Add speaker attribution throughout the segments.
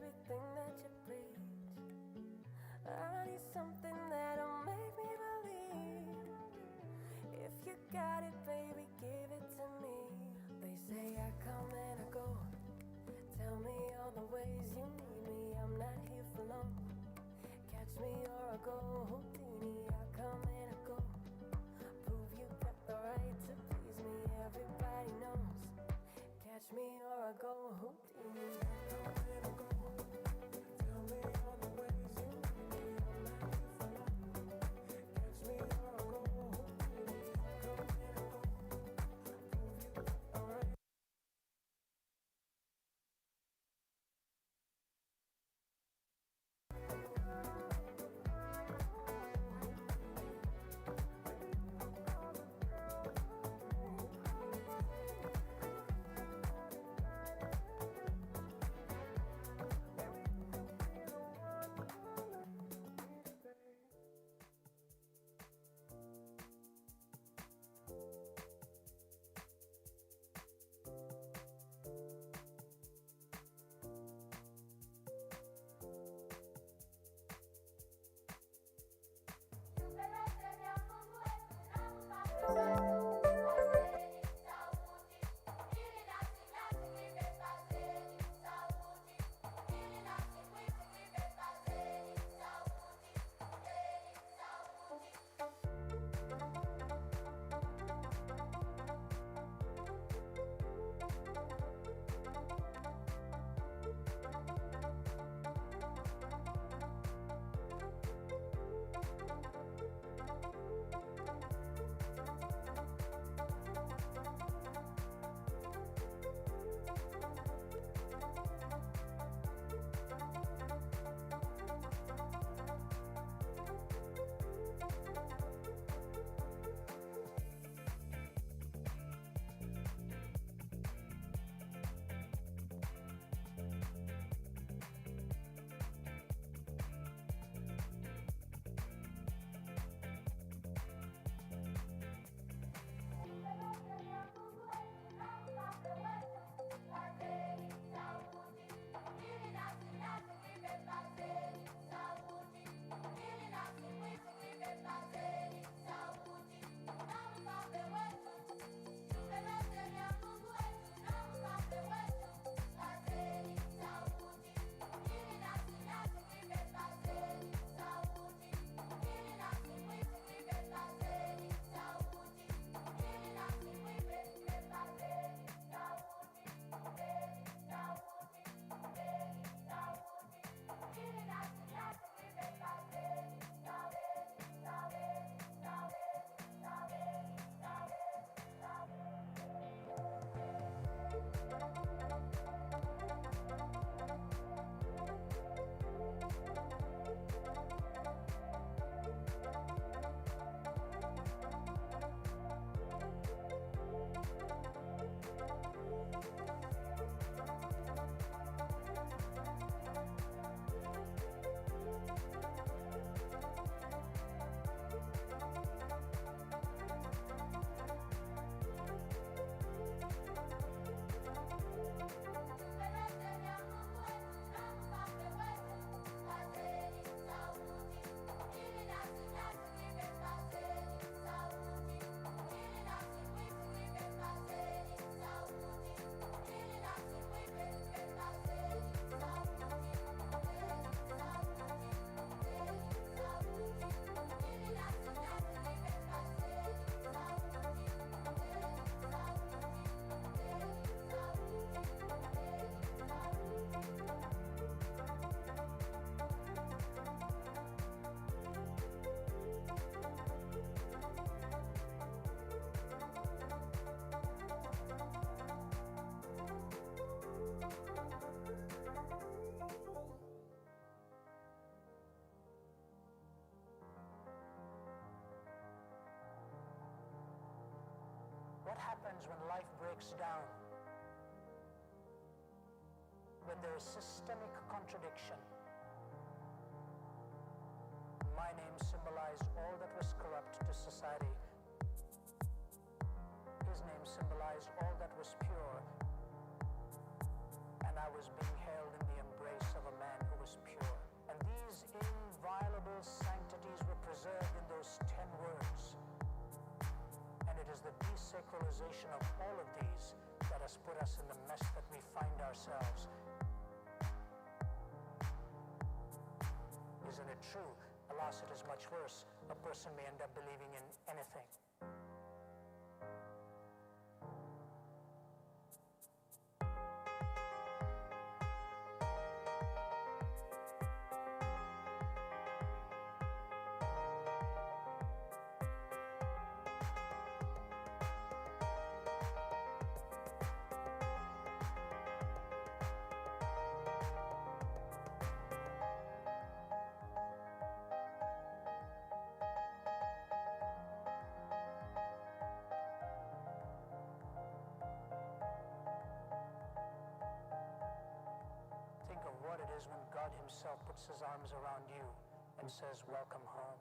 Speaker 1: everything that you preach. I need something that'll make me believe. If you got it, baby, give it to me. They say I come and I go. Tell me all the ways you need me. I'm not here for long. Catch me or I go Houdini. I come and I go. Prove you got the right to please me. Everybody knows. Catch me or I go Houdini. I come and I go. Tell me all the ways you need me. I'm not here for long. Catch me or I go Houdini. I come and I go. Prove you got the right.
Speaker 2: What happens when life breaks down? When there is systemic contradiction. My name symbolized all that was corrupt to society. His name symbolized all that was pure. And I was being held in the embrace of a man. sacralization of all of these that has put us in the mess that we find ourselves. Isn't it true? Alas, it is much worse. A person may end up believing in anything. Think of what it is when God Himself puts His arms around you and says, "Welcome home."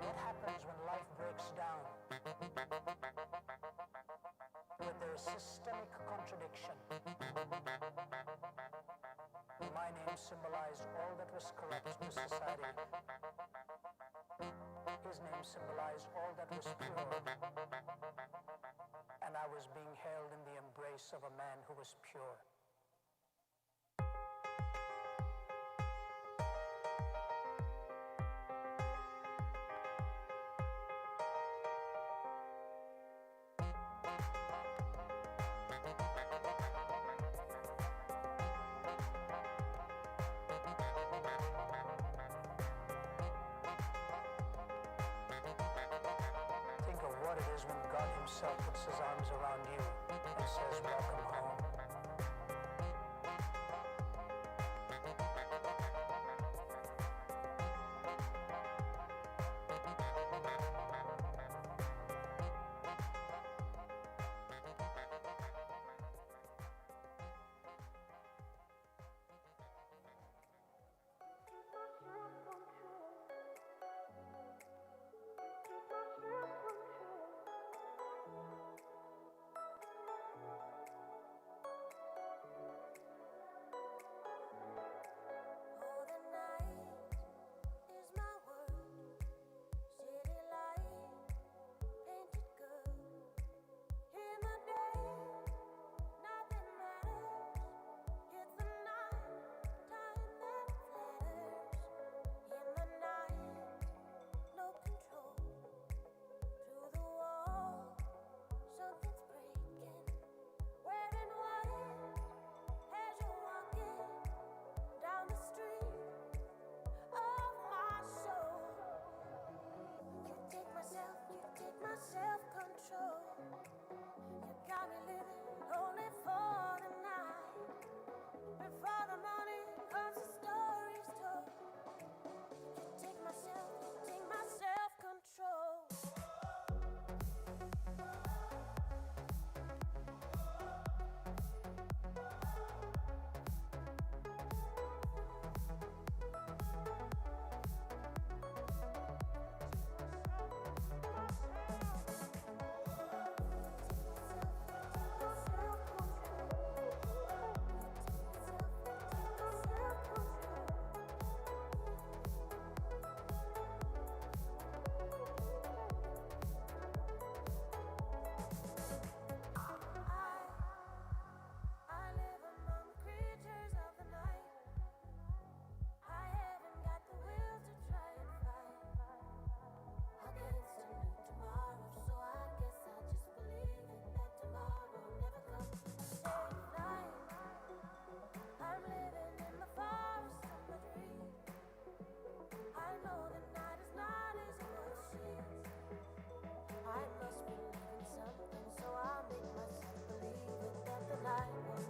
Speaker 2: What happens when life breaks down? When there is systemic contradiction. My name symbolized all that was corrupt to society. His name symbolized all that was pure. And I was being held in the embrace of a man who was pure. Think of what it is when God Himself puts His arms around you and says, "Welcome home."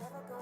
Speaker 1: never go.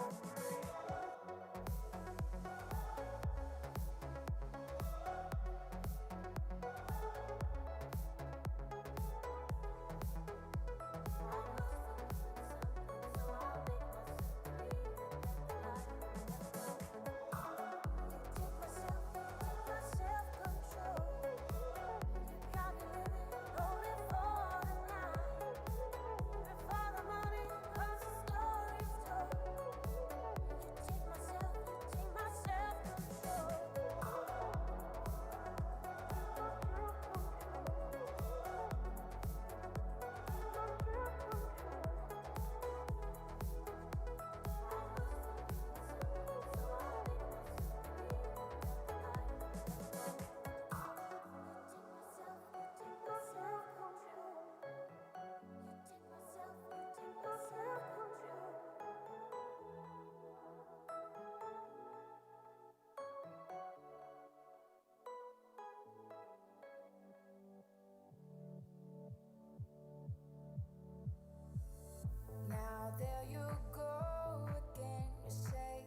Speaker 1: Now there you go again. You say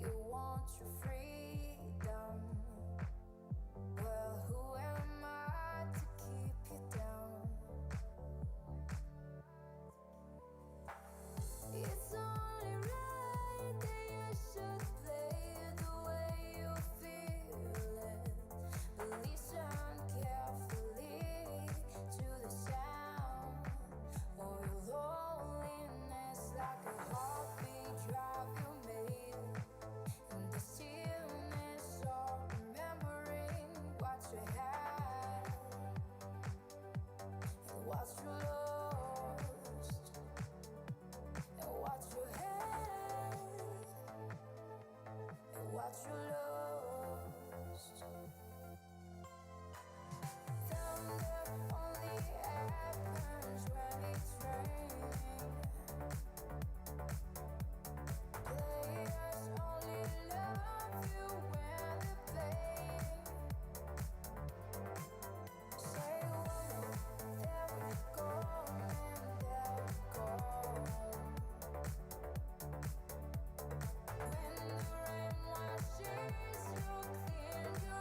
Speaker 1: you want your freedom. Well, who am I to keep you down? It's only right that you should play the way you feel it. But listen carefully to the sound or your loneliness, like a heartbeat drive you made. And the stillness of remembering what you had and what you lost and what you had and what you lost. Thunder only happens when it's raining. Players only love you when they're playing. Say one, there we go, and there we go. When the rain washes you clean, you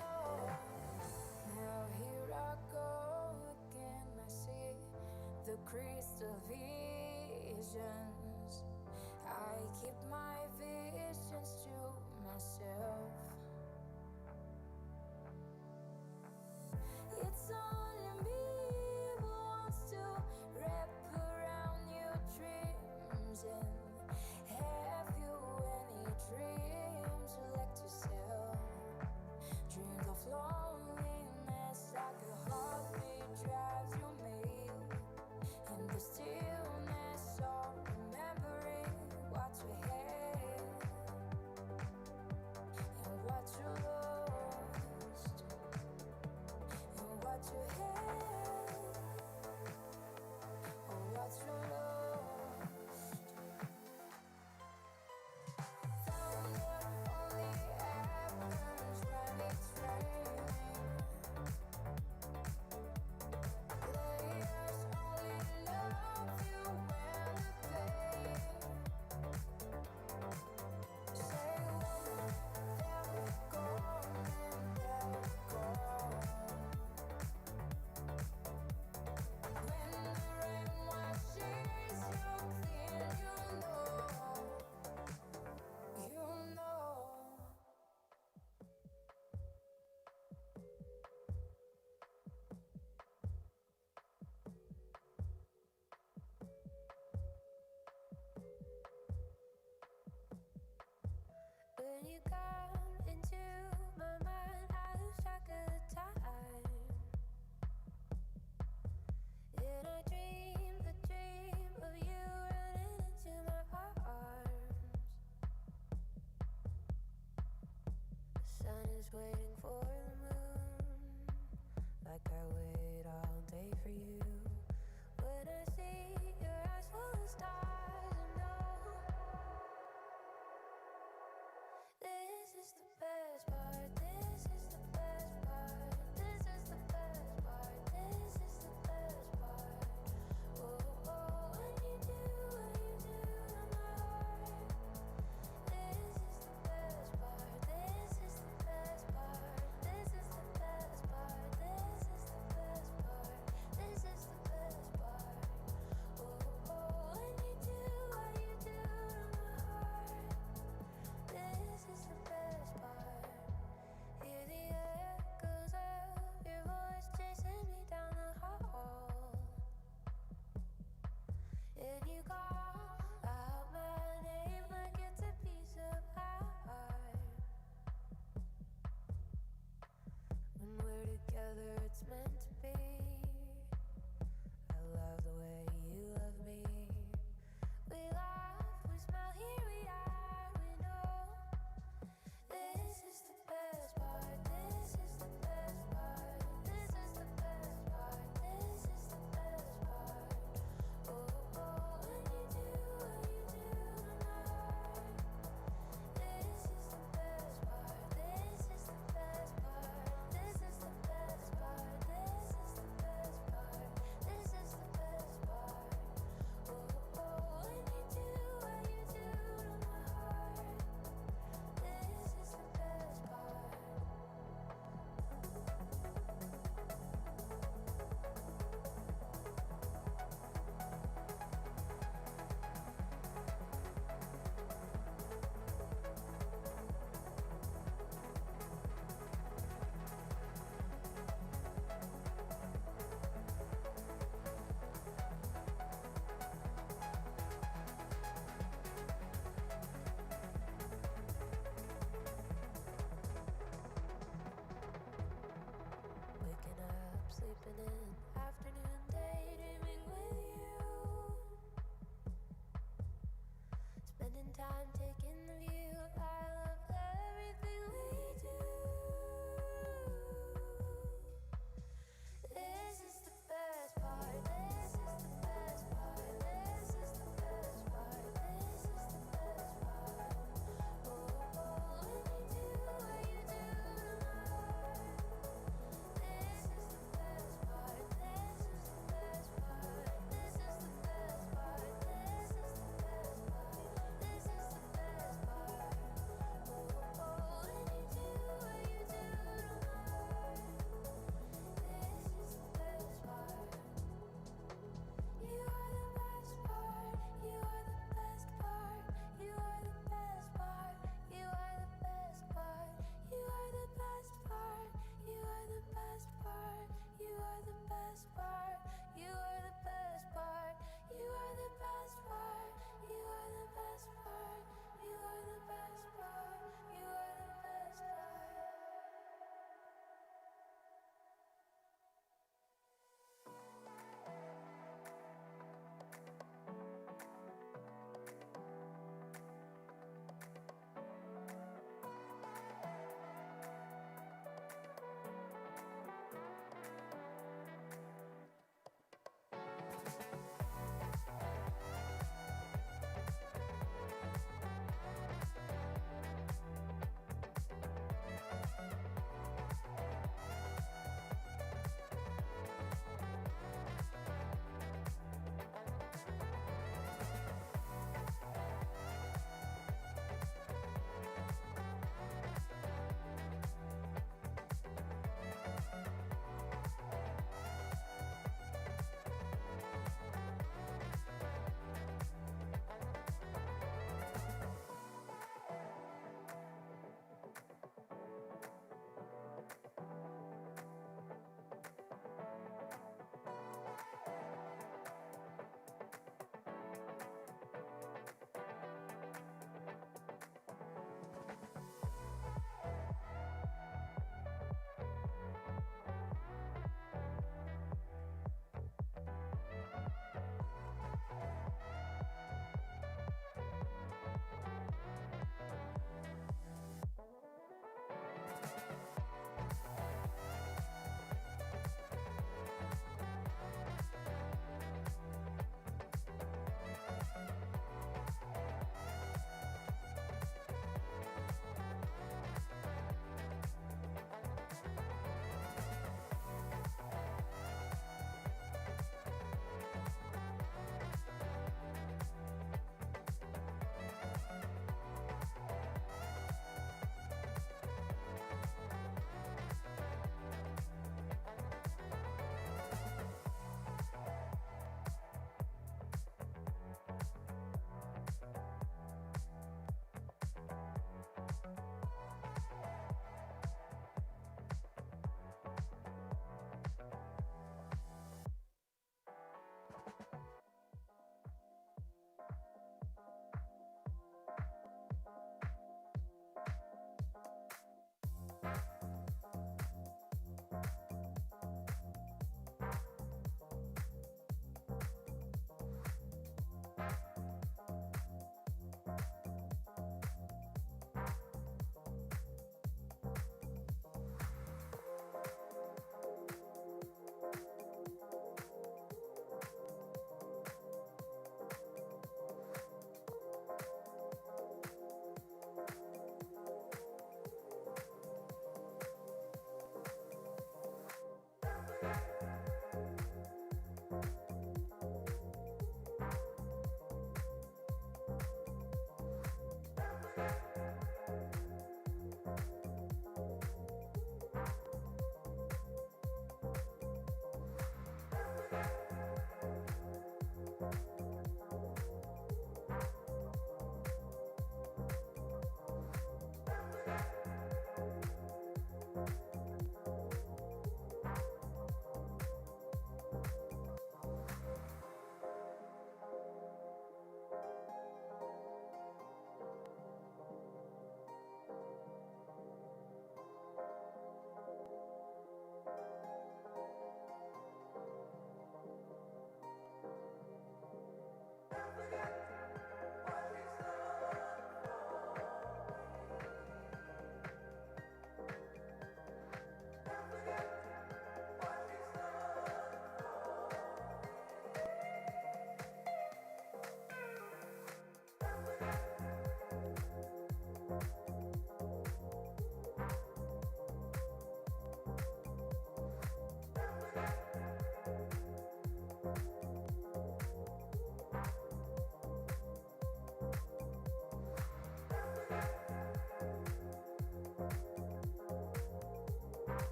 Speaker 1: know. Now here I go again. I see the crystal visions. I keep my visions to myself. It's only me who wants to wrap around your dreams. And have you any dreams you like to sell? Dreams of loneliness, like a heartbeat drives you made. In the stillness of remembering what you had and what you lost and what you had or what you lost. Thunder only happens when it's raining. Players only love you when they're playing. Say one, there we go, and there we go. When the rain washes you clean, you know. When you come into my mind, I lose track of time. And I dream the dream of you running into my arms. The sun is waiting for the moon, like I wait all day for you. When I see your eyes full of stars, I know this is the best part. This is the best part. This is the best part. This is the best part. Oh, oh, when you meant to be. I love the way you love me. We laugh, we smile, here we are. We know this is the best part. This is the best part. This is the best part. This is the best part. Oh, oh, when you do what you do tonight. This is the best part. This is the best part. This is the best part. This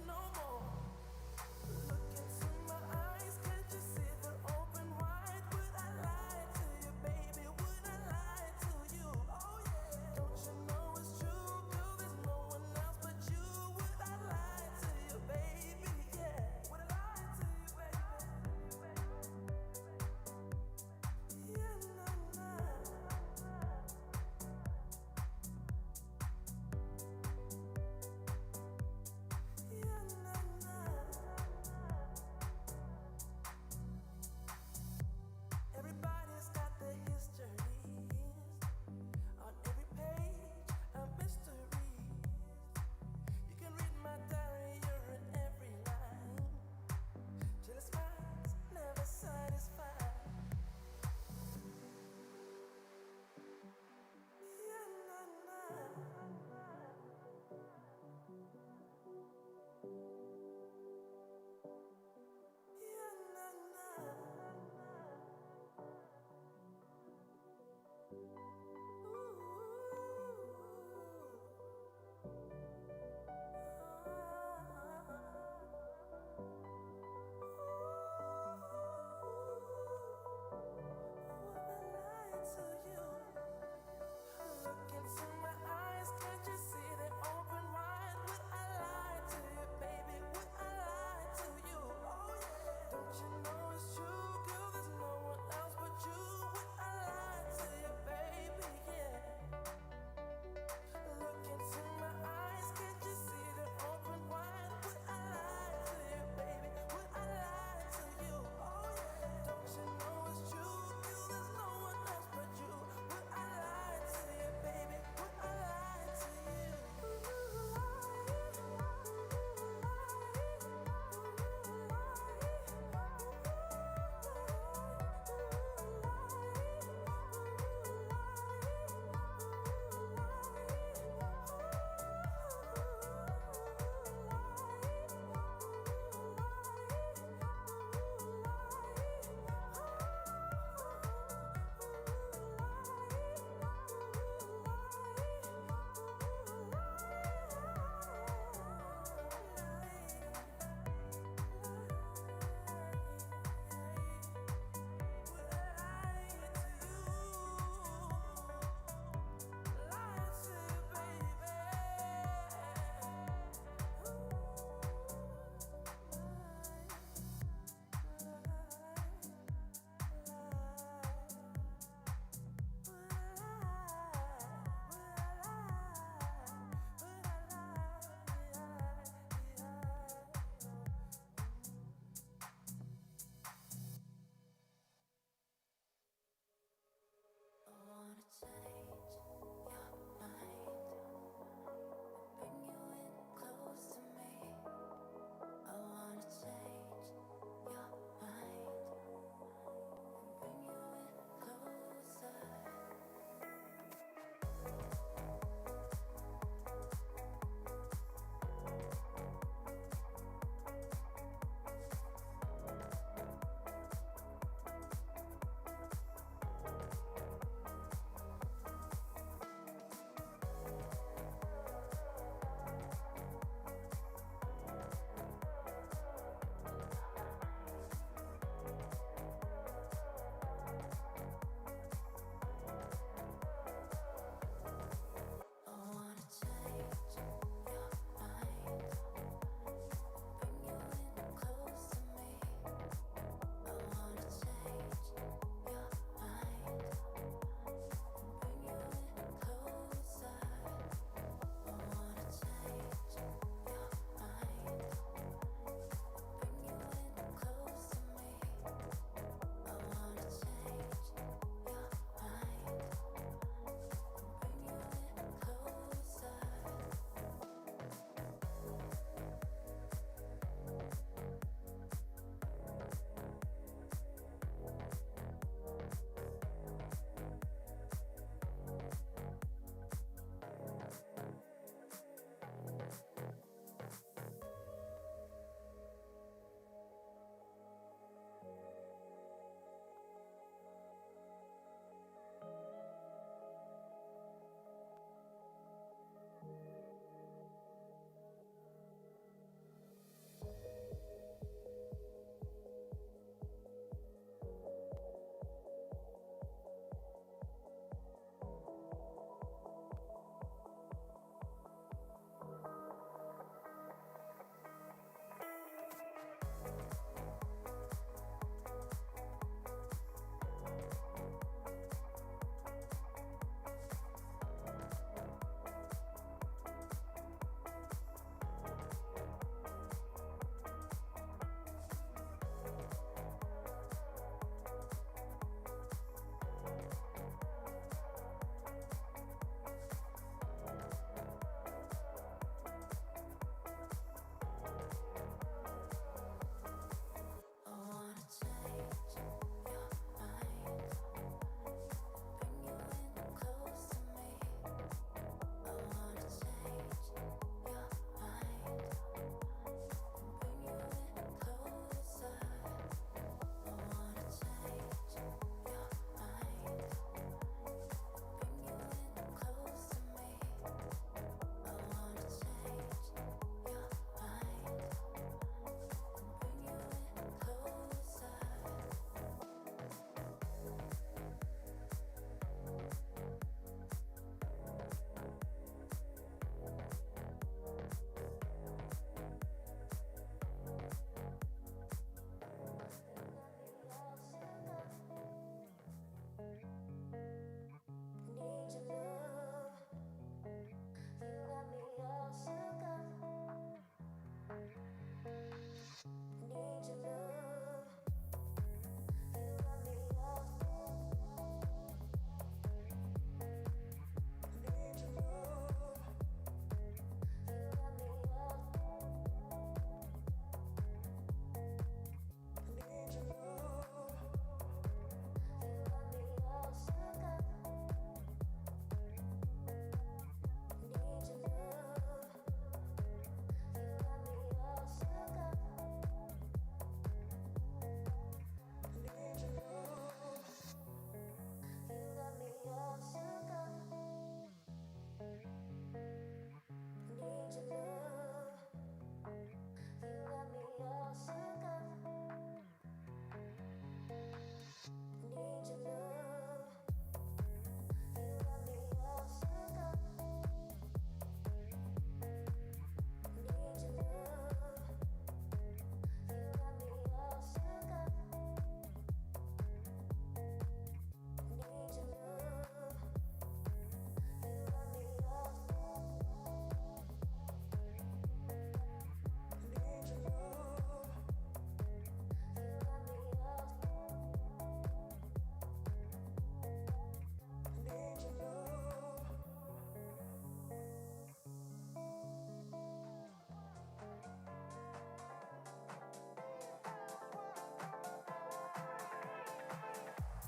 Speaker 1: no more. Look into my eyes, can't you see they're open wide? Would I lie to you, baby? Would I lie to you? Oh yeah. Don't you know it's true, girl? There's no one else but you. Would I lie to you, baby? Yeah. Would I lie to you, baby? Yeah, nah, nah. Yeah, nah,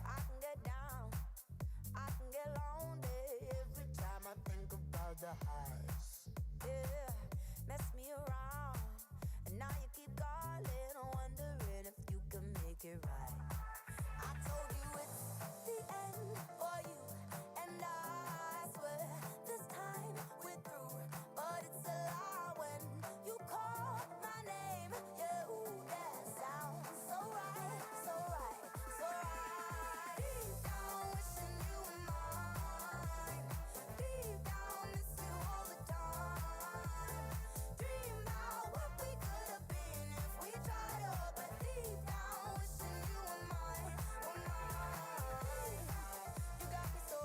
Speaker 1: I can get down, I can get lonely every time I think about the highs. Yeah, mess me around, and now you keep calling, wondering if you can make it right. I told you it's the end for you, and I swear this time we're through. But it's a lie when you call my name. Yeah, ooh, that sounds so right, so right, so right. Deep down, wishing you were mine. Deep down, miss you all the time. Dream about what we could have been if we tried up. But deep down, wishing you were mine, were mine. You got me so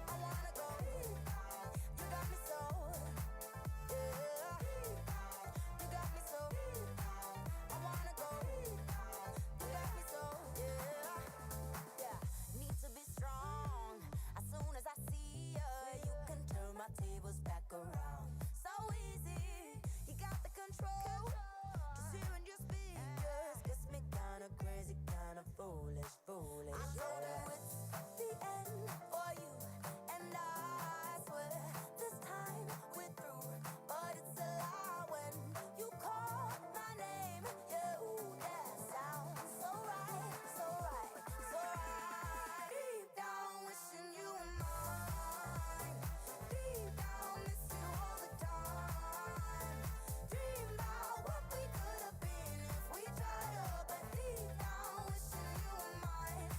Speaker 1: I wanna go. You got me so yeah. You got me so I wanna go. You got me so yeah. Yeah, need to be strong. As soon as I see you, you can turn my tables back around. So easy, you got the control. Just hearing your speakers gets me kinda crazy, kinda foolish, foolish. I told you it's the end for you, and I swear this time we're through. But it's a lie when you call my name. Yeah, ooh, that sounds so right, so right, so right. Deep down, wishing you were mine. Deep down, miss you all the time. Dream about what we could have been if we tried up. But deep down, wishing you were mine,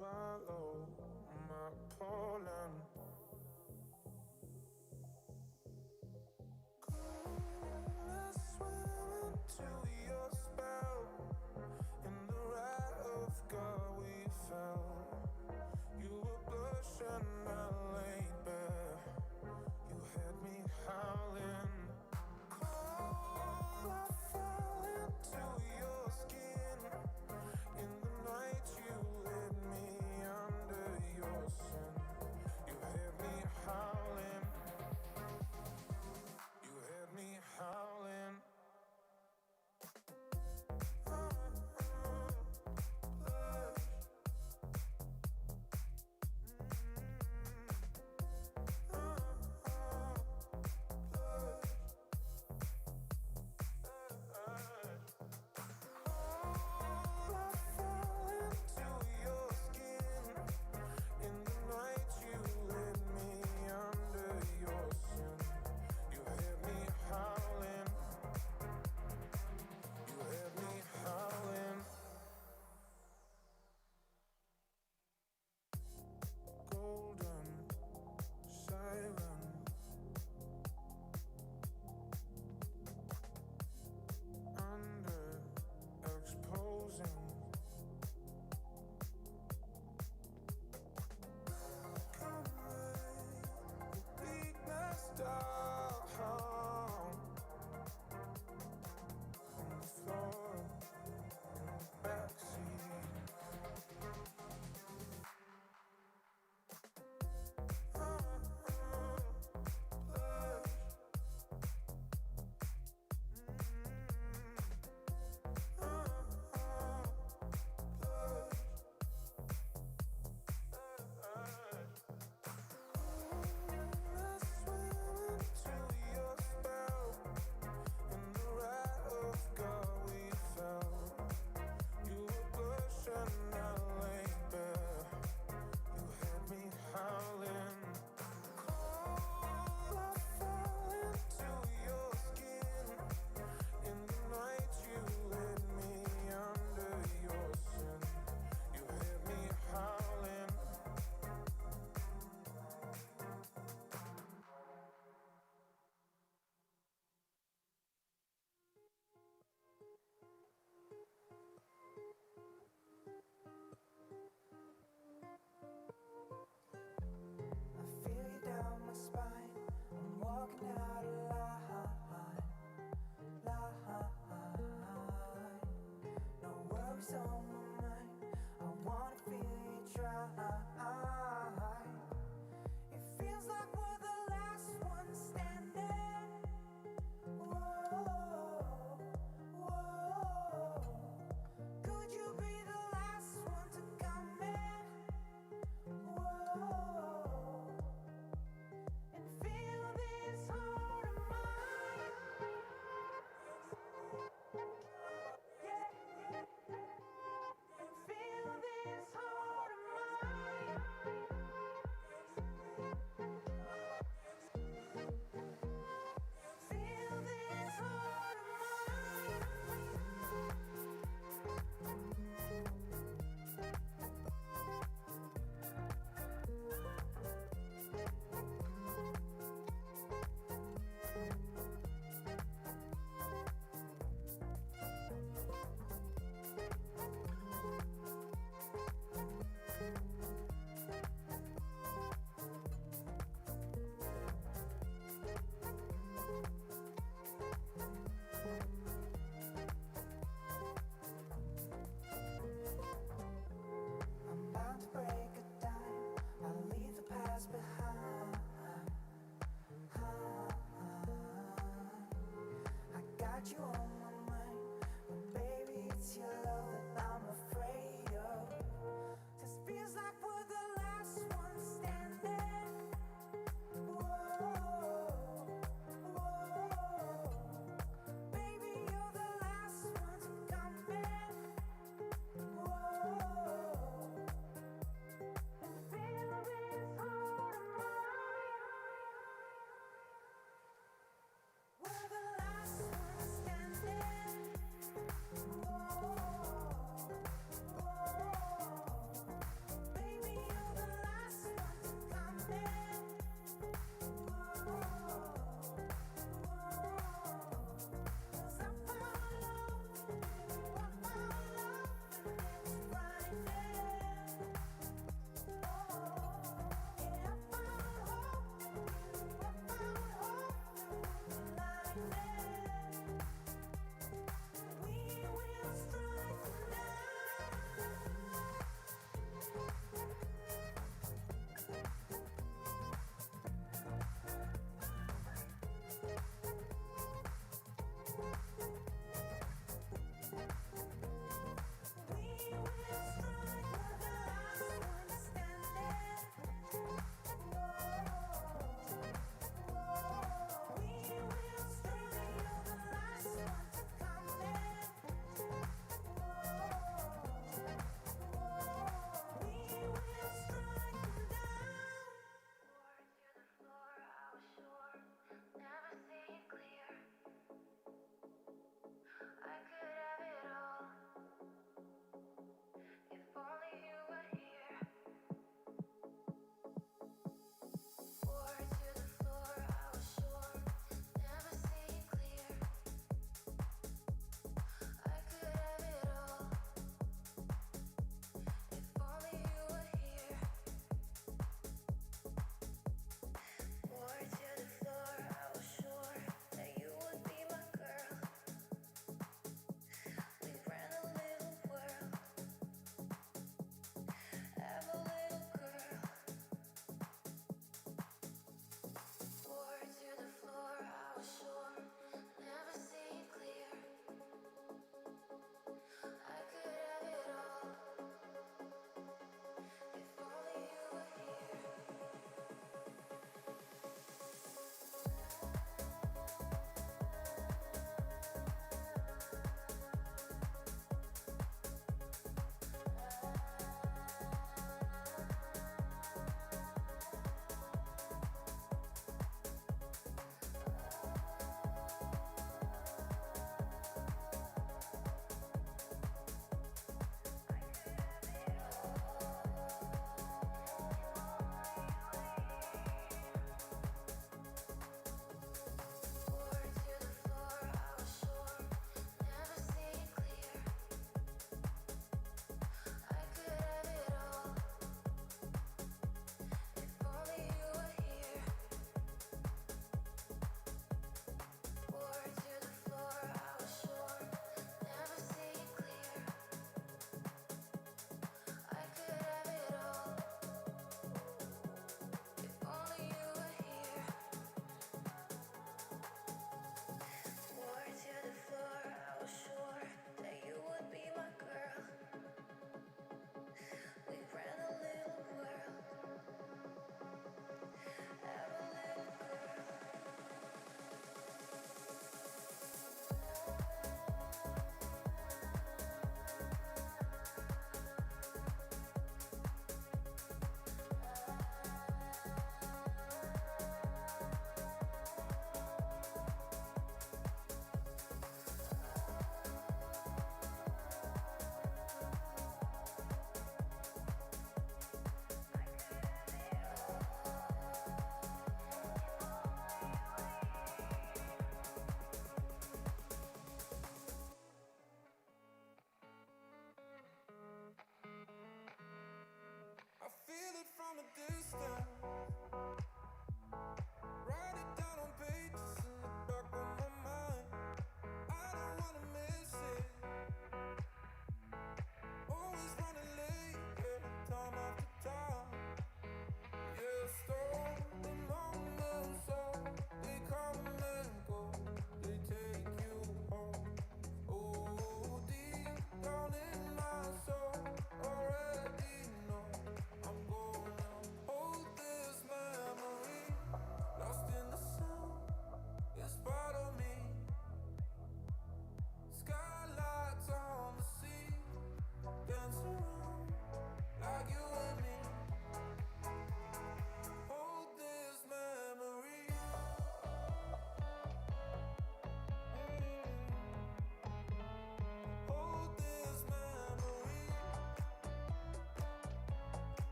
Speaker 1: swallow my pollen. I swim into your spell. In the wrath of God we fell. You were blushing, I laid bare. You had me howling. Cold, I fell into your skin. In the night you lit me under your sin. You had me howling. You had me howling.
Speaker 3: We're the last one standing.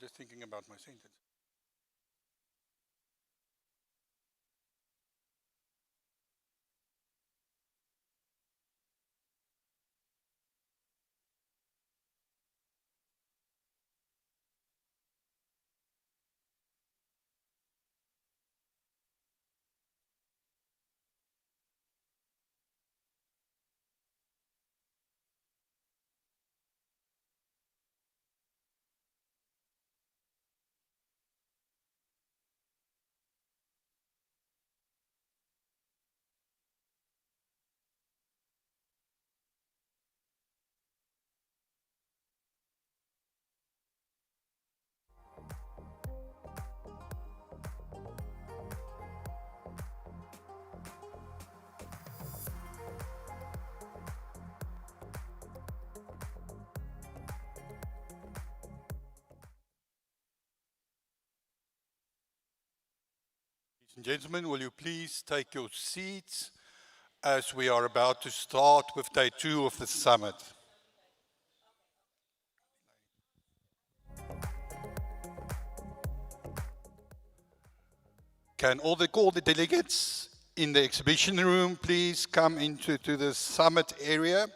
Speaker 3: just thinking about my sentence. Ladies and gentlemen, will you please take your seats as we are about to start with day 2 of the summit. Can all the delegates in the exhibition room please come into the summit area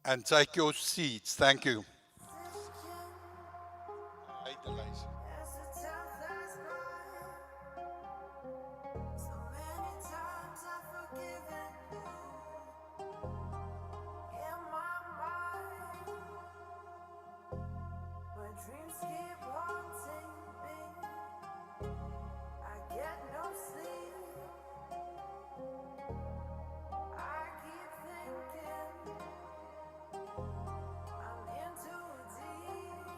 Speaker 3: and take your seats? Thank you. I hate delays.
Speaker 1: As the time flies by, so many times I've forgiven you in my mind. My dreams keep haunting me. I get no sleep. I keep thinking I'm in too deep.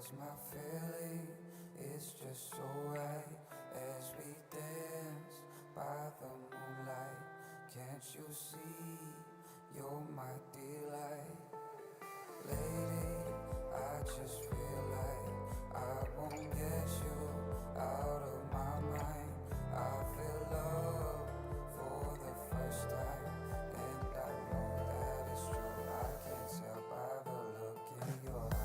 Speaker 1: 'cause my feeling is just so right as we dance by the moonlight. Can't you see you're my delight? Lady, I just feel like I won't get you out of my mind. I feel love for the first time, and I know that it's true. I can tell by the look in your eyes.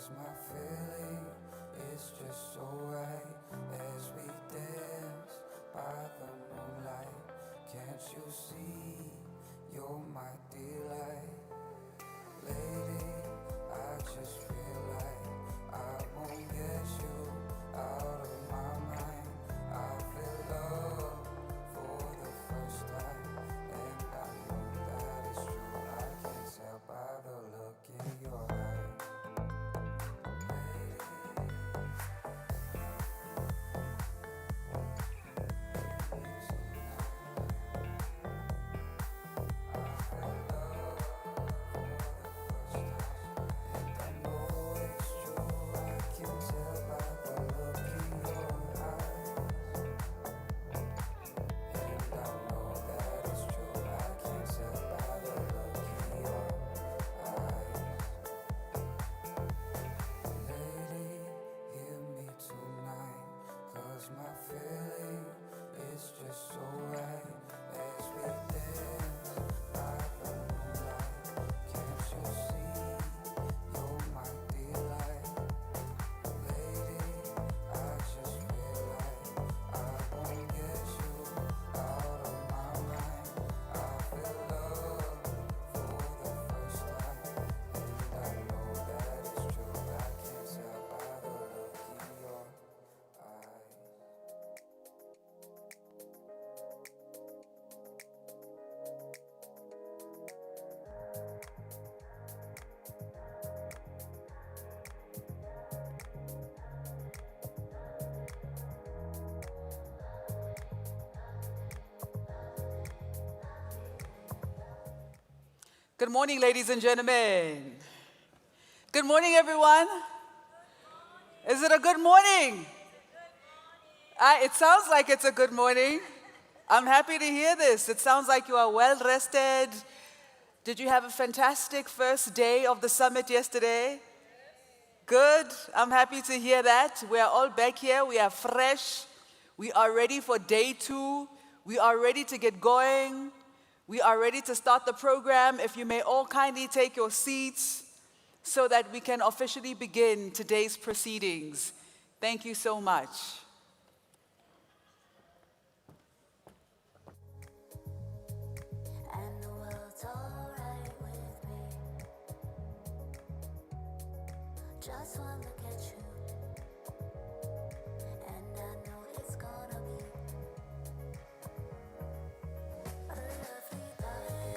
Speaker 1: My feeling is just so right as we dance by the moonlight. Can't you see you're my delight? Lady, I just feel like I won't get you out of my mind. I feel love for the first time, and I know that it's true. I can tell by the look in your eyes. My feeling is just so right as we dance by the moonlight. Can't you see you're my delight? Lady, I just feel like I won't get you out of my mind. I feel love for the first time, and I know that it's true. I can tell by the look in your eyes.
Speaker 4: Good morning, ladies and gentlemen. Good morning, everyone. Is it a good morning? It sounds like it's a good morning. I'm happy to hear this. It sounds like you are well rested. Did you have a fantastic first day of the summit yesterday? Good. I'm happy to hear that. We are all back here. We are fresh. We are ready for day 2. We are ready to get going. We are ready to start the program. If you may all kindly take your seats so that we can officially begin today's proceedings. Thank you so much.
Speaker 1: And the world's alright with me. Just one look at you, and I know it's gonna be a lovely day.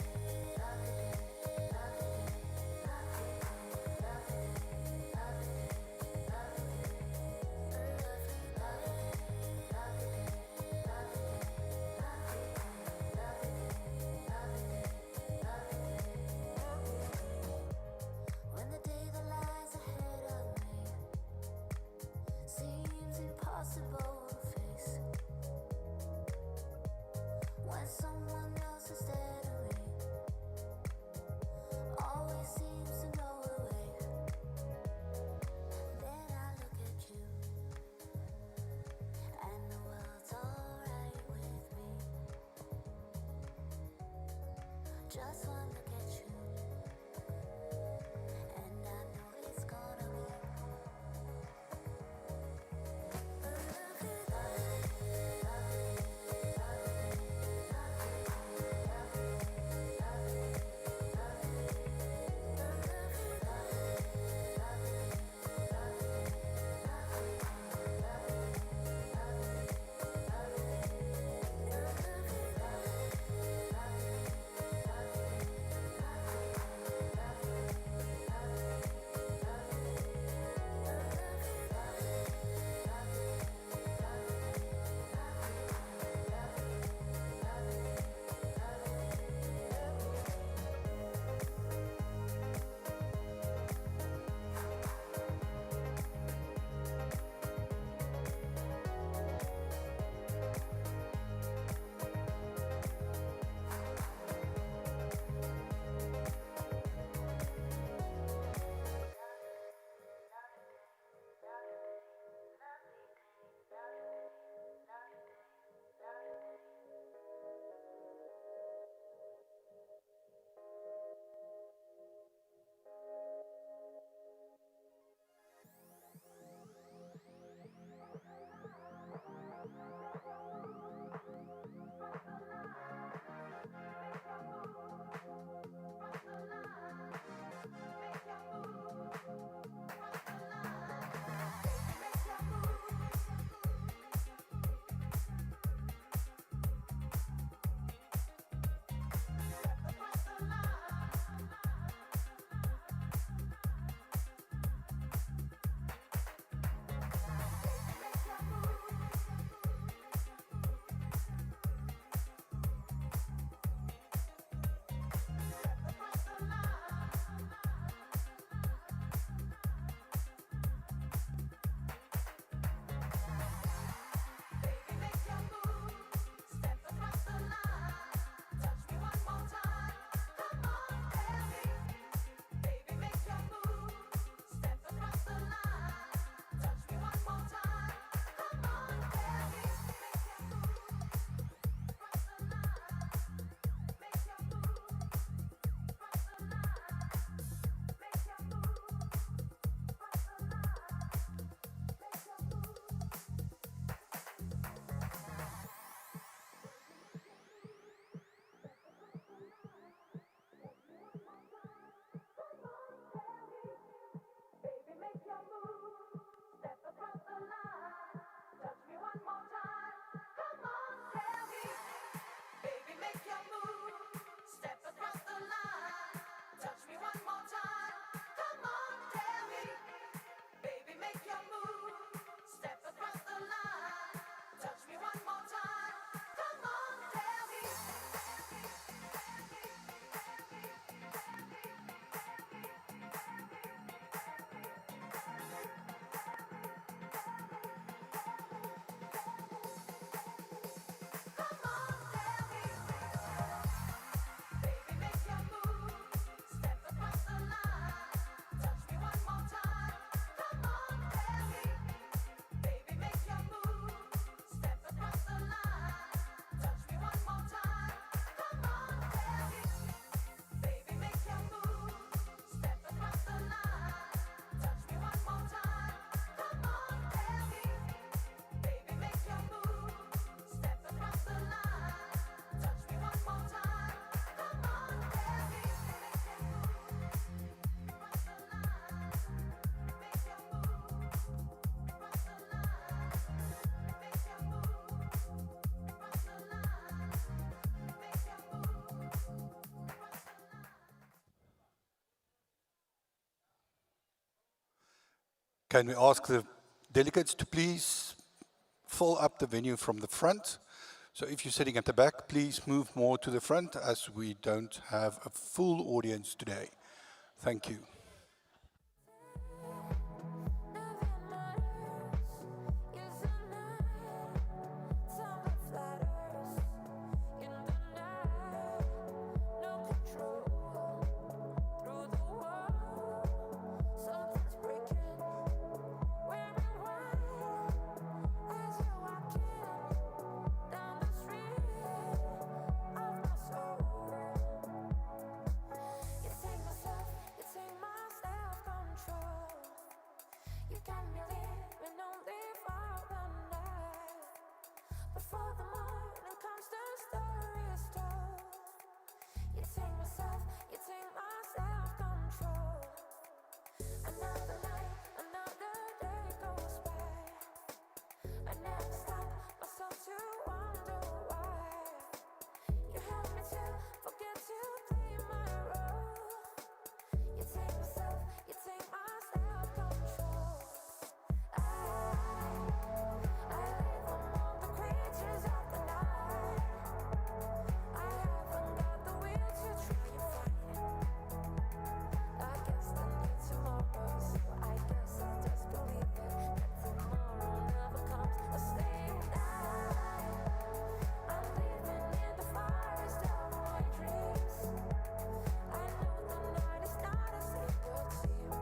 Speaker 3: Can we ask the delegates to please fill up the venue from the front? So if you're sitting at the back, please move more to the front as we don't have a full audience today. Thank you.
Speaker 1: Before the morning comes, the story is told. You take myself, you take my self-control. Another night, another day goes by. I never stop myself to wonder why. You help me to forget to play my role. You take myself, you take my self-control. I live among the creatures of the night. I haven't got the will to try and fight it. I guess I need tomorrow, so I guess I'll just believe it. That tomorrow never comes the same night. I'm living in the forest of my dreams. I know the night is not as it would seem.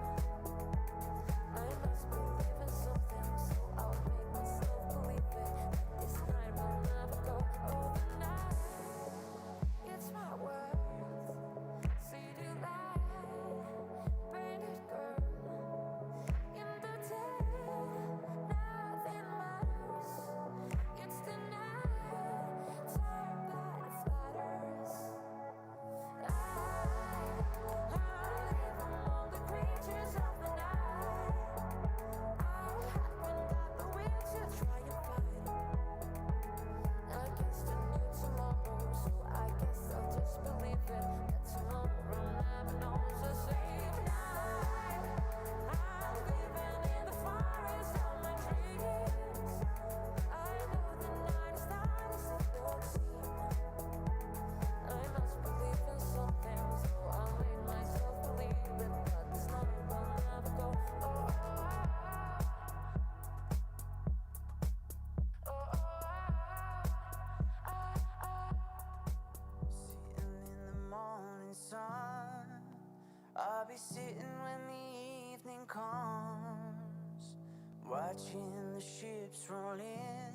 Speaker 1: I must believe in something, so I'll make myself believe it. That this night will never go overnight. It's my world, city light, painted girl. In the day, nothing matters. It's the night, tired by the flatters. I live among the creatures of the night. I haven't got the will to try and fight it. I guess I need tomorrow, so I guess I'll just believe it. That tomorrow never knows the same night. I'm living in the forest of my dreams. I know the night is not as it would seem. I must believe in something, so I'll make myself believe it. But this night will never go.
Speaker 5: Sitting in the morning sun, I'll be sitting when the evening comes, watching the ships roll in,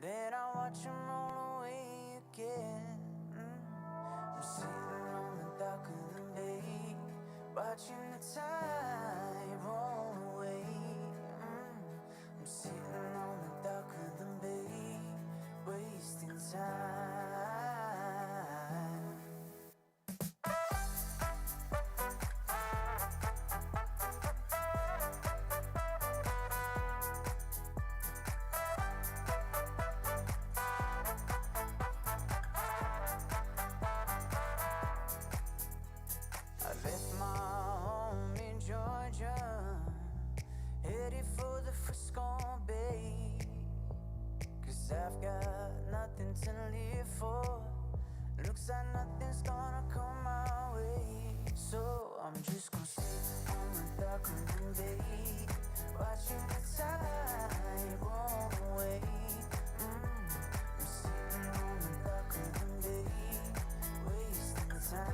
Speaker 5: then I watch them roll away again. I'm sitting on the dock of the bay, watching the tide roll away. I'm sitting on the dock of the bay, wasting time. I left my home in Georgia, headed for the Frisco Bay. 'Cause I've got nothing to live for. Looks like nothing's gonna come my way. So I'm just gonna sit on the dock of the bay, watching the tide roll away. I'm sitting on the dock of the bay, wasting time.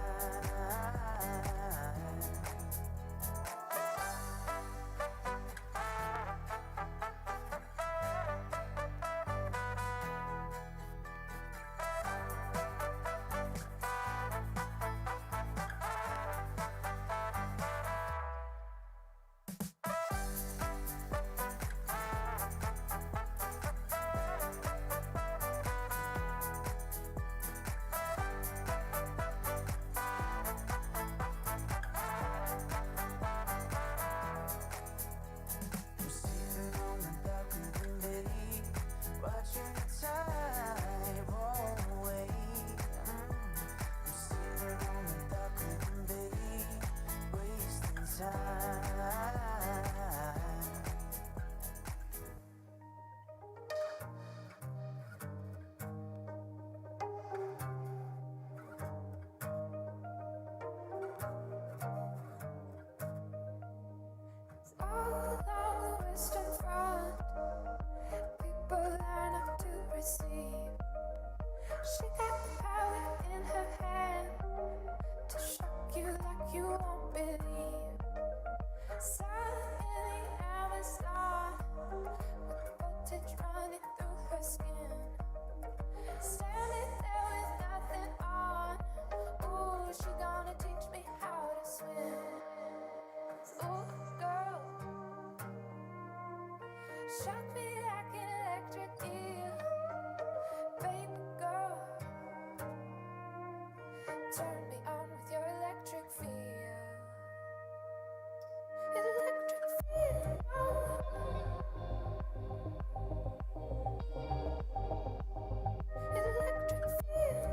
Speaker 1: is she gonna teach me how to swim? Ooh, girl, shock me like an electric eel. Baby girl, turn me on with your electric feel. Electric feel. Electric feel.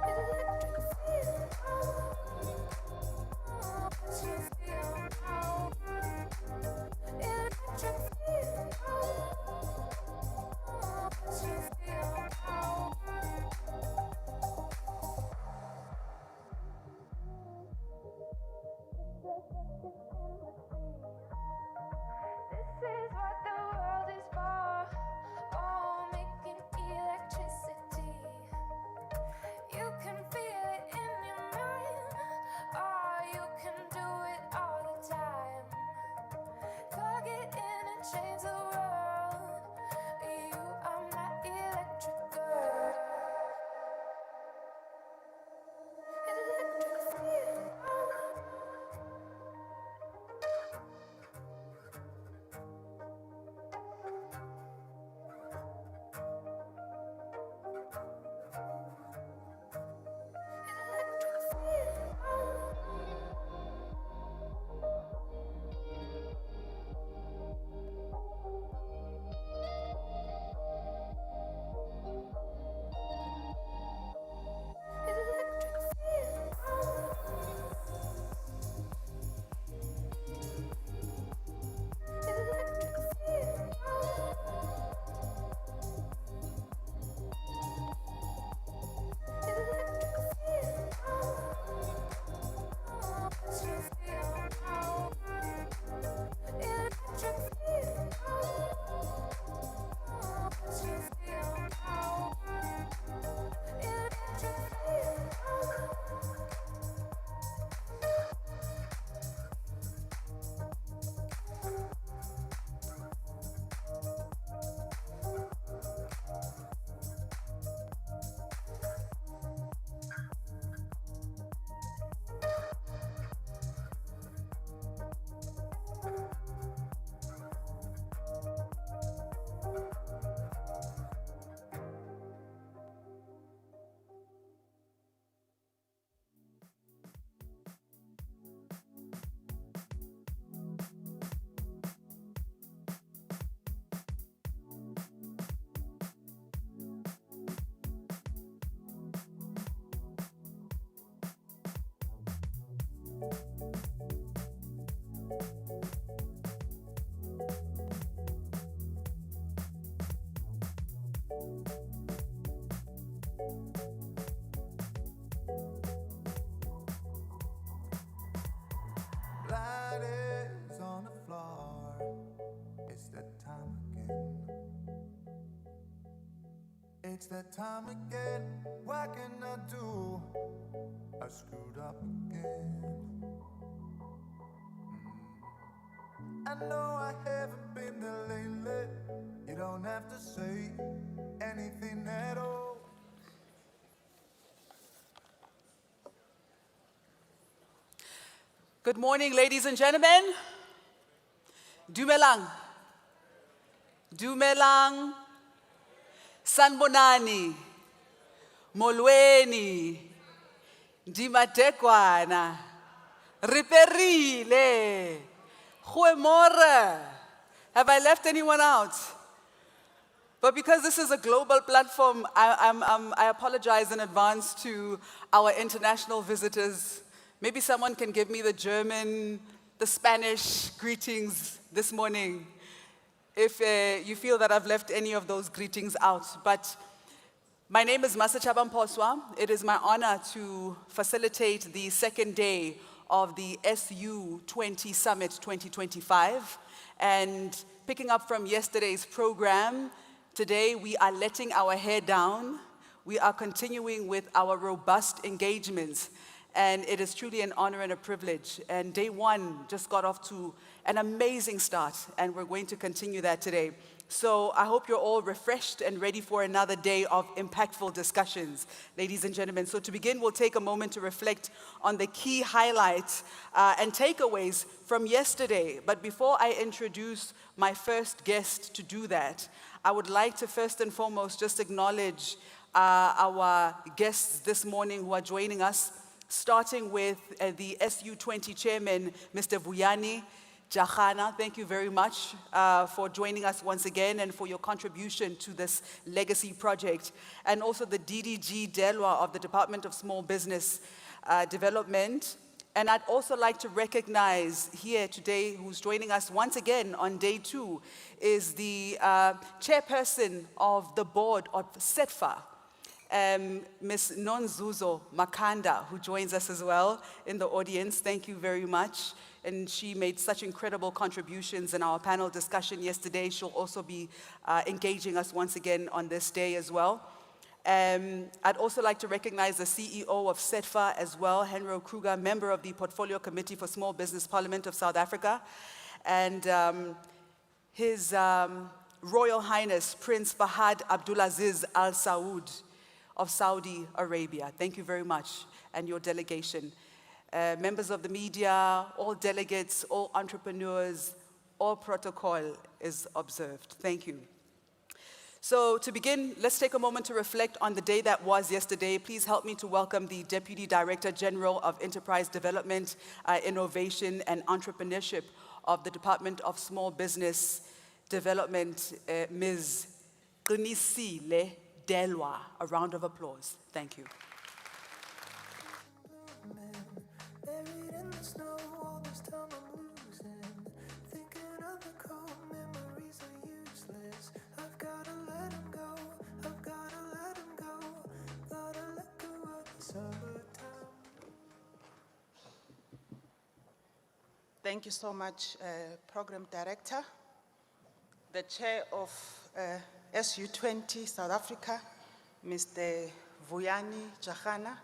Speaker 1: Electric feel. What you feel now? Electric feel. What you feel now? This is what the world is for. Oh, making electricity. You can feel it in your mind, or you can do it all the time. Plug it in and change the world. You are my electric girl. Electric feel.
Speaker 5: Light is on the floor. It's that time again. It's that time again. What can I do? I screwed up again. I know I haven't been there lately. You don't have to say anything at all.
Speaker 4: Good morning, ladies and gentlemen. Dumelang. Dumelang. Sanbonani. Molweni. Dimatekwana. Riperile. Goeiemorgen. Have I left anyone out? But because this is a global platform, I apologize in advance to our international visitors. Maybe someone can give me the German, the Spanish greetings this morning, if you feel that I've left any of those greetings out. But my name is Masachaba Mposwa. It is my honor to facilitate the second day of the SU20 Summit 2025. And picking up from yesterday's program, today we are letting our hair down. We are continuing with our robust engagements. And it is truly an honor and a privilege. And day one just got off to an amazing start, and we're going to continue that today. So I hope you're all refreshed and ready for another day of impactful discussions, ladies and gentlemen. So to begin, we'll take a moment to reflect on the key highlights and takeaways from yesterday. But before I introduce my first guest to do that, I would like to first and foremost just acknowledge our guests this morning who are joining us, starting with the SU20 chairman, Mr. Vuyani Jahana. Thank you very much for joining us once again and for your contribution to this legacy project. And also the DDG Delwa of the Department of Small Business Development. And I'd also like to recognize here today, who's joining us once again on day two, is the chairperson of the board of SETFA, Ms. Nonzuzo Makanda, who joins us as well in the audience. Thank you very much. And she made such incredible contributions in our panel discussion yesterday. She'll also be engaging us once again on this day as well. I'd also like to recognize the CEO of SETFA as well, Henro Kruger, member of the Portfolio Committee for Small Business Parliament of South Africa, and His Royal Highness Prince Fahad Abdulaziz Al Saud of Saudi Arabia. Thank you very much, and your delegation. Members of the media, all delegates, all entrepreneurs, all protocol is observed. Thank you. So to begin, let's take a moment to reflect on the day that was yesterday. Please help me to welcome the Deputy Director General of Enterprise Development, Innovation and Entrepreneurship of the Department of Small Business Development, Ms. Qinisile Delwa. A round of applause. Thank you.
Speaker 1: Buried in the snow, all this time I'm losing. Thinking of the cold memories are useless. I've gotta let them go, I've gotta let them go. Gotta let go of the summertime.
Speaker 6: Thank you so much, Program Director, the Chair of SU20 South Africa, Mr. Vuyani Jahana,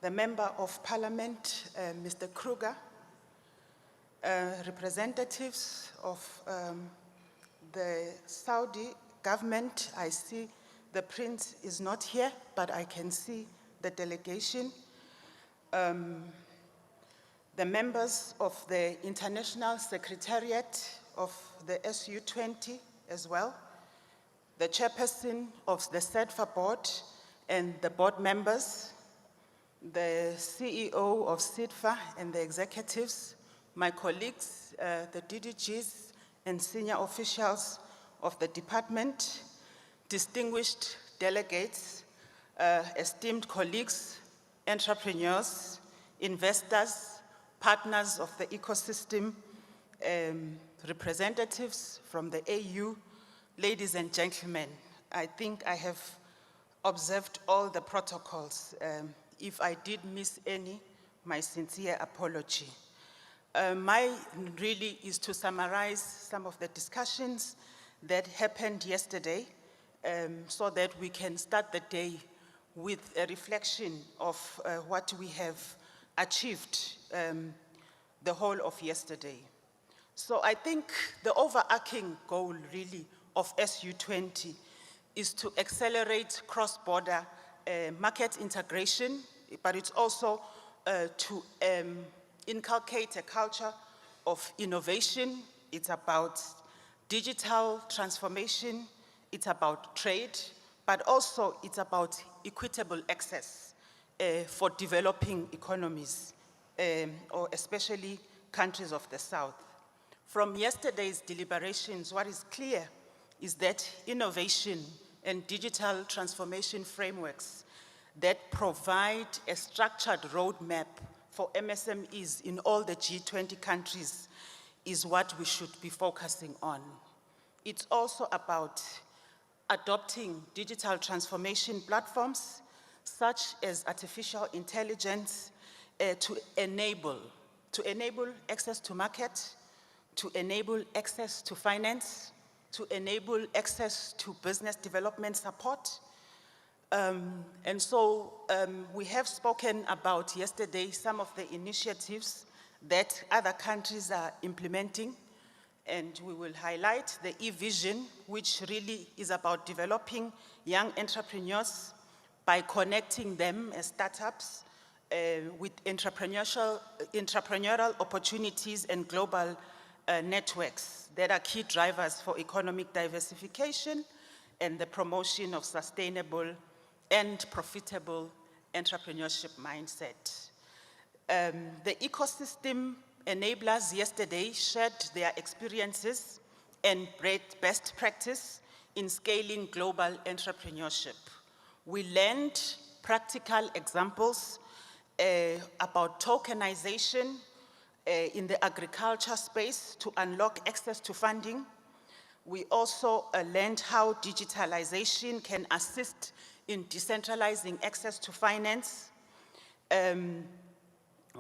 Speaker 6: the Member of Parliament, Mr. Kruger, representatives of the Saudi government. I see the Prince is not here, but I can see the delegation. The members of the International Secretariat of the SU20 as well, the chairperson of the SETFA board and the board members, the CEO of SETFA and the executives, my colleagues, the DDGs and senior officials of the department, distinguished delegates, esteemed colleagues, entrepreneurs, investors, partners of the ecosystem, representatives from the AU, ladies and gentlemen. I think I have observed all the protocols. If I did miss any, my sincere apology. Mine really is to summarize some of the discussions that happened yesterday so that we can start the day with a reflection of what we have achieved the whole of yesterday. So I think the overarching goal really of SU20 is to accelerate cross-border market integration, but it's also to inculcate a culture of innovation. It's about digital transformation, it's about trade, but also it's about equitable access for developing economies, or especially countries of the South. From yesterday's deliberations, what is clear is that innovation and digital transformation frameworks that provide a structured roadmap for MSMEs in all the G20 countries is what we should be focusing on. It's also about adopting digital transformation platforms such as artificial intelligence to enable access to market, to enable access to finance, to enable access to business development support, And so we have spoken about yesterday some of the initiatives that other countries are implementing, and we will highlight the e-vision, which really is about developing young entrepreneurs by connecting them as startups with entrepreneurial opportunities and global networks that are key drivers for economic diversification and the promotion of sustainable and profitable entrepreneurship mindset. The ecosystem enablers yesterday shared their experiences and best practice in scaling global entrepreneurship. We learned practical examples about tokenization in the agriculture space to unlock access to funding. We also learned how digitalization can assist in decentralizing access to finance.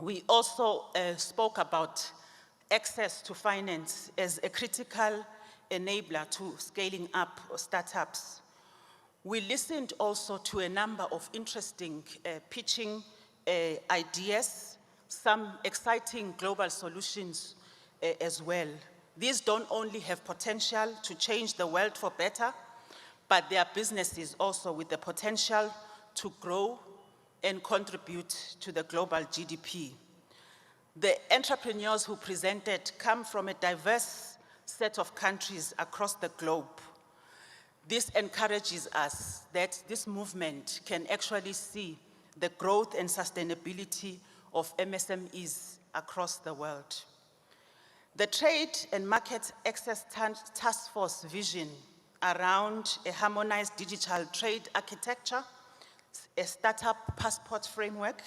Speaker 6: We also spoke about access to finance as a critical enabler to scaling up startups. We listened also to a number of interesting pitching ideas, some exciting global solutions as well. These don't only have potential to change the world for better, but they are businesses also with the potential to grow and contribute to the global GDP. The entrepreneurs who presented come from a diverse set of countries across the globe. This encourages us that this movement can actually see the growth and sustainability of MSMEs across the world. The Trade and Market Access Task Force vision around a harmonized digital trade architecture, a startup passport framework,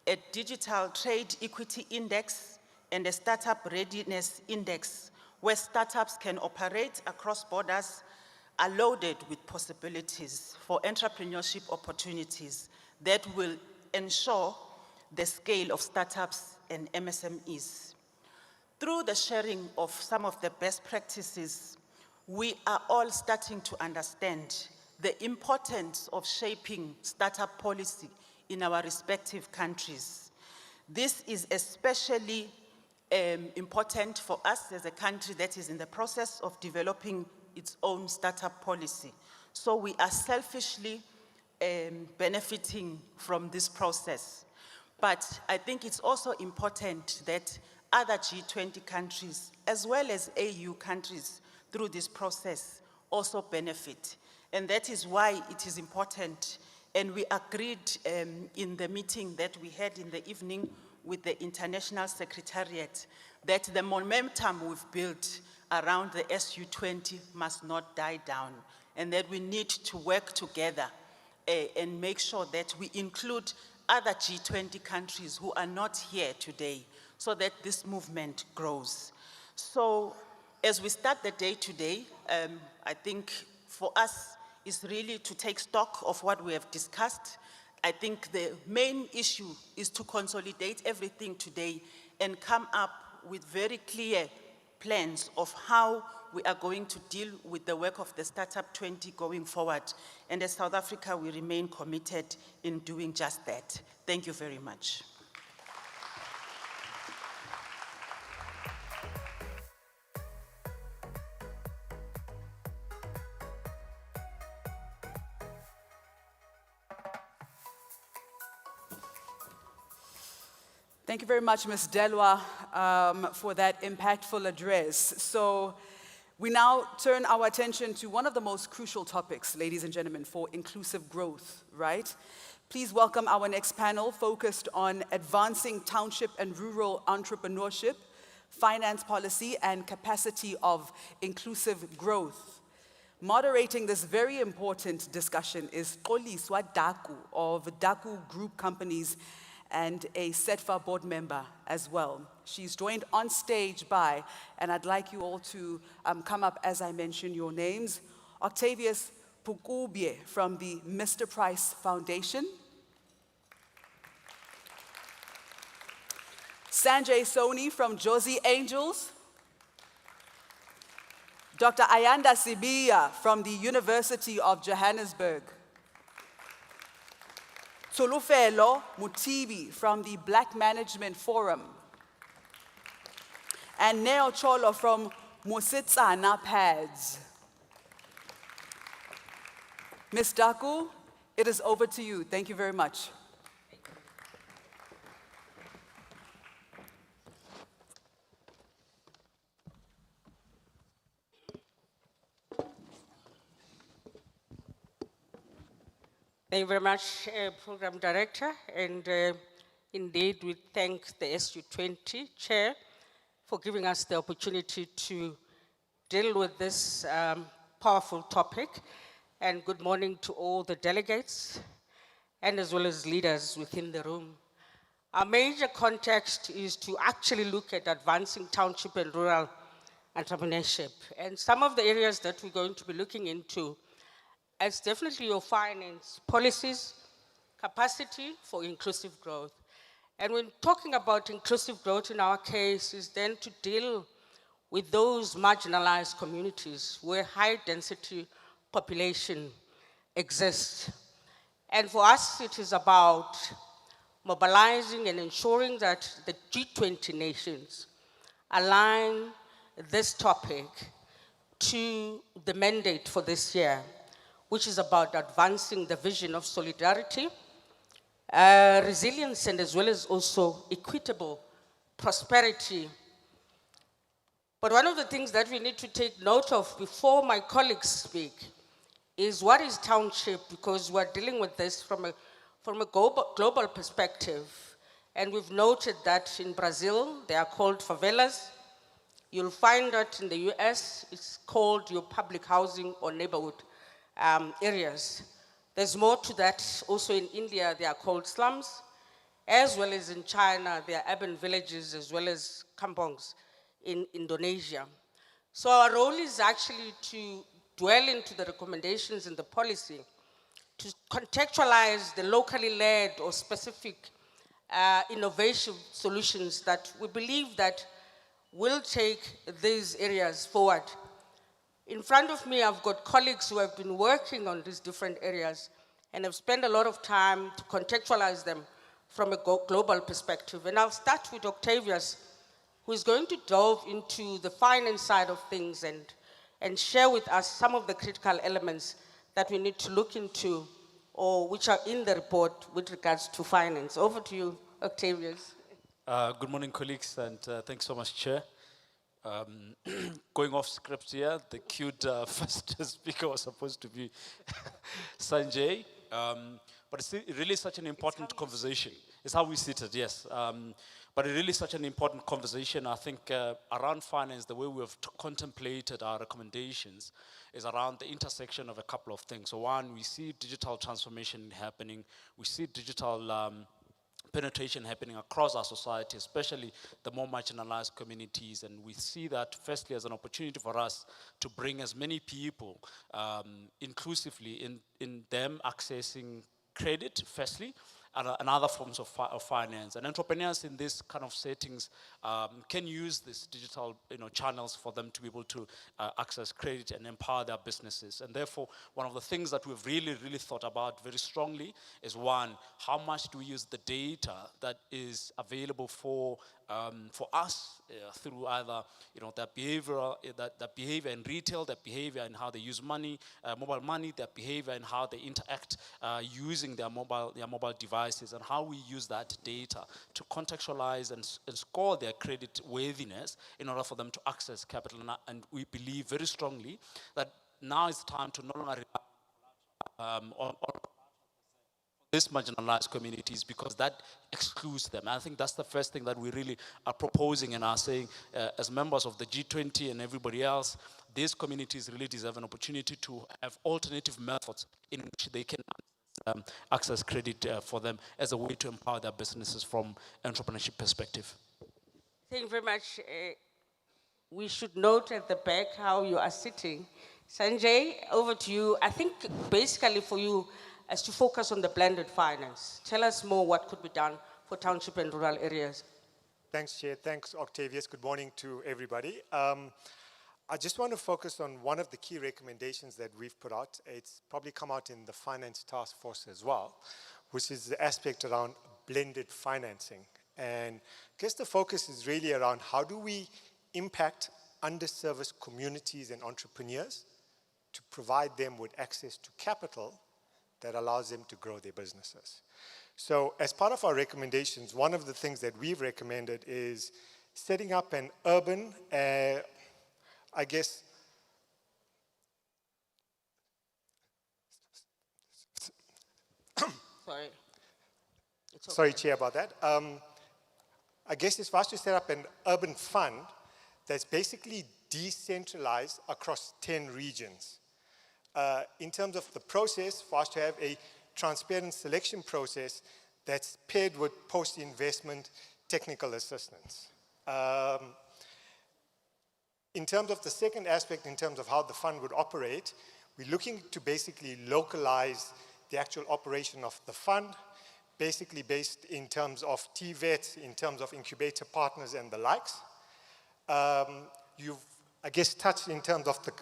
Speaker 6: a digital trade equity index, and a startup readiness index where startups can operate across borders are loaded with possibilities for entrepreneurship opportunities that will ensure the scale of startups and MSMEs. Through the sharing of some of the best practices, we are all starting to understand the importance of shaping startup policy in our respective countries. This is especially important for us as a country that is in the process of developing its own startup policy. So we are selfishly benefiting from this process. But I think it's also important that other G20 countries, as well as AU countries, through this process also benefit. And that is why it is important. And we agreed in the meeting that we had in the evening with the International Secretariat that the momentum we've built around the SU20 must not die down, and that we need to work together and make sure that we include other G20 countries who are not here today so that this movement grows. So as we start the day today, I think for us is really to take stock of what we have discussed. I think the main issue is to consolidate everything today and come up with very clear plans of how we are going to deal with the work of the Startup20 going forward. And as South Africa, we remain committed in doing just that. Thank you very much.
Speaker 4: Thank you very much, Ms. Delwa, for that impactful address. So we now turn our attention to one of the most crucial topics, ladies and gentlemen, for inclusive growth, right? Please welcome our next panel focused on advancing township and rural entrepreneurship, finance policy, and capacity of inclusive growth. Moderating this very important discussion is Xoliswa Daku of Daku Group Companies and a SETFA board member as well. She's joined on stage by, and I'd like you all to come up as I mention your names, Octavius Pukubye from the Mr. Price Foundation, Sanjay Soni from Josie Angels, Dr. Ayanda Sibiya from the University of Johannesburg, Tsolofelo Mutibi from the Black Management Forum, and Neo Cholo from Mosetsana Pads. Ms. Daku, it is over to you. Thank you very much.
Speaker 7: Thank you very much, Program Director, and indeed we thank the SU20 Chair for giving us the opportunity to deal with this powerful topic, and good morning to all the delegates and as well as leaders within the room. Our major context is to actually look at advancing township and rural entrepreneurship, and some of the areas that we're going to be looking into is definitely your finance policies, capacity for inclusive growth. And when talking about inclusive growth in our case is then to deal with those marginalized communities where high density population exists. And for us, it is about mobilizing and ensuring that the G20 nations align this topic to the mandate for this year, which is about advancing the vision of solidarity, resilience, and as well as also equitable prosperity. But one of the things that we need to take note of before my colleagues speak is what is township, because we're dealing with this from a global perspective. And we've noted that in Brazil, they are called favelas. You'll find that in the US, it's called your public housing or neighborhood areas. There's more to that. Also in India, they are called slums, as well as in China, they are urban villages, as well as kampongs in Indonesia. So our role is actually to dwell into the recommendations in the policy, to contextualize the locally led or specific innovation solutions that we believe that will take these areas forward. In front of me, I've got colleagues who have been working on these different areas and have spent a lot of time to contextualize them from a global perspective. And I'll start with Octavius, who is going to delve into the finance side of things and share with us some of the critical elements that we need to look into or which are in the report with regards to finance. Over to you, Octavius.
Speaker 8: Good morning, colleagues, and thanks so much, Chair. Going off script here, the queued first speaker was supposed to be Sanjay, but it's really such an important conversation. It's how we seated, yes. But it's really such an important conversation. I think around finance, the way we have contemplated our recommendations is around the intersection of a couple of things. So one, we see digital transformation happening. We see digital penetration happening across our society, especially the more marginalized communities. And we see that firstly as an opportunity for us to bring as many people inclusively in them accessing credit, firstly, and other forms of finance. And entrepreneurs in this kind of settings can use these digital channels for them to be able to access credit and empower their businesses. And therefore, one of the things that we've really, really thought about very strongly is one, how much do we use the data that is available for us through either their behavior in retail, their behavior in how they use money, mobile money, their behavior and how they interact using their mobile devices, and how we use that data to contextualize and score their credit worthiness in order for them to access capital. And we believe very strongly that now is time to no longer rely on these marginalized communities, because that excludes them. And I think that's the first thing that we really are proposing and are saying as members of the G20 and everybody else, these communities really deserve an opportunity to have alternative methods in which they can access credit for them as a way to empower their businesses from entrepreneurship perspective.
Speaker 7: Thank you very much. We should note at the back how you are sitting. Sanjay, over to you. I think basically for you, as to focus on the blended finance. Tell us more what could be done for township and rural areas.
Speaker 9: Thanks, Chair. Thanks, Octavius. Good morning to everybody. I just want to focus on one of the key recommendations that we've put out. It's probably come out in the Finance Task Force as well, which is the aspect around blended financing. And I guess the focus is really around how do we impact underserviced communities and entrepreneurs to provide them with access to capital that allows them to grow their businesses. So as part of our recommendations, one of the things that we've recommended is setting up an urban, I guess,
Speaker 7: Sorry.
Speaker 9: Sorry, Chair, about that. I guess it's for us to set up an urban fund that's basically decentralized across 10 regions. In terms of the process, for us to have a transparent selection process that's paired with post-investment technical assistance. In terms of the second aspect, in terms of how the fund would operate, we're looking to basically localize the actual operation of the fund, basically based in terms of TVET, in terms of incubator partners and the likes. You've, I guess, touched in terms of the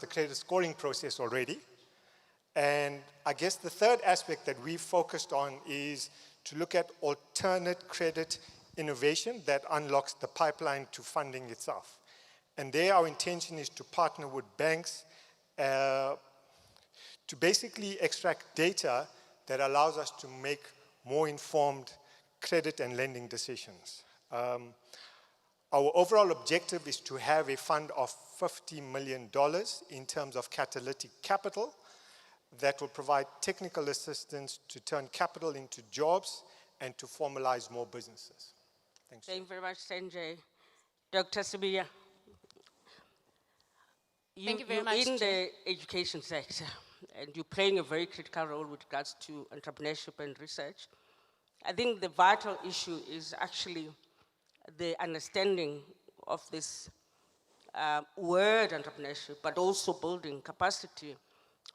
Speaker 9: credit scoring process already. And I guess the third aspect that we've focused on is to look at alternate credit innovation that unlocks the pipeline to funding itself. And there our intention is to partner with banks to basically extract data that allows us to make more informed credit and lending decisions. Our overall objective is to have a fund of $50 million in terms of catalytic capital that will provide technical assistance to turn capital into jobs and to formalize more businesses. Thanks.
Speaker 7: Thank you very much, Sanjay. Dr. Sibiya.
Speaker 10: Thank you very much,
Speaker 7: You're in
Speaker 10: Chair.
Speaker 7: the education sector, and you're playing a very critical role with regards to entrepreneurship and research. I think the vital issue is actually the understanding of this word entrepreneurship, but also building capacity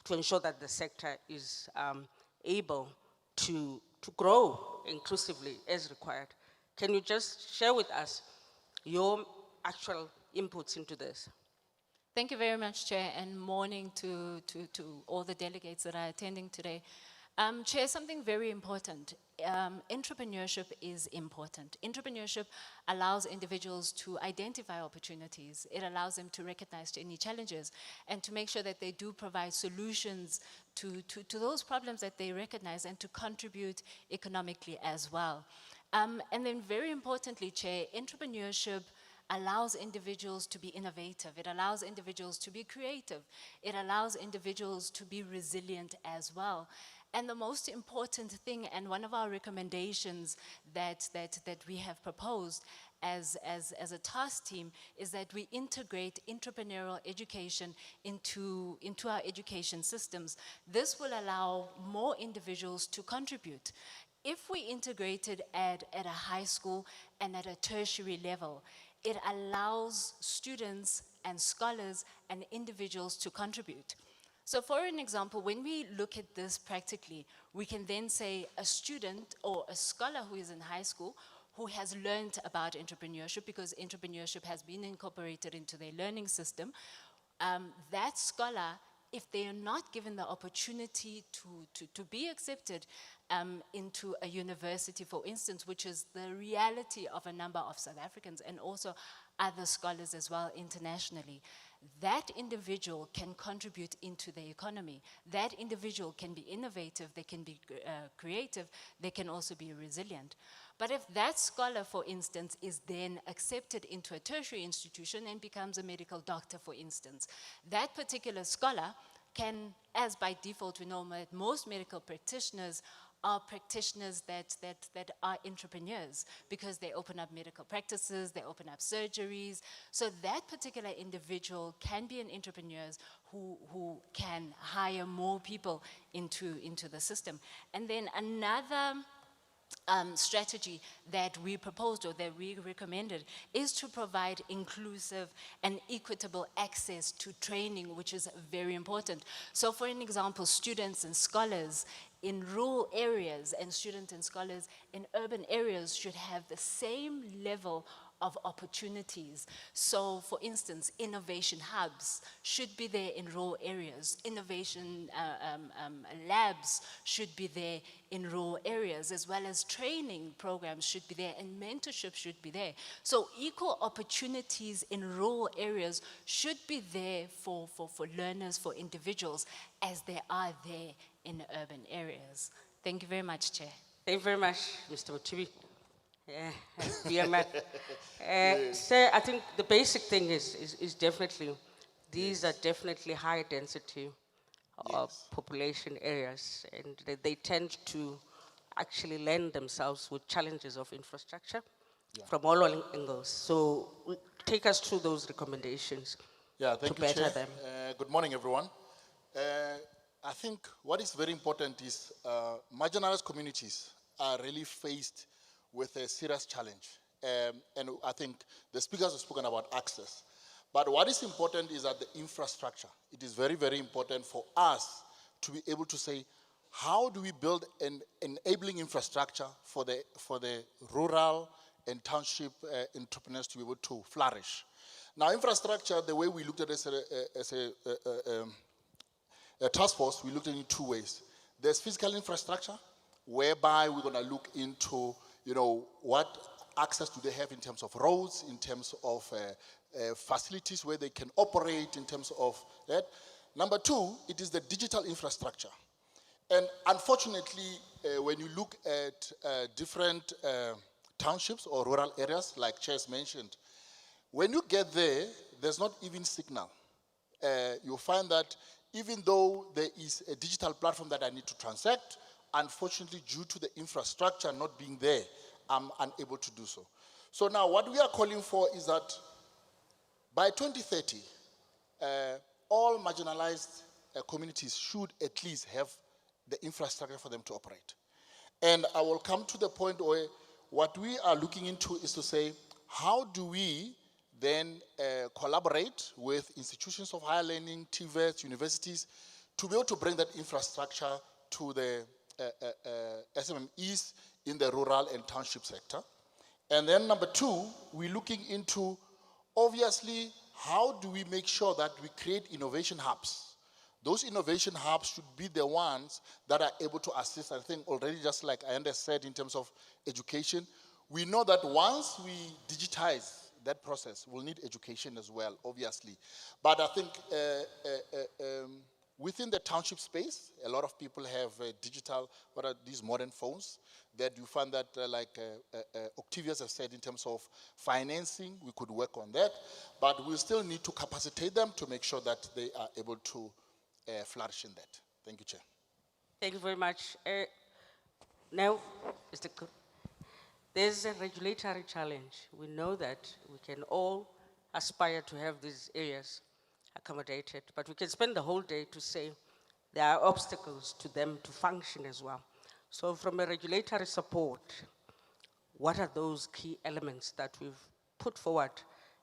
Speaker 7: to ensure that the sector is able to grow inclusively as required. Can you just share with us your actual inputs into this?
Speaker 10: Thank you very much, Chair, and morning to all the delegates that are attending today. Chair, something very important. Entrepreneurship is important. Entrepreneurship allows individuals to identify opportunities. It allows them to recognize any challenges and to make sure that they do provide solutions to those problems that they recognize and to contribute economically as well. And then very importantly, Chair, entrepreneurship allows individuals to be innovative. It allows individuals to be creative. It allows individuals to be resilient as well. And the most important thing, and one of our recommendations that we have proposed as a task team, is that we integrate entrepreneurial education into our education systems. This will allow more individuals to contribute. If we integrate it at a high school and at a tertiary level, it allows students and scholars and individuals to contribute. So for an example, when we look at this practically, we can then say a student or a scholar who is in high school who has learned about entrepreneurship, because entrepreneurship has been incorporated into their learning system, that scholar, if they are not given the opportunity to be accepted into a university, for instance, which is the reality of a number of South Africans and also other scholars as well internationally, that individual can contribute into the economy. That individual can be innovative, they can be creative, they can also be resilient. But if that scholar, for instance, is then accepted into a tertiary institution and becomes a medical doctor, for instance, that particular scholar can, as by default we know that most medical practitioners are practitioners that are entrepreneurs, because they open up medical practices, they open up surgeries. So that particular individual can be an entrepreneur who can hire more people into the system. And then another strategy that we proposed or that we recommended is to provide inclusive and equitable access to training, which is very important. So for an example, students and scholars in rural areas and students and scholars in urban areas should have the same level of opportunities. So for instance, innovation hubs should be there in rural areas. Innovation labs should be there in rural areas, as well as training programs should be there, and mentorship should be there. So equal opportunities in rural areas should be there for learners, for individuals, as they are there in urban areas. Thank you very much, Chair.
Speaker 7: Thank you very much, Mr. Motibi. Dear man. Sir, I think the basic thing is definitely, these are definitely high density population areas, and they tend to actually lend themselves with challenges of infrastructure from all angles. So take us through those recommendations
Speaker 11: Thank
Speaker 7: to
Speaker 11: you,
Speaker 7: better
Speaker 11: Chair.
Speaker 7: them.
Speaker 11: Good morning, everyone. I think what is very important is marginalized communities are really faced with a serious challenge. And I think the speakers have spoken about access. But what is important is that the infrastructure. It is very, very important for us to be able to say, how do we build an enabling infrastructure for the rural and township entrepreneurs to be able to flourish? Now, infrastructure, the way we looked at it as a task force, we looked at it in two ways. There's physical infrastructure, whereby we're going to look into, what access do they have in terms of roads, in terms of facilities where they can operate, in terms of that. Number two, it is the digital infrastructure. And unfortunately, when you look at different townships or rural areas, like Chair's mentioned, when you get there, there's not even signal. You'll find that even though there is a digital platform that I need to transact, unfortunately, due to the infrastructure not being there, I'm unable to do so. So now what we are calling for is that by 2030, all marginalized communities should at least have the infrastructure for them to operate. And I will come to the point where what we are looking into is to say, how do we then collaborate with institutions of higher learning, TVETs, universities, to be able to bring that infrastructure to the SMEs in the rural and township sector. And then number two, we're looking into, obviously, how do we make sure that we create innovation hubs? Those innovation hubs should be the ones that are able to assist. I think already, just like Ayanda said, in terms of education, we know that once we digitize that process, we'll need education as well, obviously. But I think within the township space, a lot of people have digital, what are these modern phones, that you find that like Octavius has said, in terms of financing, we could work on that, but we still need to capacitate them to make sure that they are able to flourish in that. Thank you, Chair.
Speaker 7: Thank you very much. Now, Mr. Kur, there's a regulatory challenge. We know that we can all aspire to have these areas accommodated, but we can spend the whole day to say there are obstacles to them to function as well. So from a regulatory support, what are those key elements that we've put forward?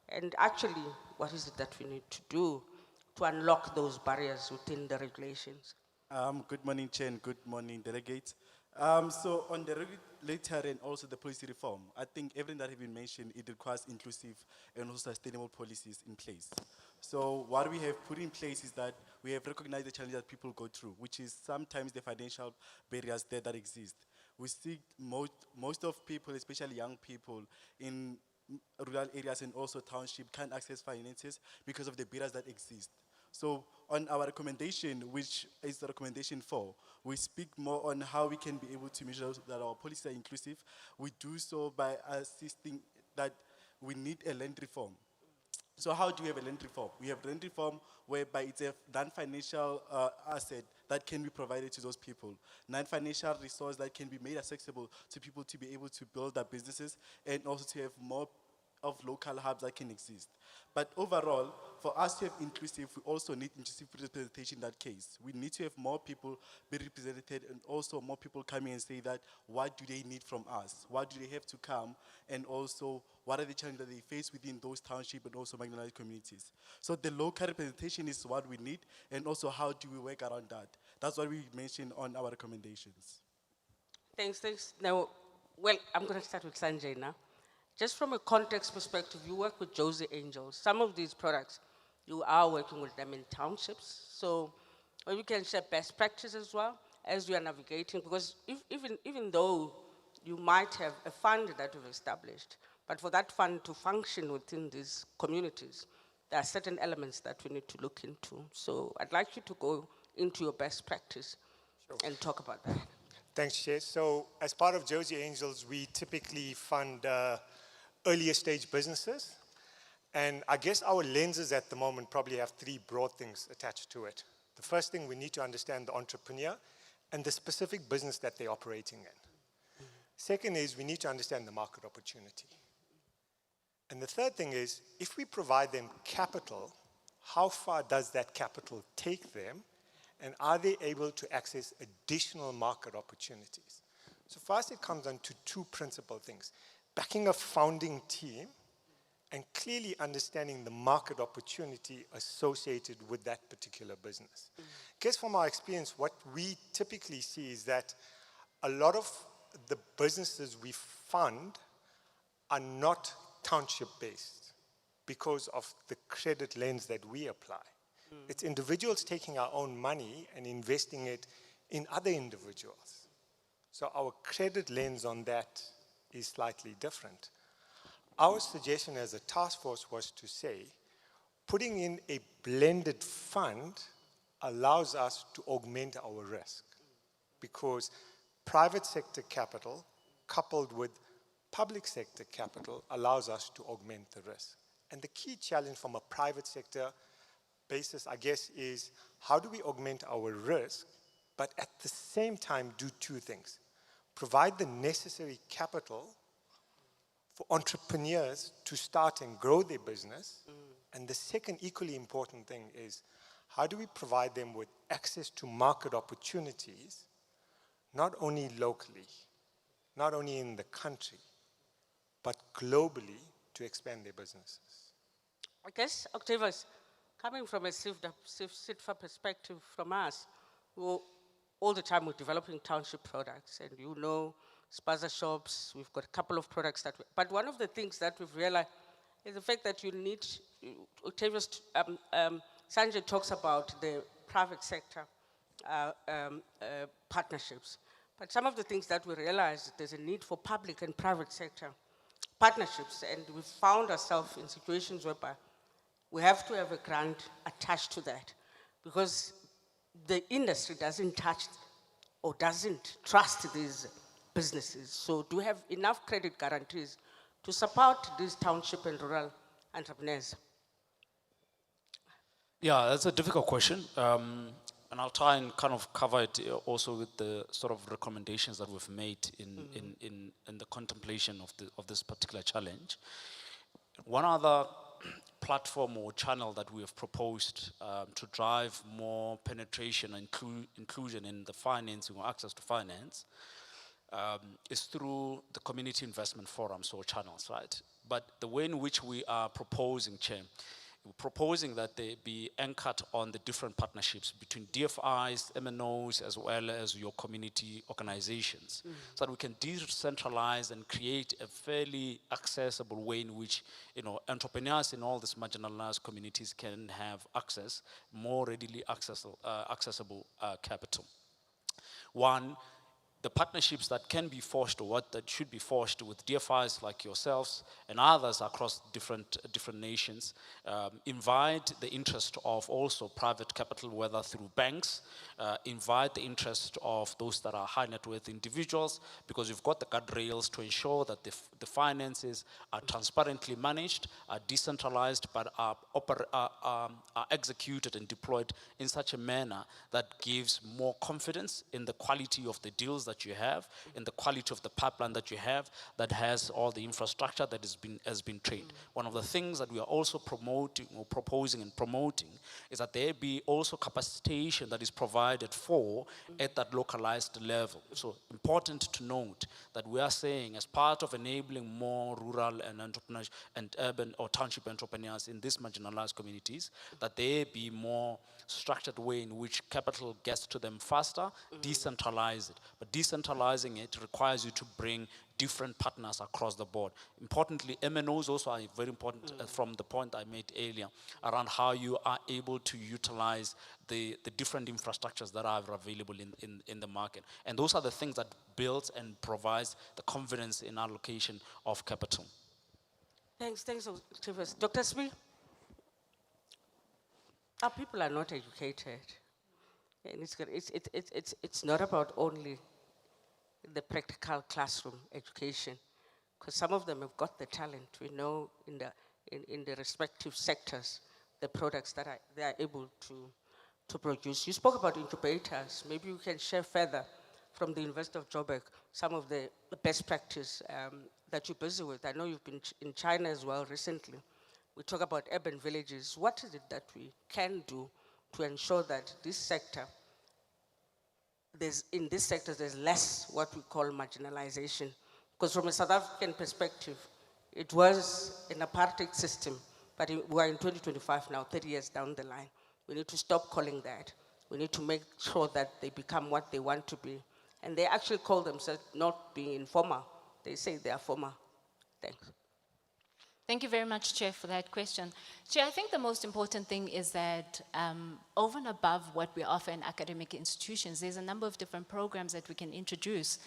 Speaker 7: And actually, what is it that we need to do to unlock those barriers within the regulations?
Speaker 12: Good morning, Chair, and good morning, delegates. So on the regulatory and also the policy reform, I think everything that has been mentioned, it requires inclusive and also sustainable policies in place. So what we have put in place is that we have recognized the challenges that people go through, which is sometimes the financial barriers there that exist. We see most of people, especially young people in rural areas and also township, can't access finances because of the barriers that exist. So on our recommendation, which is the recommendation 4, we speak more on how we can be able to measure that our policies are inclusive. We do so by assisting that we need a land reform. So how do we have a land reform? We have land reform whereby it's a non-financial asset that can be provided to those people, non-financial resource that can be made accessible to people to be able to build their businesses and also to have more of local hubs that can exist. But overall, for us to have inclusive, we also need inclusive representation in that case. We need to have more people be represented and also more people coming and say that, what do they need from us? What do they have to come? And also, what are the challenges that they face within those township and also marginalized communities? So the local representation is what we need, and also how do we work around that? That's what we mentioned on our recommendations.
Speaker 7: Thanks. Now, well, I'm going to start with Sanjay now. Just from a context perspective, you work with Josie Angels. Some of these products, you are working with them in townships. So maybe you can share best practice as well as you are navigating, because even though you might have a fund that you've established, but for that fund to function within these communities, there are certain elements that we need to look into. So I'd like you to go into your best practice and talk about that.
Speaker 9: Thanks, Chair. So as part of Josie Angels, we typically fund earlier stage businesses. And I guess our lenses at the moment probably have three broad things attached to it. The first thing, we need to understand the entrepreneur and the specific business that they're operating in. Second is, we need to understand the market opportunity. And the third thing is, if we provide them capital, how far does that capital take them? And are they able to access additional market opportunities? So for us, it comes down to two principal things: backing a founding team and clearly understanding the market opportunity associated with that particular business. I guess from our experience, what we typically see is that a lot of the businesses we fund are not township-based because of the credit lens that we apply. It's individuals taking our own money and investing it in other individuals. So our credit lens on that is slightly different. Our suggestion as a task force was to say, putting in a blended fund allows us to augment our risk, because private sector capital coupled with public sector capital allows us to augment the risk. And the key challenge from a private sector basis, I guess, is how do we augment our risk, but at the same time do two things: provide the necessary capital for entrepreneurs to start and grow their business. And the second equally important thing is, how do we provide them with access to market opportunities, not only locally, not only in the country, but globally, to expand their businesses?
Speaker 7: I guess, Octavius, coming from a SITFA perspective from us, all the time we're developing township products, and you know, spaza shops, we've got a couple of products that, but one of the things that we've realized is the fact that you need, Octavius, Sanjay talks about the private sector partnerships, but some of the things that we realized, there's a need for public and private sector partnerships, and we found ourselves in situations whereby we have to have a grant attached to that, because the industry doesn't touch or doesn't trust these businesses. So do we have enough credit guarantees to support these township and rural entrepreneurs?
Speaker 8: Yeah, that's a difficult question. And I'll try and kind of cover it also with the sort of recommendations that we've made in the contemplation of this particular challenge. One other platform or channel that we have proposed to drive more penetration and inclusion in the financing or access to finance is through the community investment forums or channels, right? But the way in which we are proposing, Chair, we're proposing that they be anchored on the different partnerships between DFIs, MNOs, as well as your community organizations, so that we can decentralize and create a fairly accessible way in which, you know, entrepreneurs in all these marginalized communities can have access, more readily accessible capital. One, the partnerships that can be forged or what that should be forged with DFIs like yourselves and others across different nations invite the interest of also private capital, whether through banks, invite the interest of those that are high net worth individuals, because you've got the guardrails to ensure that the finances are transparently managed, are decentralized, but are executed and deployed in such a manner that gives more confidence in the quality of the deals that you have, in the quality of the pipeline that you have, that has all the infrastructure that has been trained. One of the things that we are also promoting or proposing and promoting is that there be also capacitation that is provided for at that localized level. So important to note that we are saying, as part of enabling more rural and entrepreneurs and urban or township entrepreneurs in these marginalized communities, that there be more structured way in which capital gets to them faster, decentralize it. But decentralizing it requires you to bring different partners across the board. Importantly, MNOs also are very important from the point I made earlier around how you are able to utilize the different infrastructures that are available in the market. And those are the things that builds and provides the confidence in allocation of capital.
Speaker 7: Thanks, Chiefers. Dr. Smith, our people are not educated. And it's not about only the practical classroom education, because some of them have got the talent. We know in the respective sectors, the products that they are able to produce. You spoke about incubators. Maybe you can share further from the University of Joburg some of the best practice that you're busy with. I know you've been in China as well recently. We talk about urban villages. What is it that we can do to ensure that this sector, in this sector, there's less what we call marginalization? Because from a South African perspective, it was an apartheid system, but we're in 2025 now, 30 years down the line. We need to stop calling that. We need to make sure that they become what they want to be. And they actually call themselves not being informal. They say they are formal. Thanks.
Speaker 10: Thank you very much, Chair, for that question. Chair, I think the most important thing is that over and above what we offer in academic institutions, there's a number of different programs that we can introduce.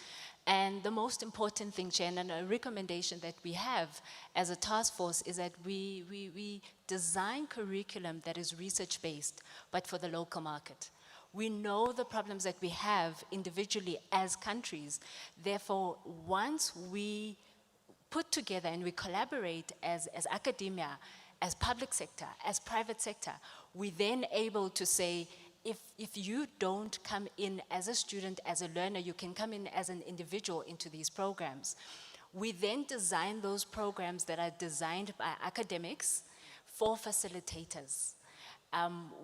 Speaker 10: And the most important thing, Chair, and a recommendation that we have as a task force is that we design curriculum that is research-based, but for the local market. We know the problems that we have individually as countries. Therefore, once we put together and we collaborate as academia, as public sector, as private sector, we then able to say, if you don't come in as a student, as a learner, you can come in as an individual into these programs. We then design those programs that are designed by academics for facilitators.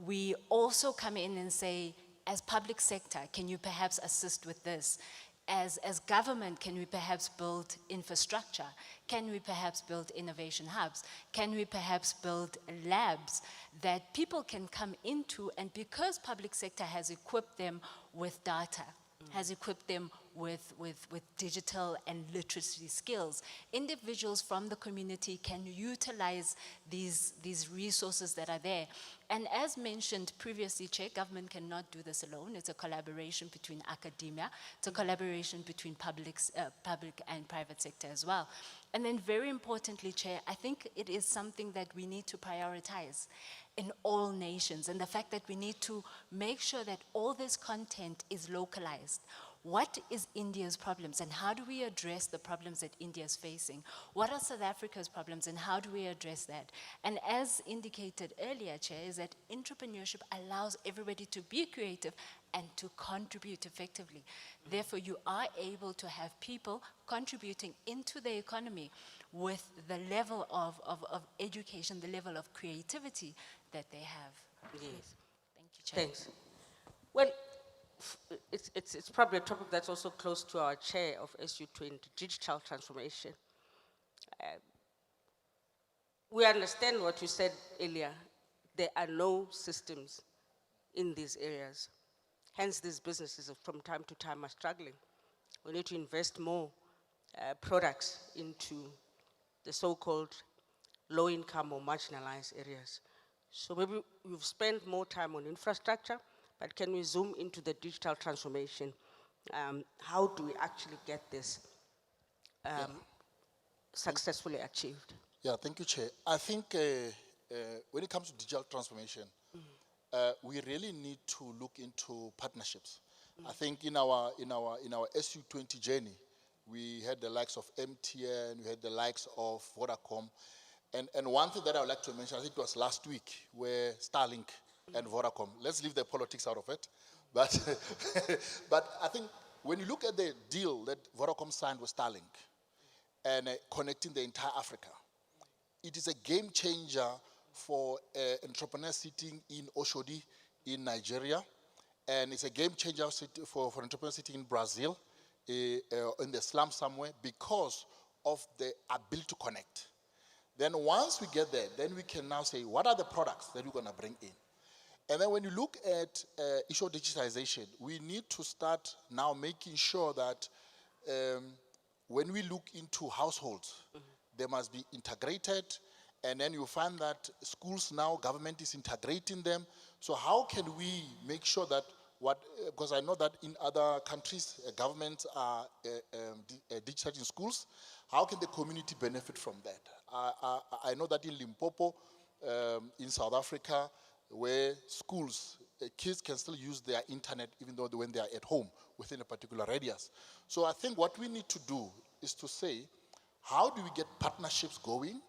Speaker 10: We also come in and say, as public sector, can you perhaps assist with this? As government, can we perhaps build infrastructure? Can we perhaps build innovation hubs? Can we perhaps build labs that people can come into? And because public sector has equipped them with data, has equipped them with digital and literacy skills, individuals from the community can utilize these resources that are there. And as mentioned previously, Chair, government cannot do this alone. It's a collaboration between academia. It's a collaboration between public and private sector as well. And then very importantly, Chair, I think it is something that we need to prioritize in all nations, and the fact that we need to make sure that all this content is localized. What is India's problems, and how do we address the problems that India is facing? What are South Africa's problems, and how do we address that? And as indicated earlier, Chair, is that entrepreneurship allows everybody to be creative and to contribute effectively. Therefore, you are able to have people contributing into the economy with the level of education, the level of creativity that they have.
Speaker 7: Yes.
Speaker 10: Thank you, Chair.
Speaker 7: Thanks. Well, it's probably a topic that's also close to our chair of SU20, digital transformation. We understand what you said earlier. There are no systems in these areas. Hence, these businesses from time to time are struggling. We need to invest more products into the so-called low-income or marginalized areas. So maybe we've spent more time on infrastructure, but can we zoom into the digital transformation? How do we actually get this successfully achieved?
Speaker 11: Yeah, thank you, Chair. I think when it comes to digital transformation, we really need to look into partnerships. I think in our SU20 journey, we had the likes of MTN, we had the likes of Vodacom, and one thing that I would like to mention, I think it was last week, where Starlink and Vodacom, let's leave the politics out of it, but I think when you look at the deal that Vodacom signed with Starlink and connecting the entire Africa, it is a game changer for entrepreneurs sitting in Oshodi in Nigeria, and it's a game changer for entrepreneurs sitting in Brazil, in the slum somewhere, because of the ability to connect. Then once we get there, then we can now say, what are the products that we're going to bring in? And then when you look at issue of digitization, we need to start now making sure that when we look into households, they must be integrated, and then you find that schools now, government is integrating them. So how can we make sure that because I know that in other countries, governments are digitizing schools, how can the community benefit from that? I know that in Limpopo, in South Africa, where schools, kids can still use their internet even though when they are at home within a particular radius. So I think what we need to do is to say, how do we get partnerships going,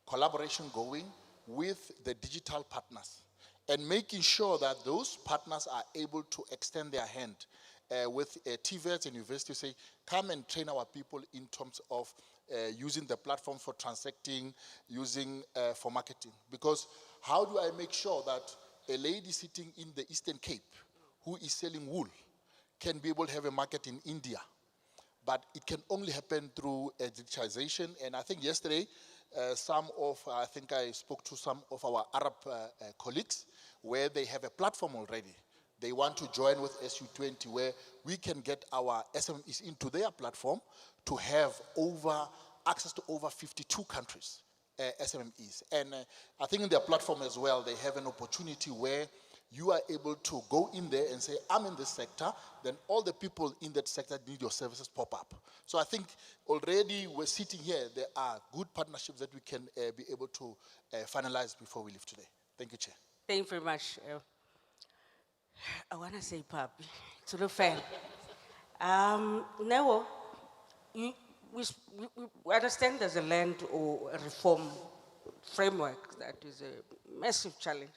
Speaker 11: collaboration going with the digital partners, and making sure that those partners are able to extend their hand with TVETs and universities, say, come and train our people in terms of using the platform for transacting, using for marketing. Because how do I make sure that a lady sitting in the Eastern Cape who is selling wool can be able to have a market in India? But it can only happen through digitization. And I think yesterday, I think I spoke to some of our Arab colleagues where they have a platform already. They want to join with SU20 where we can get our SMEs into their platform to have access to over 52 countries, SMEs. And I think in their platform as well, they have an opportunity where you are able to go in there and say, I'm in this sector, then all the people in that sector need your services pop up. So I think already we're sitting here, there are good partnerships that we can be able to finalize before we leave today. Thank you, Chair.
Speaker 7: Thank you very much. I want to say, Papi, to the fan. Now, we understand there's a land or a reform framework that is a massive challenge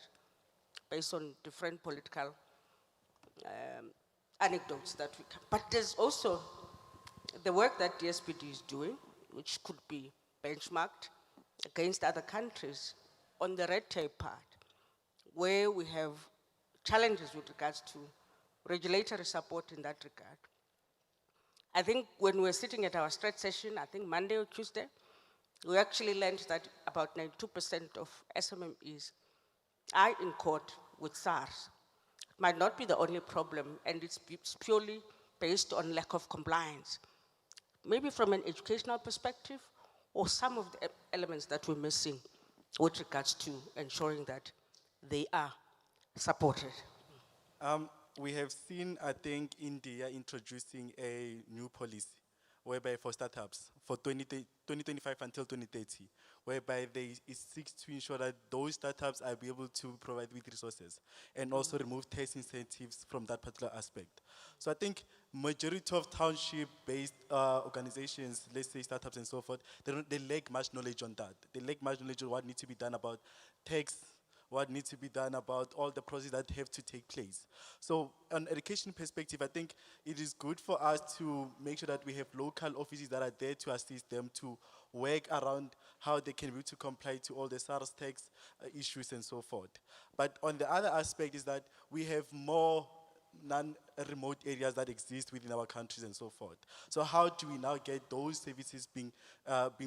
Speaker 7: based on different political anecdotes that we can. But there's also the work that the SPD is doing, which could be benchmarked against other countries on the red tape part, where we have challenges with regards to regulatory support in that regard. I think when we were sitting at our stretch session, I think Monday or Tuesday, we actually learned that about 92% of SMMEs are in court with SARS. It might not be the only problem, and it's purely based on lack of compliance. Maybe from an educational perspective, or some of the elements that we're missing with regards to ensuring that they are supported.
Speaker 12: We have seen, I think, India introducing a new policy whereby for startups for 2025 until 2030, whereby it seeks to ensure that those startups are able to provide with resources and also remove tax incentives from that particular aspect. So I think majority of township-based organizations, let's say startups and so forth, they lack much knowledge on that. They lack much knowledge on what needs to be done about tax, what needs to be done about all the processes that have to take place. So on education perspective, I think it is good for us to make sure that we have local offices that are there to assist them to work around how they can be able to comply to all the SARS tax issues and so forth. But on the other aspect is that we have more non-remote areas that exist within our countries and so forth. So how do we now get those services being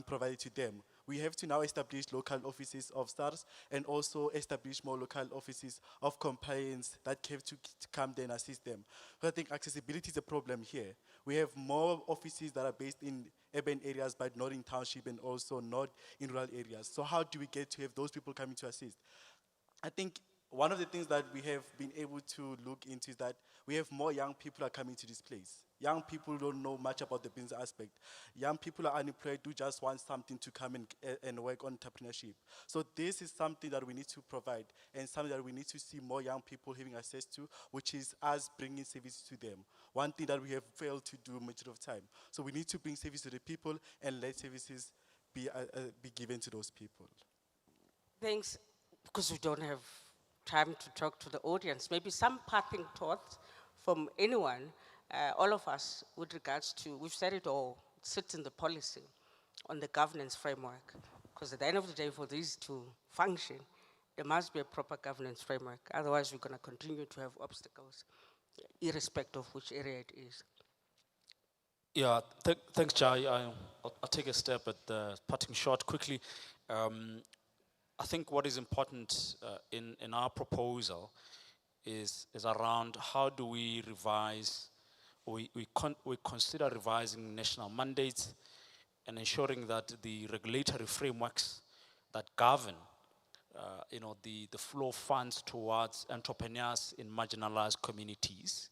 Speaker 12: provided to them? We have to now establish local offices of SARS and also establish more local offices of compliance that have to come there and assist them. So I think accessibility is a problem here. We have more offices that are based in urban areas but not in township and also not in rural areas. So how do we get to have those people coming to assist? I think one of the things that we have been able to look into is that we have more young people are coming to this place. Young people don't know much about the business aspect. Young people are unemployed, do just want something to come and work on entrepreneurship. So this is something that we need to provide and something that we need to see more young people having access to, which is us bringing services to them. One thing that we have failed to do much of the time. So we need to bring service to the people and let services be given to those people.
Speaker 7: Thanks, because we don't have time to talk to the audience. Maybe some parting thoughts from anyone, all of us, with regards to, we've said it all, it sits in the policy on the governance framework. Because at the end of the day, for these to function, there must be a proper governance framework. Otherwise, we're going to continue to have obstacles, irrespective of which area it is.
Speaker 8: Yeah, thanks, Jai. I'll take a step at the parting shot quickly. I think what is important in our proposal is around how do we revise, we consider revising national mandates and ensuring that the regulatory frameworks that govern the flow of funds towards entrepreneurs in marginalized communities,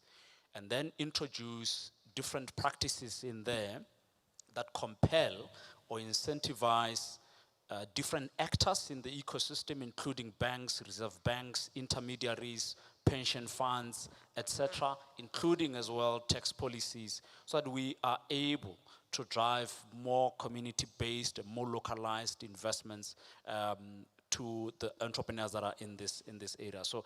Speaker 8: and then introduce different practices in there that compel or incentivize different actors in the ecosystem, including banks, reserve banks, intermediaries, pension funds, etc., including as well tax policies, so that we are able to drive more community-based and more localized investments to the entrepreneurs that are in this area. So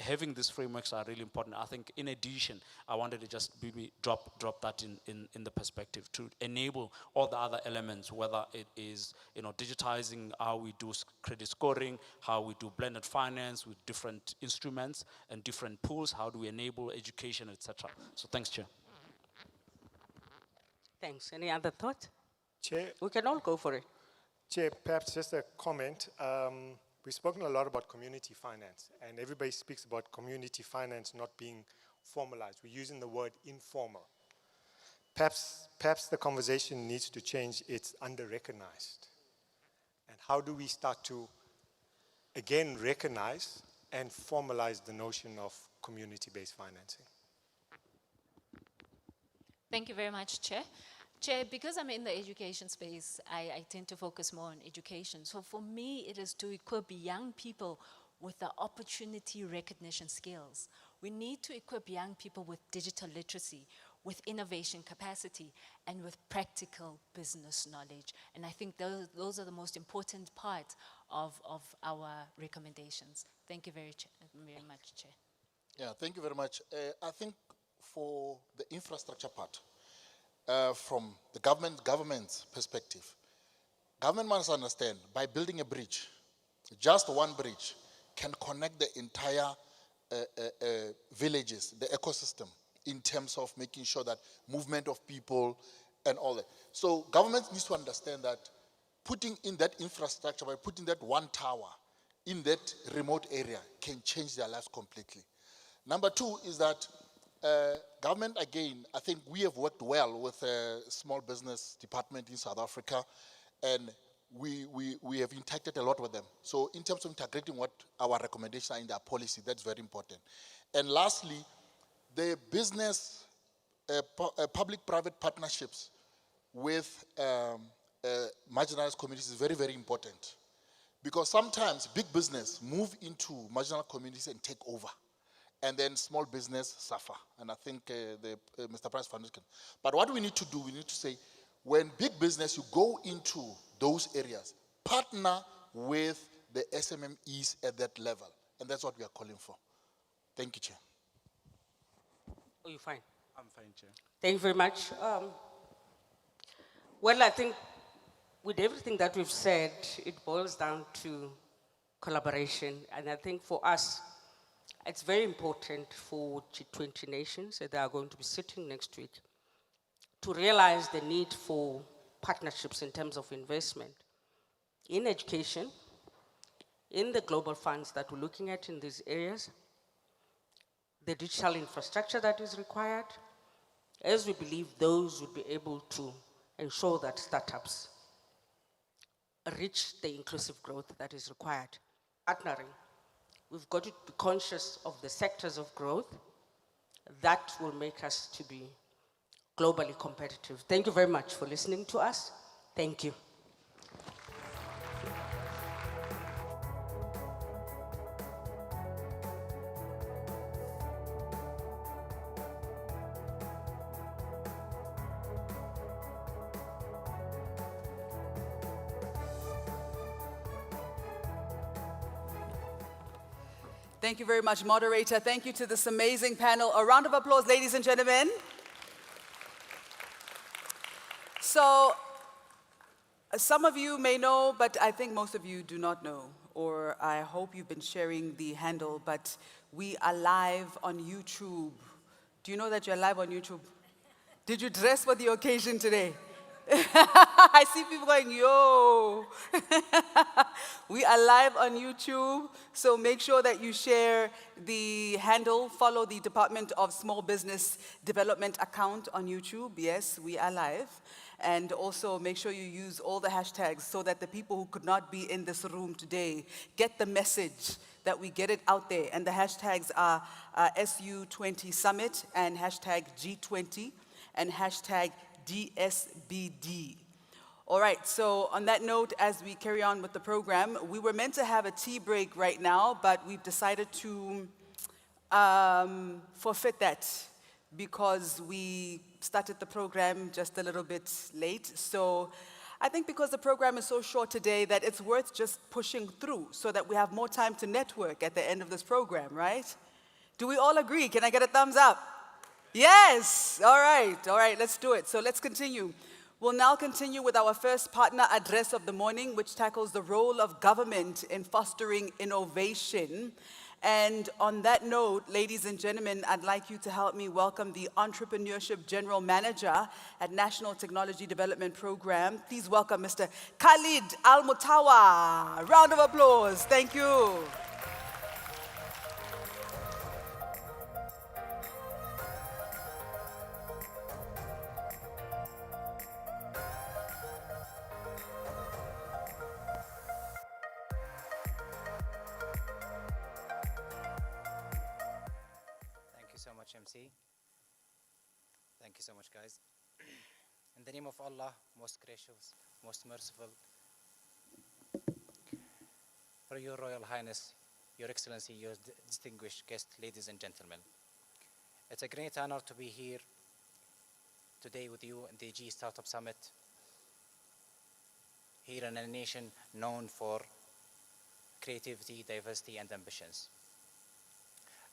Speaker 8: having these frameworks are really important. I think in addition, I wanted to just maybe drop that in the perspective to enable all the other elements, whether it is digitizing how we do credit scoring, how we do blended finance with different instruments and different pools, how do we enable education, etc. So thanks, Chair.
Speaker 7: Thanks. Any other thought?
Speaker 9: Chair,
Speaker 7: We can all go for it.
Speaker 9: Chair, perhaps just a comment. We've spoken a lot about community finance, and everybody speaks about community finance not being formalized. We're using the word informal. Perhaps the conversation needs to change. It's under-recognized. And how do we start to, again, recognize and formalize the notion of community-based financing?
Speaker 10: Thank you very much, Chair. Chair, because I'm in the education space, I tend to focus more on education. So for me, it is to equip young people with the opportunity recognition skills. We need to equip young people with digital literacy, with innovation capacity, and with practical business knowledge. And I think those are the most important parts of our recommendations. Thank you very much, Chair.
Speaker 11: Yeah, thank you very much. I think for the infrastructure part, from the government's perspective, government must understand by building a bridge, just one bridge can connect the entire villages, the ecosystem, in terms of making sure that movement of people and all that. So government needs to understand that putting in that infrastructure, by putting that one tower in that remote area can change their lives completely. Number two is that government, again, I think we have worked well with a small business department in South Africa, and we have interacted a lot with them. So in terms of integrating what our recommendations are in their policy, that's very important. And lastly, the business, public-private partnerships with marginalized communities is very, very important. Because sometimes big business move into marginal communities and take over. And then small business suffer. And I think Mr. Price Foundation. But what we need to do, we need to say, when big business, you go into those areas, partner with the SMMEs at that level. And that's what we are calling for. Thank you, Chair.
Speaker 7: Oh, you're fine.
Speaker 12: I'm fine, Chair.
Speaker 7: Thank you very much. Well, I think with everything that we've said, it boils down to collaboration. And I think for us, it's very important for G20 nations that are going to be sitting next week to realize the need for partnerships in terms of investment in education, in the global funds that we're looking at in these areas, the digital infrastructure that is required, as we believe those would be able to ensure that startups reach the inclusive growth that is required. Partnering. We've got to be conscious of the sectors of growth that will make us to be globally competitive. Thank you very much for listening to us. Thank you.
Speaker 4: Thank you very much, moderator. Thank you to this amazing panel. A round of applause, ladies and gentlemen. So, some of you may know, but I think most of you do not know, or I hope you've been sharing the handle, but we are live on YouTube. Do you know that you're live on YouTube? Did you dress for the occasion today? I see people going, yo. We are live on YouTube, so make sure that you share the handle, follow the Department of Small Business Development account on YouTube. Yes, we are live. And also make sure you use all the hashtags so that the people who could not be in this room today get the message, that we get it out there. And the hashtags are SU20 Summit and hashtag G20 and hashtag DSBD. All right, so on that note, as we carry on with the program, we were meant to have a tea break right now, but we've decided to forfeit that because we started the program just a little bit late. So I think because the program is so short today that it's worth just pushing through so that we have more time to network at the end of this program, right? Do we all agree? Can I get a thumbs up? Yes, all right, let's do it. So let's continue. We'll now continue with our first partner address of the morning, which tackles the role of government in fostering innovation. And on that note, ladies and gentlemen, I'd like you to help me welcome the Entrepreneurship General Manager at National Technology Development Program. Please welcome Mr. Khalid Al-Mutawa. Round of applause. Thank you.
Speaker 13: Thank you so much, MC. Thank you so much, guys. In the name of Allah, most gracious, most merciful, for your Royal Highness, Your Excellency, your distinguished guests, ladies and gentlemen. It's a great honor to be here today with you in the G Startup Summit, here in a nation known for creativity, diversity, and ambitions.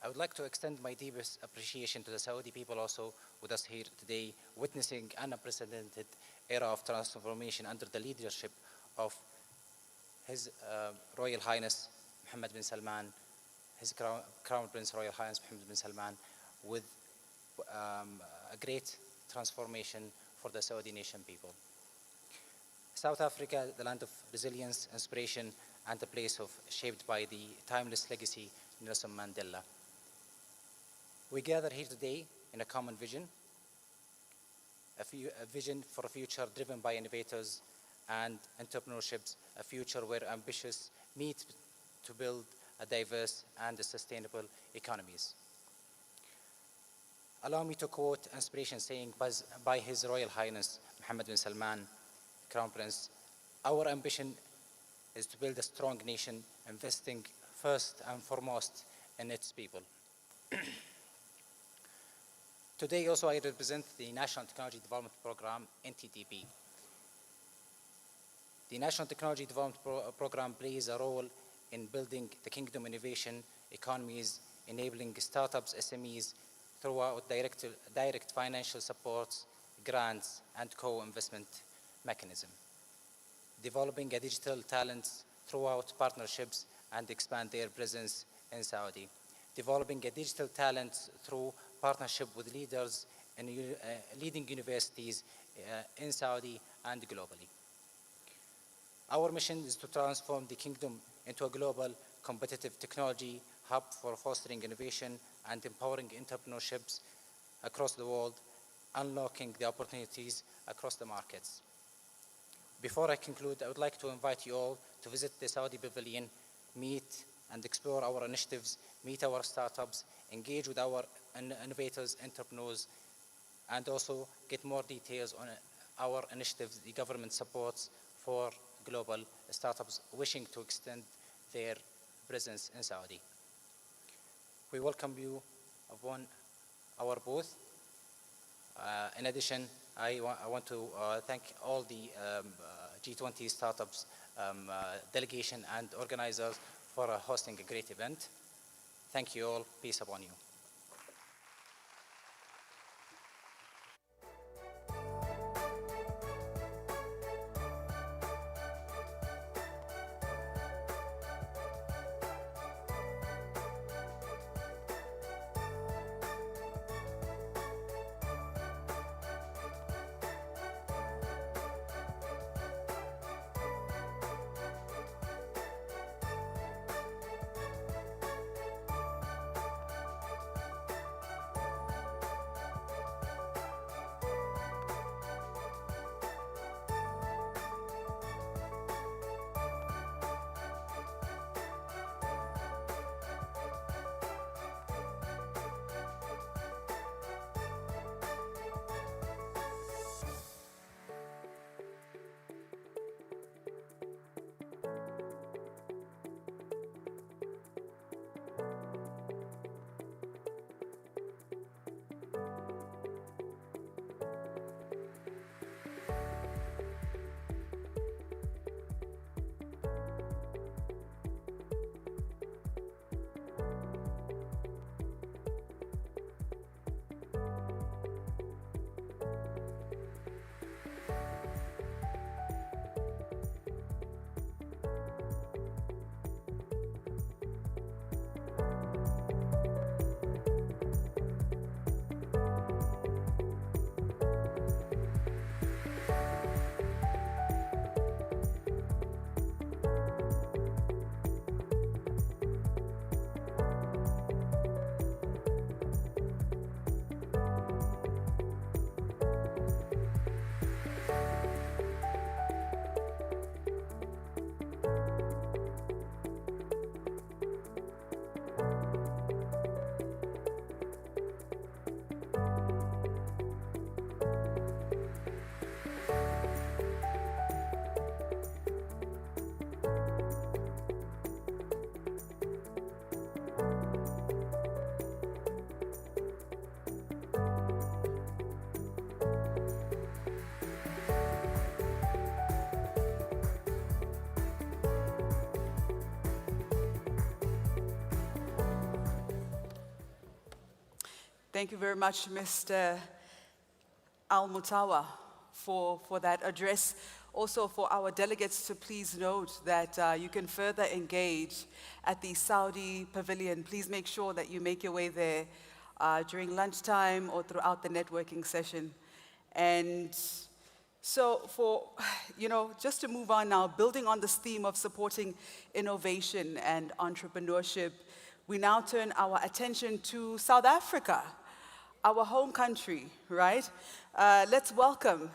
Speaker 13: I would like to extend my deepest appreciation to the Saudi people also with us here today, witnessing an unprecedented era of transformation under the leadership of His Royal Highness Mohammed bin Salman, His Crown Prince Royal Highness Mohammed bin Salman, with a great transformation for the Saudi nation people. South Africa, the land of resilience, inspiration, and a place shaped by the timeless legacy of Nelson Mandela. We gather here today in a common vision, a vision for a future driven by innovators and entrepreneurships, a future where ambitions meet to build a diverse and a sustainable economies. Allow me to quote inspiration saying by His Royal Highness Mohammed bin Salman, Crown Prince, "Our ambition is to build a strong nation, investing first and foremost in its people." Today also I represent the National Technology Development Program, NTDP. The National Technology Development Program plays a role in building the kingdom innovation economies, enabling startups, SMEs, throughout direct financial supports, grants, and co-investment mechanism. Developing a digital talents throughout partnerships and expand their presence in Saudi. Developing a digital talent through partnership with leaders in leading universities in Saudi and globally. Our mission is to transform the kingdom into a global competitive technology hub for fostering innovation and empowering entrepreneurships across the world, unlocking the opportunities across the markets. Before I conclude, I would like to invite you all to visit the Saudi Pavilion, meet and explore our initiatives, meet our startups, engage with our innovators, entrepreneurs, and also get more details on our initiatives, the government supports for global startups wishing to extend their presence in Saudi. We welcome you upon our booth. In addition, I want to thank all the G20 startups delegation and organizers for hosting a great event. Thank you all. Peace upon you.
Speaker 4: Thank you very much, Mr. Al-Mutawa, for that address. Also for our delegates to please note that you can further engage at the Saudi Pavilion. Please make sure that you make your way there during lunchtime or throughout the networking session. And so just to move on now, building on this theme of supporting innovation and entrepreneurship, we now turn our attention to South Africa, our home country, right? Let's welcome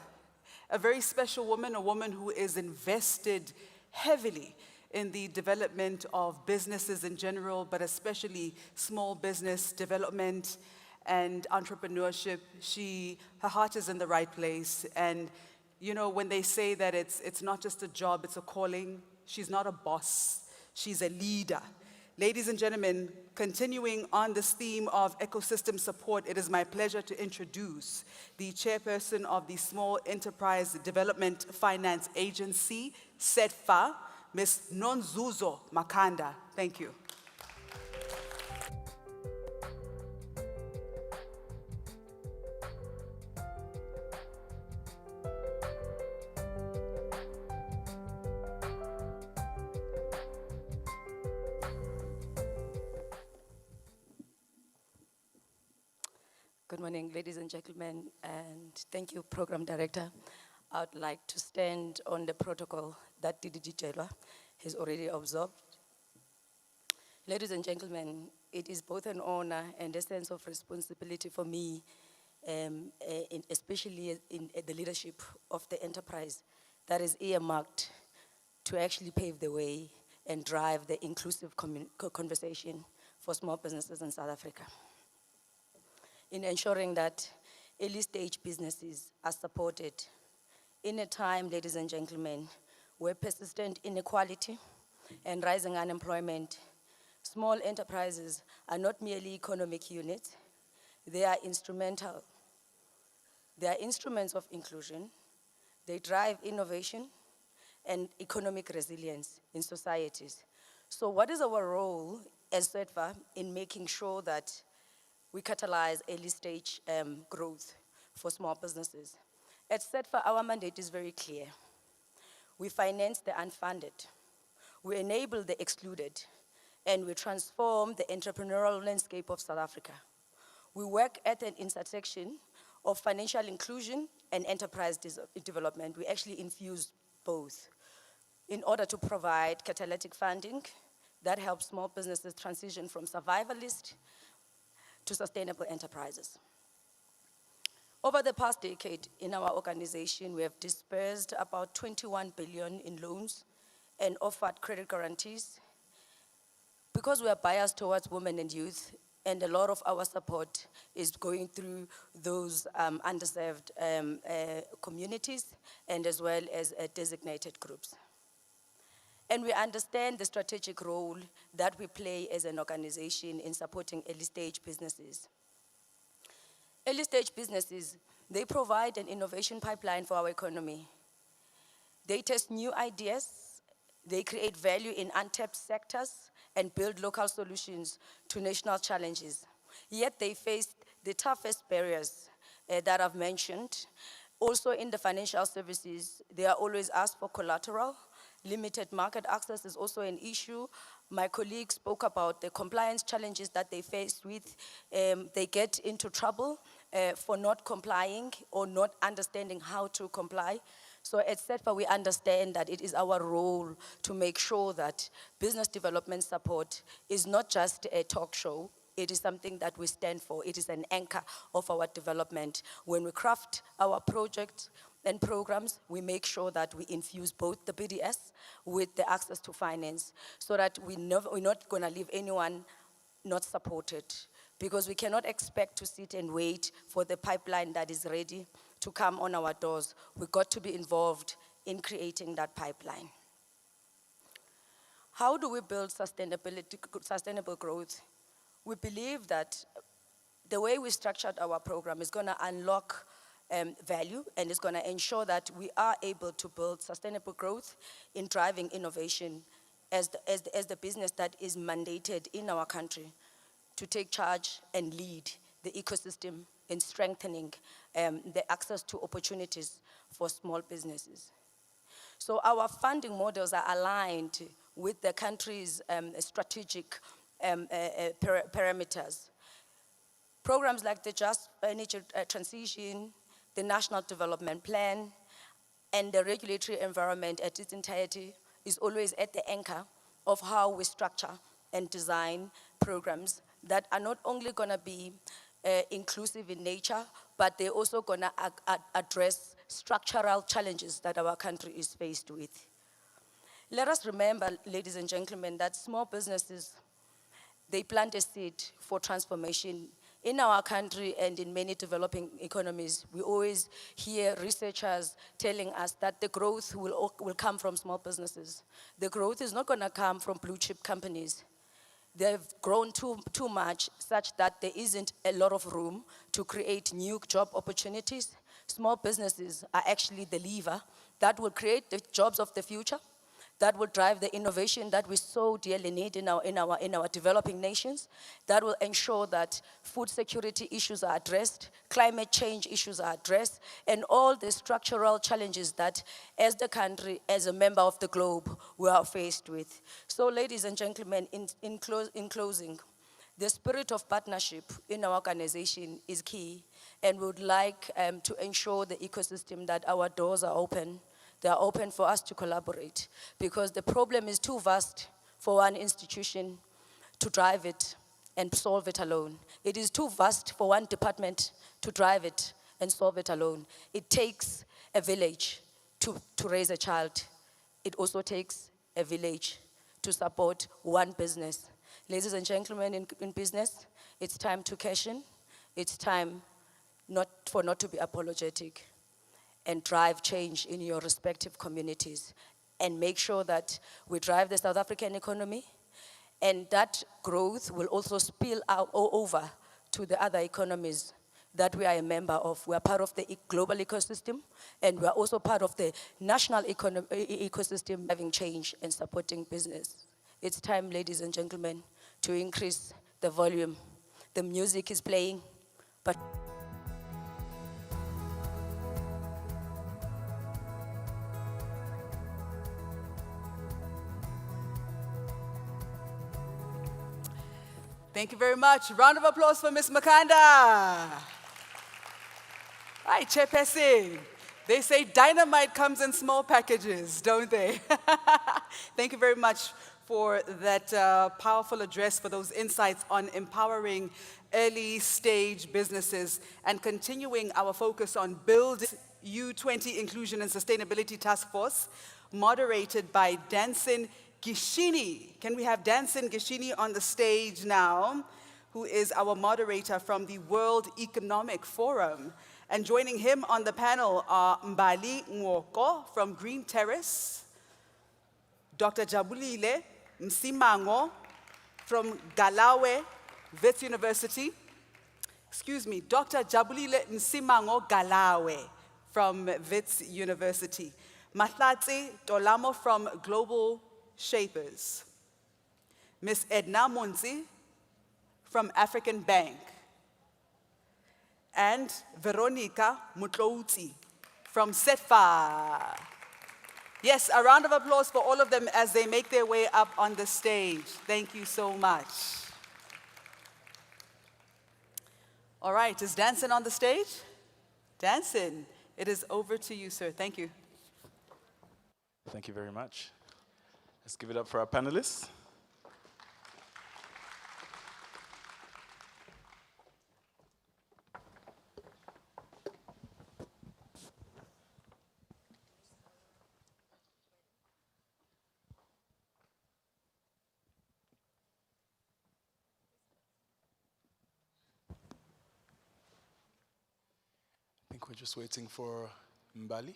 Speaker 4: a very special woman, a woman who is invested heavily in the development of businesses in general, but especially small business development and entrepreneurship. Her heart is in the right place. And when they say that it's not just a job, it's a calling, she's not a boss, she's a leader. Ladies and gentlemen, continuing on this theme of ecosystem support, it is my pleasure to introduce the chairperson of the Small Enterprise Development Finance Agency, SEDFA, Ms. Nonzuzo Makanda. Thank you.
Speaker 14: Good morning, ladies and gentlemen, and thank you, Program Director. I would like to stand on the protocol that DDG Jelwa has already observed. Ladies and gentlemen, it is both an honor and a sense of responsibility for me, especially in the leadership of the enterprise that is earmarked to actually pave the way and drive the inclusive conversation for small businesses in South Africa, in ensuring that early stage businesses are supported in a time, ladies and gentlemen, where persistent inequality and rising unemployment, small enterprises are not merely economic units, they are instrumental. They are instruments of inclusion, they drive innovation and economic resilience in societies. So what is our role as SEDFA in making sure that we catalyze early stage growth for small businesses? At SEDFA, our mandate is very clear. We finance the unfunded, we enable the excluded, and we transform the entrepreneurial landscape of South Africa. We work at an intersection of financial inclusion and enterprise development. We actually infuse both in order to provide catalytic funding that helps small businesses transition from survivalist to sustainable enterprises. Over the past decade in our organization, we have dispersed about 21 billion in loans and offered credit guarantees. Because we are biased towards women and youth, and a lot of our support is going through those underserved communities and as well as designated groups. And we understand the strategic role that we play as an organization in supporting early stage businesses. Early stage businesses, they provide an innovation pipeline for our economy. They test new ideas, they create value in untapped sectors and build local solutions to national challenges. Yet they face the toughest barriers that I've mentioned. Also in the financial services, they are always asked for collateral. Limited market access is also an issue. My colleague spoke about the compliance challenges that they face with. They get into trouble for not complying or not understanding how to comply. So at SEDFA, we understand that it is our role to make sure that business development support is not just a talk show. It is something that we stand for. It is an anchor of our development. When we craft our projects and programs, we make sure that we infuse both the BDS with the access to finance so that we're not going to leave anyone not supported, because we cannot expect to sit and wait for the pipeline that is ready to come on our doors. We've got to be involved in creating that pipeline. How do we build sustainable growth? We believe that the way we structured our program is going to unlock value and is going to ensure that we are able to build sustainable growth in driving innovation as the business that is mandated in our country to take charge and lead the ecosystem in strengthening the access to opportunities for small businesses. So our funding models are aligned with the country's strategic parameters. Programs like the Just Energy Transition, the National Development Plan, and the regulatory environment at its entirety is always at the anchor of how we structure and design programs that are not only going to be inclusive in nature, but they're also going to address structural challenges that our country is faced with. Let us remember, ladies and gentlemen, that small businesses, they plant a seed for transformation in our country and in many developing economies. We always hear researchers telling us that the growth will come from small businesses. The growth is not going to come from blue chip companies. They've grown too much such that there isn't a lot of room to create new job opportunities. Small businesses are actually the lever that will create the jobs of the future, that will drive the innovation that we so dearly need in our developing nations, that will ensure that food security issues are addressed, climate change issues are addressed, and all the structural challenges that as the country, as a member of the globe, we are faced with. So ladies and gentlemen, in closing, the spirit of partnership in our organization is key, and we would like to ensure the ecosystem that our doors are open. They are open for us to collaborate, because the problem is too vast for one institution to drive it and solve it alone. It is too vast for one department to drive it and solve it alone. It takes a village to raise a child. It also takes a village to support one business. Ladies and gentlemen, in business, it's time to cash in. It's time not to be apologetic, and drive change in your respective communities, and make sure that we drive the South African economy, and that growth will also spill out over to the other economies that we are a member of. We are part of the global ecosystem, and we are also part of the national ecosystem, driving change and supporting business. It's time, ladies and gentlemen, to increase the volume. The music is playing, but
Speaker 4: Thank you very much. Round of applause for Ms. Makanda. Hi, Chairperson. They say dynamite comes in small packages, don't they? Thank you very much for that powerful address, for those insights on empowering early stage businesses and continuing our focus on building SU20 Inclusion and Sustainability Task Force, moderated by Danson Gishini. Can we have Danson Gishini on the stage now, who is our moderator from the World Economic Forum? And joining him on the panel are Mbali Ngoko from Green Terrace, Dr. Jabulile Msimango from Gallagher, Wits University. Excuse me, Dr. Jabulile Msimango Gallagher from Wits University. Mahlatsi Tolamo from Global Shapers. Ms. Edna Monzi from African Bank. And Veronica Mutlouti from SETFA. Yes, a round of applause for all of them as they make their way up on the stage. Thank you so much. All right, is Danson on the stage? Danson, it is over to you, sir. Thank you.
Speaker 12: Thank you very much. Let's give it up for our panelists. I think we're just waiting for Mbali.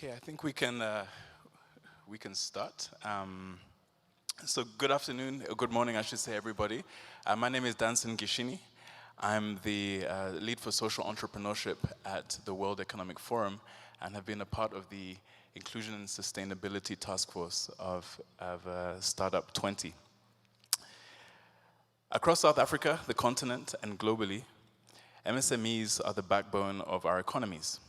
Speaker 15: Okay, I think we can start. So good afternoon, or good morning, I should say, everybody. My name is Danson Gishini. I'm the lead for social entrepreneurship at the World Economic Forum and have been a part of the Inclusion and Sustainability Task Force of Startup20. Across South Africa, the continent, and globally, MSMEs are the backbone of our economies.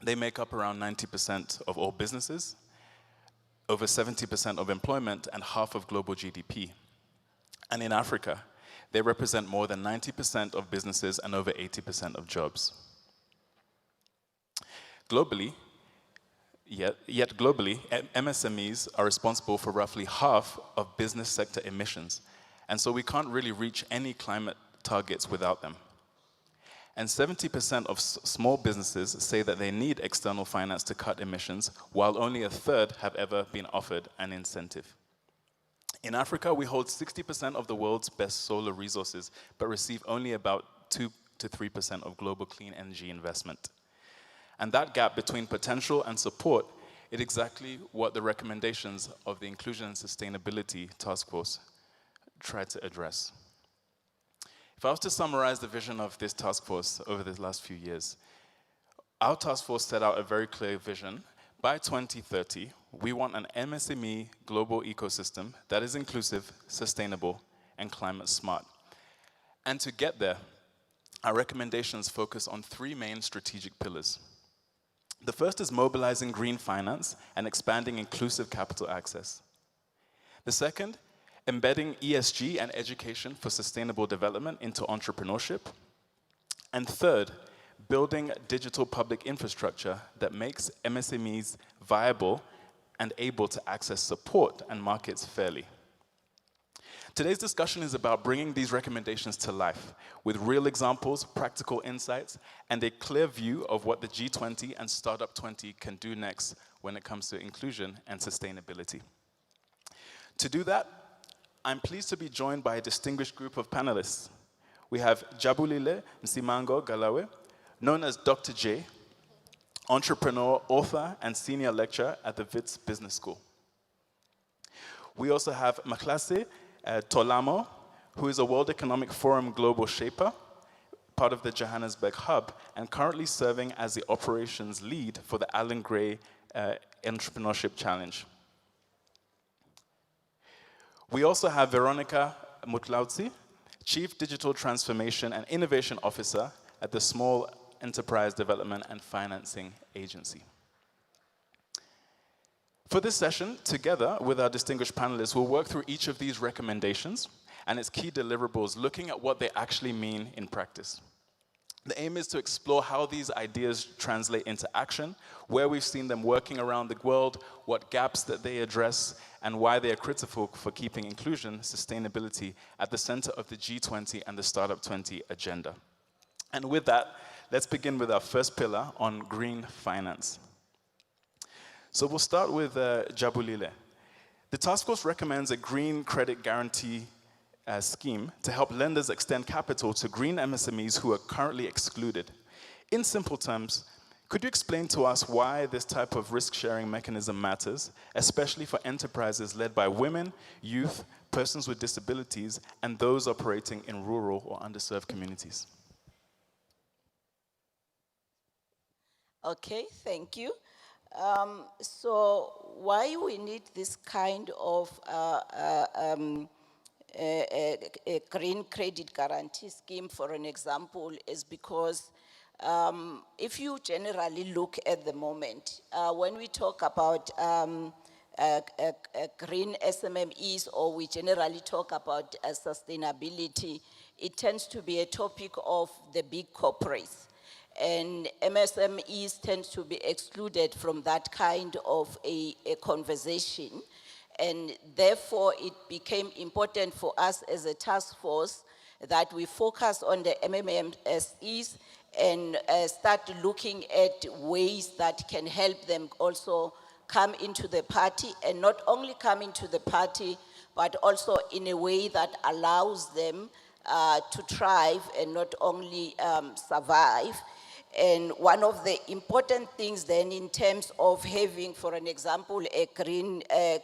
Speaker 15: They make up around 90% of all businesses, over 70% of employment, and half of global GDP. And in Africa, they represent more than 90% of businesses and over 80% of jobs. Globally, yet globally, MSMEs are responsible for roughly half of business sector emissions, and so we can't really reach any climate targets without them. And 70% of small businesses say that they need external finance to cut emissions, while only a third have ever been offered an incentive. In Africa, we hold 60% of the world's best solar resources, but receive only about 2 to 3% of global clean energy investment. And that gap between potential and support is exactly what the recommendations of the Inclusion and Sustainability Task Force try to address. If I was to summarize the vision of this task force over the last few years, our task force set out a very clear vision. By 2030, we want an MSME global ecosystem that is inclusive, sustainable, and climate smart. And to get there, our recommendations focus on 3 main strategic pillars. The first is mobilizing green finance and expanding inclusive capital access. The second, embedding ESG and education for sustainable development into entrepreneurship. And third, building digital public infrastructure that makes MSMEs viable and able to access support and markets fairly. Today's discussion is about bringing these recommendations to life with real examples, practical insights, and a clear view of what the G20 and Startup20 can do next when it comes to inclusion and sustainability. To do that, I'm pleased to be joined by a distinguished group of panelists. We have Jabulile Msimango Galawe, known as Dr. J, entrepreneur, author, and senior lecturer at the Wits Business School. We also have Maklase Tolamo, who is a World Economic Forum global shaper, part of the Johannesburg hub, and currently serving as the operations lead for the Alan Gray Entrepreneurship Challenge. We also have Veronica Mutlautsi, Chief Digital Transformation and Innovation Officer at the Small Enterprise Development and Financing Agency. For this session, together with our distinguished panelists, we'll work through each of these recommendations and its key deliverables, looking at what they actually mean in practice. The aim is to explore how these ideas translate into action, where we've seen them working around the world, what gaps that they address, and why they are critical for keeping inclusion, sustainability at the center of the G20 and the Startup20 agenda. And with that, let's begin with our first pillar on green finance. So we'll start with Jabulile. The task force recommends a green credit guarantee scheme to help lenders extend capital to green MSMEs who are currently excluded. In simple terms, could you explain to us why this type of risk-sharing mechanism matters, especially for enterprises led by women, youth, persons with disabilities, and those operating in rural or underserved communities?
Speaker 16: Okay, thank you. So why we need this kind of a green credit guarantee scheme, for an example, is because if you generally look at the moment, when we talk about green SMMEs, or we generally talk about sustainability, it tends to be a topic of the big corporates. And MSMEs tend to be excluded from that kind of a conversation. And therefore, it became important for us as a task force that we focus on the MMSEs and start looking at ways that can help them also come into the party, and not only come into the party, but also in a way that allows them to thrive and not only survive. And one of the important things then in terms of having, for an example, a green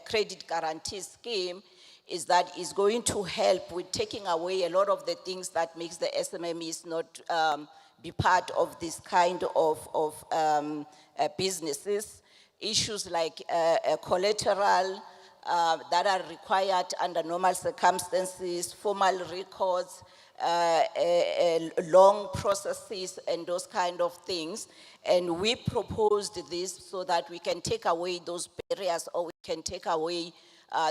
Speaker 16: credit guarantee scheme is that it's going to help with taking away a lot of the things that makes the SMMEs not be part of this kind of businesses. Issues like collateral that are required under normal circumstances, formal records, long processes and those kind of things. And we proposed this so that we can take away those barriers, or we can take away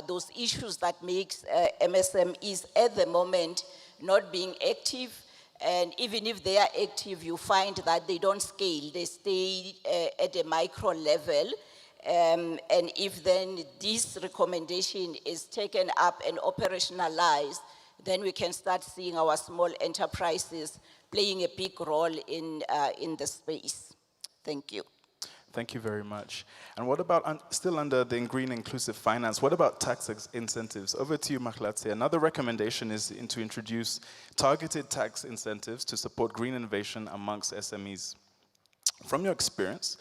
Speaker 16: those issues that makes MSMEs at the moment not being active. And even if they are active, you find that they don't scale, they stay at a micro level. And if then this recommendation is taken up and operationalized, then we can start seeing our small enterprises playing a big role in the space. Thank you.
Speaker 15: Thank you very much. And what about, still under the green inclusive finance, what about tax incentives? Over to you, Mahlatse. Another recommendation is to introduce targeted tax incentives to support green innovation amongst SMEs. From your experience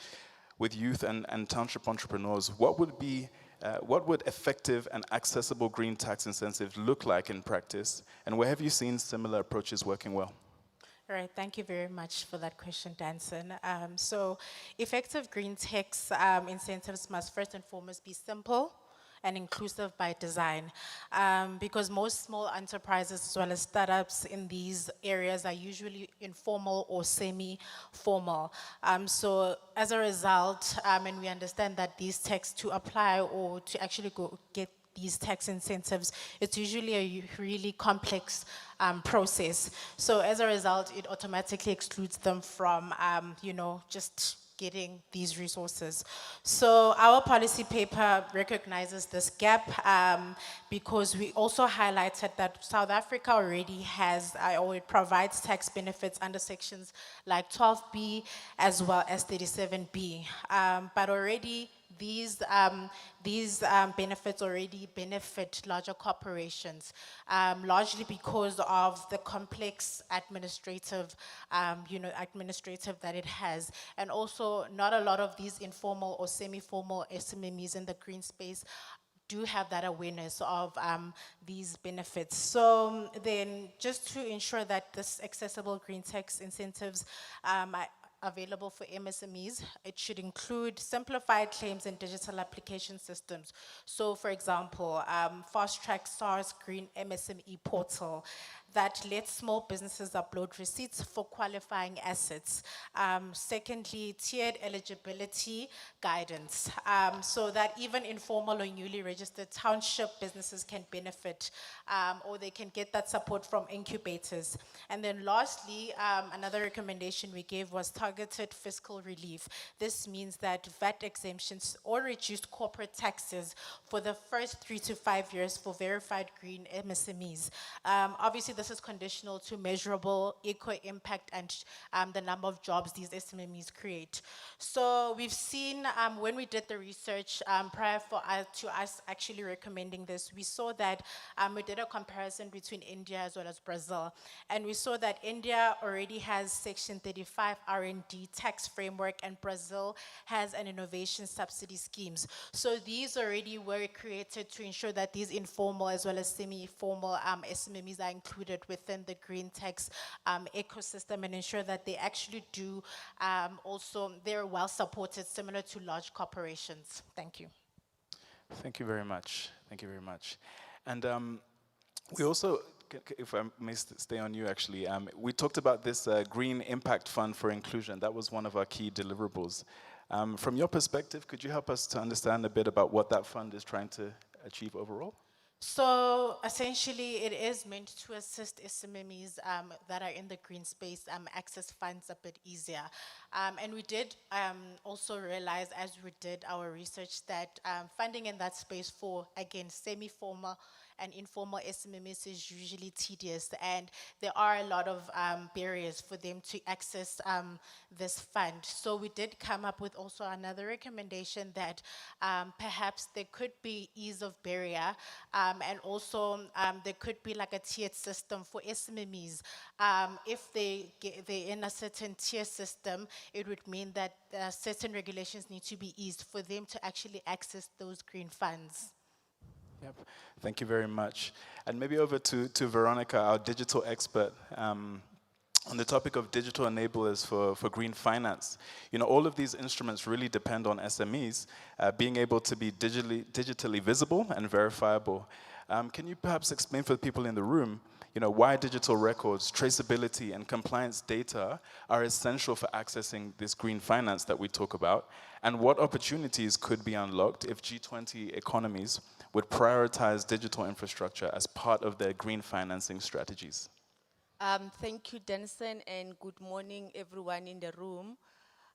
Speaker 15: with youth and township entrepreneurs, what would effective and accessible green tax incentives look like in practice? And where have you seen similar approaches working well?
Speaker 17: All right, thank you very much for that question, Danson. So effective green tax incentives must first and foremost be simple and inclusive by design, because most small enterprises as well as startups in these areas are usually informal or semi-formal. So as a result, and we understand that these tax to apply or to actually get these tax incentives, it's usually a really complex process. So as a result, it automatically excludes them from, just getting these resources. So our policy paper recognizes this gap because we also highlighted that South Africa already has, or it provides tax benefits under sections like 12B as well as 37B. But already these benefits already benefit larger corporations, largely because of the complex administrative that it has. And also not a lot of these informal or semi-formal SMMEs in the green space do have that awareness of these benefits. So then just to ensure that this accessible green tax incentives available for MSMEs, it should include simplified claims and digital application systems. So for example, fast track SARS Green MSME portal that lets small businesses upload receipts for qualifying assets. Secondly, tiered eligibility guidance, so that even informal or newly registered township businesses can benefit, or they can get that support from incubators. And then lastly, another recommendation we gave was targeted fiscal relief. This means that VAT exemptions or reduced corporate taxes for the first 3 to 5 years for verified green MSMEs. Obviously, this is conditional to measurable eco-impact and the number of jobs these SMMEs create. So we've seen when we did the research prior to us actually recommending this, we saw that we did a comparison between India as well as Brazil. And we saw that India already has Section 35 R&D tax framework, and Brazil has an innovation subsidy schemes. So these already were created to ensure that these informal as well as semi-formal SMMEs are included within the green tax ecosystem, and ensure that they actually do also, they're well supported, similar to large corporations. Thank you.
Speaker 15: Thank you very much. Thank you very much. And we also, if I may stay on you actually, we talked about this Green Impact Fund for Inclusion. That was one of our key deliverables. From your perspective, could you help us to understand a bit about what that fund is trying to achieve overall?
Speaker 17: So essentially, it is meant to assist SMMEs that are in the green space access funds a bit easier. And we did also realize, as we did our research, that funding in that space for, again, semi-formal an informal SMMS is usually tedious, and there are a lot of barriers for them to access this fund. So we did come up with also another recommendation that perhaps there could be ease of barrier, and also there could be like a tiered system for SMMEs. If they're in a certain tier system, it would mean that certain regulations need to be eased for them to actually access those green funds.
Speaker 15: Yep. Thank you very much. And maybe over to Veronica, our digital expert. On the topic of digital enablers for green finance, you know, all of these instruments really depend on SMEs being able to be digitally visible and verifiable. Can you perhaps explain for the people in the room, you know, why digital records, traceability, and compliance data are essential for accessing this green finance that we talk about, and what opportunities could be unlocked if G20 economies would prioritize digital infrastructure as part of their green financing strategies?
Speaker 18: Thank you, Denison, and good morning, everyone in the room.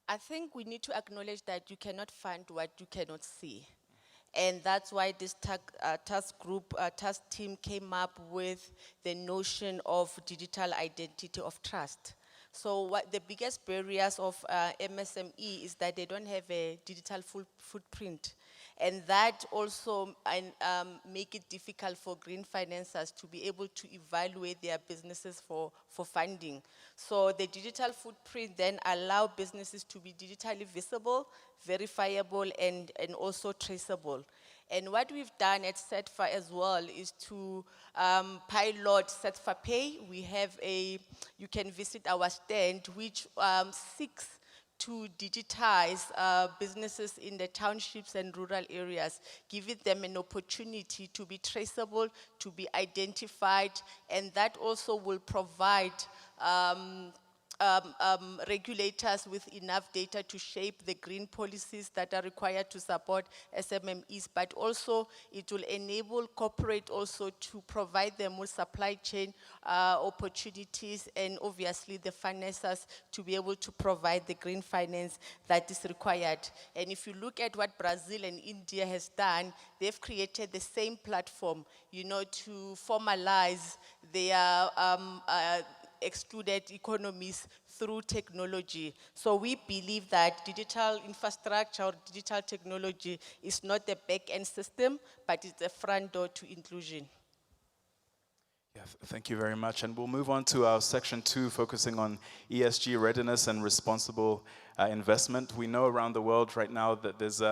Speaker 18: I think we need to acknowledge that you cannot fund what you cannot see. And that's why this task team came up with the notion of digital identity of trust. So what the biggest barriers of MSME is that they don't have a digital footprint. And that also make it difficult for green financiers to be able to evaluate their businesses for funding. So the digital footprint then allow businesses to be digitally visible, verifiable, and also traceable. And what we've done at CETFA as well is to pilot CETFA Pay. We have you can visit our stand, which seeks to digitize businesses in the townships and rural areas, giving them an opportunity to be traceable, to be identified, and that also will provide regulators with enough data to shape the green policies that are required to support SMMEs, but also it will enable corporate also to provide them with supply chain opportunities, and obviously the financiers to be able to provide the green finance that is required. And if you look at what Brazil and India has done, they've created the same platform, you know, to formalize their excluded economies through technology. So we believe that digital infrastructure or digital technology is not the back-end system, but it's the front door to inclusion.
Speaker 15: Yeah, thank you very much. And we'll move on to our section 2, focusing on ESG readiness and responsible investment. We know around the world right now that there's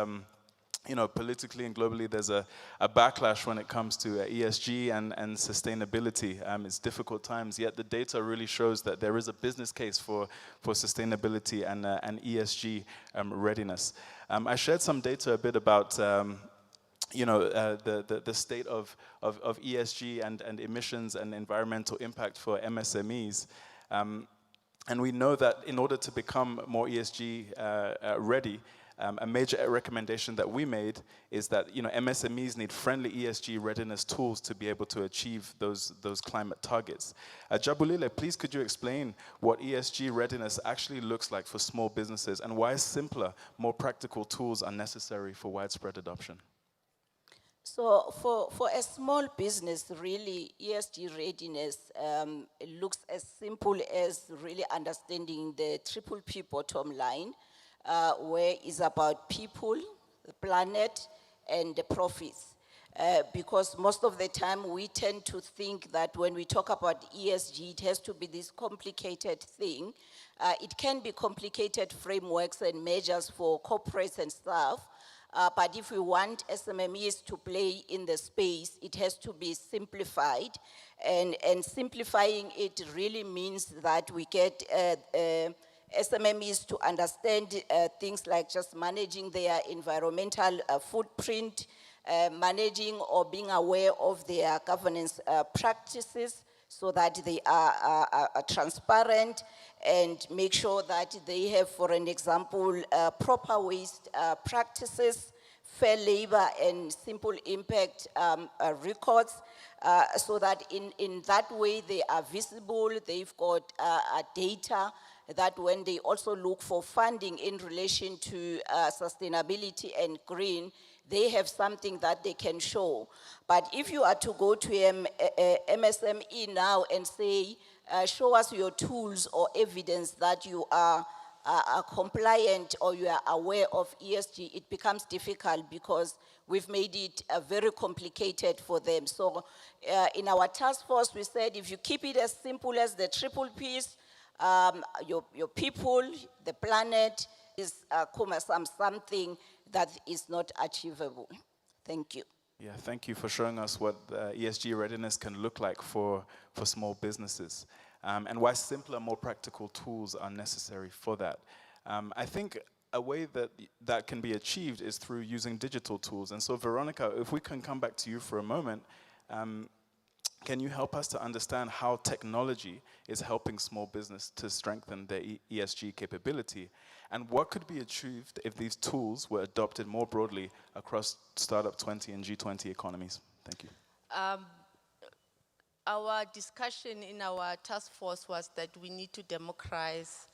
Speaker 15: you know, politically and globally, there's a backlash when it comes to ESG and sustainability. It's difficult times, yet the data really shows that there is a business case for sustainability and ESG readiness. I shared some data a bit about you know, the state of ESG and emissions and environmental impact for MSMEs. And we know that in order to become more ESG ready, a major recommendation that we made is that, you know, MSMEs need friendly ESG readiness tools to be able to achieve those climate targets. Jabulile, please could you explain what ESG readiness actually looks like for small businesses and why simpler, more practical tools are necessary for widespread adoption?
Speaker 16: So for a small business, really, ESG readiness looks as simple as really understanding the triple P bottom line, where it's about people, the planet, and the profits. Because most of the time we tend to think that when we talk about ESG, it has to be this complicated thing. It can be complicated frameworks and measures for corporates and staff, but if we want SMMEs to play in the space, it has to be simplified. And simplifying it really means that we get SMMEs to understand things like just managing their environmental footprint, managing or being aware of their governance practices so that they are transparent, and make sure that they have, for an example, proper waste practices, fair labor, and simple impact records, so that in that way they are visible, they've got data, that when they also look for funding in relation to sustainability and green, they have something that they can show. But if you are to go to a MSME now and say, show us your tools or evidence that you are compliant or you are aware of ESG, it becomes difficult because we've made it very complicated for them. So in our task force, we said if you keep it as simple as the triple Ps, your people, the planet, is something that is not achievable. Thank you.
Speaker 15: Yeah, thank you for showing us what ESG readiness can look like for small businesses, and why simpler, more practical tools are necessary for that. I think a way that can be achieved is through using digital tools. And so, Veronica, if we can come back to you for a moment, can you help us to understand how technology is helping small business to strengthen their ESG capability? And what could be achieved if these tools were adopted more broadly across Startup20 and G20 economies? Thank you.
Speaker 18: Our discussion in our task force was that we need to democratize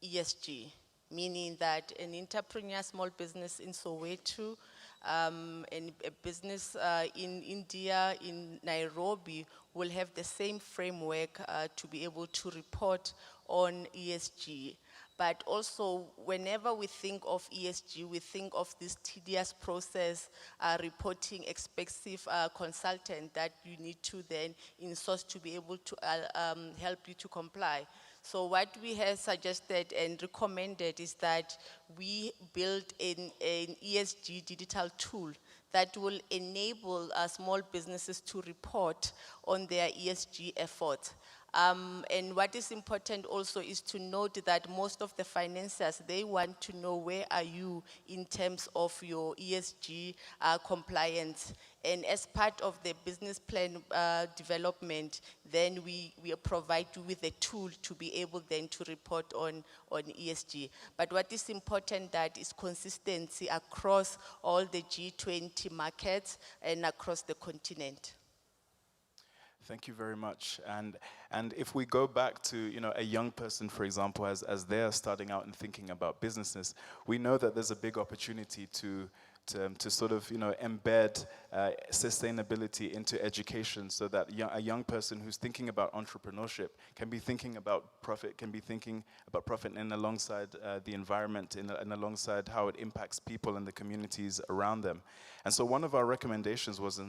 Speaker 18: ESG, meaning that an entrepreneur, small business in Soweto, and a business in India, in Nairobi, will have the same framework to be able to report on ESG. But also, whenever we think of ESG, we think of this tedious process, reporting expensive consultant that you need to then in-source to be able to help you to comply. So what we have suggested and recommended is that we build an ESG digital tool that will enable small businesses to report on their ESG efforts. And what is important also is to note that most of the financiers, they want to know where are you in terms of your ESG compliance. And as part of the business plan development, then we provide you with a tool to be able then to report on ESG. But what is important that is consistency across all the G20 markets and across the continent.
Speaker 15: Thank you very much. And if we go back to a young person, for example, as they're starting out and thinking about businesses, we know that there's a big opportunity to sort of embed sustainability into education, so that a young person who's thinking about entrepreneurship can be thinking about profit, and alongside the environment, and alongside how it impacts people and the communities around them. And so one of our recommendations was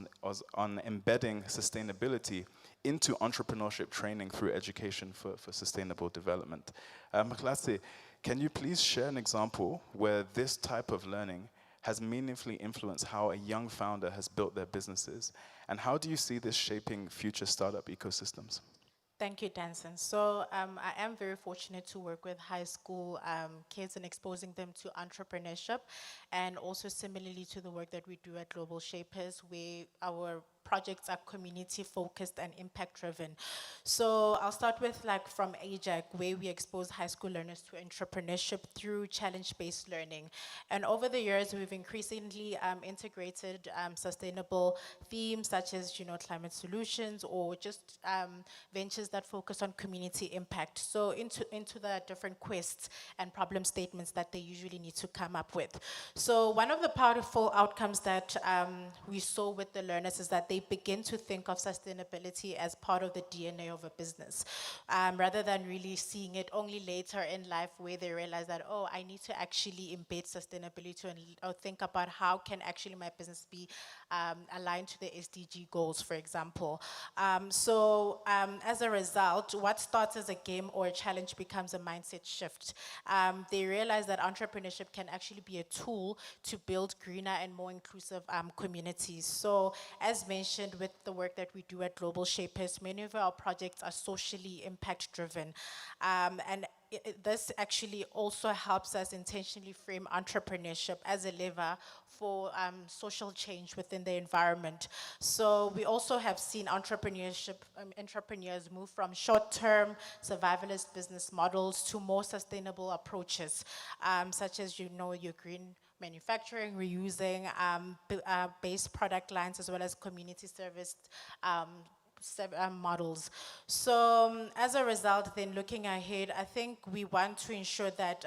Speaker 15: on embedding sustainability into entrepreneurship training through education for sustainable development. Mklatsi, can you please share an example where this type of learning has meaningfully influenced how a young founder has built their businesses? And how do you see this shaping future startup ecosystems?
Speaker 17: Thank you, Danson. So I am very fortunate to work with high school kids and exposing them to entrepreneurship, and also similarly to the work that we do at Global Shapers, where our projects are community focused and impact driven. So I'll start with from AJAC, where we expose high school learners to entrepreneurship through challenge-based learning. And over the years, we've increasingly integrated sustainable themes such as climate solutions, or just ventures that focus on community impact. So into the different quests and problem statements that they usually need to come up with. So one of the powerful outcomes that we saw with the learners is that they begin to think of sustainability as part of the DNA of a business, rather than really seeing it only later in life, where they realize that, oh, I need to actually embed sustainability or think about how can actually my business be aligned to the SDG goals, for example. So as a result, what starts as a game or a challenge becomes a mindset shift. They realize that entrepreneurship can actually be a tool to build greener and more inclusive communities. So as mentioned, with the work that we do at Global Shapers, many of our projects are socially impact driven. And this actually also helps us intentionally frame entrepreneurship as a lever for social change within the environment. So we also have seen entrepreneurs move from short-term survivalist business models to more sustainable approaches, such as your green manufacturing, reusing base product lines, as well as community service models. So as a result, then looking ahead, I think we want to ensure that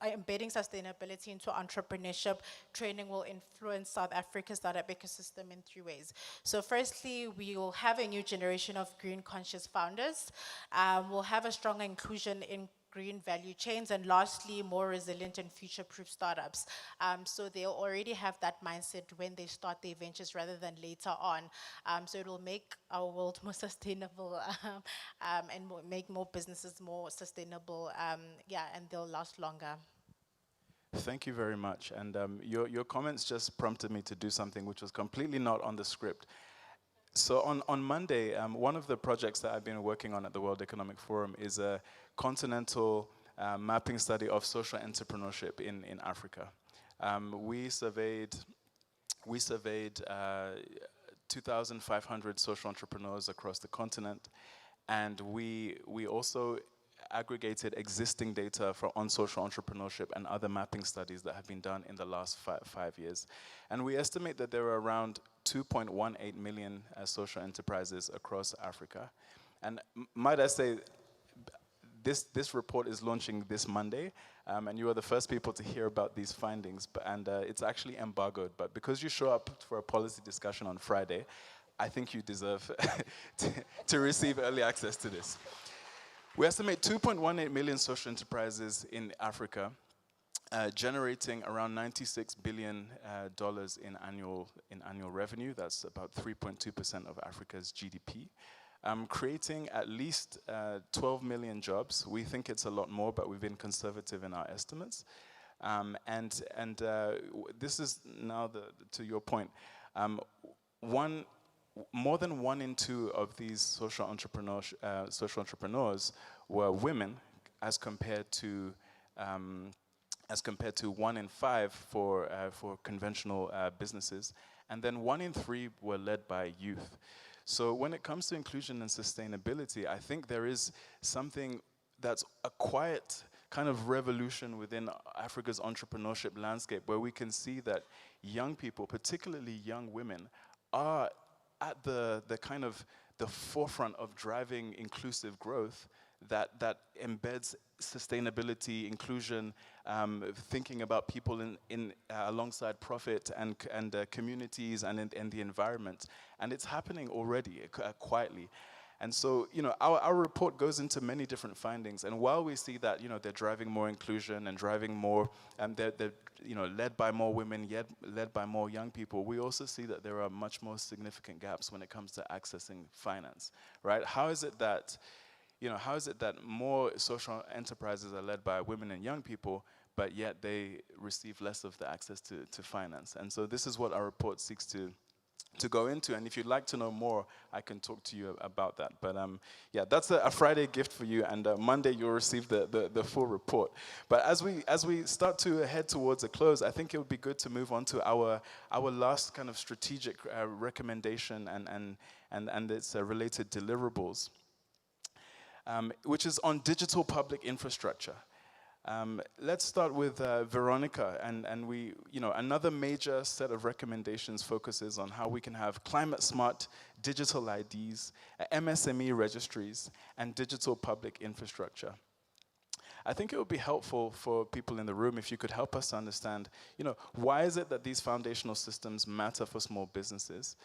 Speaker 17: embedding sustainability into entrepreneurship training will influence South Africa's startup ecosystem in 3 ways. So firstly, we will have a new generation of green conscious founders. We'll have a stronger inclusion in green value chains, and lastly, more resilient and future-proof startups. So they'll already have that mindset when they start their ventures rather than later on. So it will make our world more sustainable and make more businesses more sustainable, yeah, and they'll last longer.
Speaker 15: Thank you very much. And your comments just prompted me to do something which was completely not on the script. So on Monday, one of the projects that I've been working on at the World Economic Forum is a continental mapping study of social entrepreneurship in Africa. We surveyed 2,500 social entrepreneurs across the continent, and we also aggregated existing data on social entrepreneurship and other mapping studies that have been done in the last 5 years. And we estimate that there are around 2.18 million social enterprises across Africa. And might I say, this report is launching this Monday, and you are the first people to hear about these findings, and it's actually embargoed. But because you show up for a policy discussion on Friday, I think you deserve to receive early access to this. We estimate 2.18 million social enterprises in Africa, generating around $96 billion in annual revenue. That's about 3.2% of Africa's GDP. Creating at least 12 million jobs. We think it's a lot more, but we've been conservative in our estimates. This is now to your point. More than 1 in 2 of these social entrepreneurs were women, as compared to 1 in 5 for conventional businesses, and then 1 in 3 were led by youth. So when it comes to inclusion and sustainability, I think there is something that's a quiet kind of revolution within Africa's entrepreneurship landscape, where we can see that young people, particularly young women, are at the kind of the forefront of driving inclusive growth that embeds sustainability, inclusion, thinking about people alongside profit and communities and the environment. And it's happening already quietly. And so, our report goes into many different findings. And while we see that, they're driving more inclusion and driving more, they're led by more women, yet led by more young people, we also see that there are much more significant gaps when it comes to accessing finance, right? How is it that more social enterprises are led by women and young people, but yet they receive less of the access to finance? And so this is what our report seeks to go into, and if you'd like to know more, I can talk to you about that. But yeah, that's a Friday gift for you, and Monday you'll receive the full report. But as we start to head towards a close, I think it would be good to move on to our last kind of strategic recommendation and its related deliverables, which is on digital public infrastructure. Let's start with Veronica, and we, another major set of recommendations focuses on how we can have climate-smart digital IDs, MSME registries, and digital public infrastructure. I think it would be helpful for people in the room if you could help us understand, why is it that these foundational systems matter for small businesses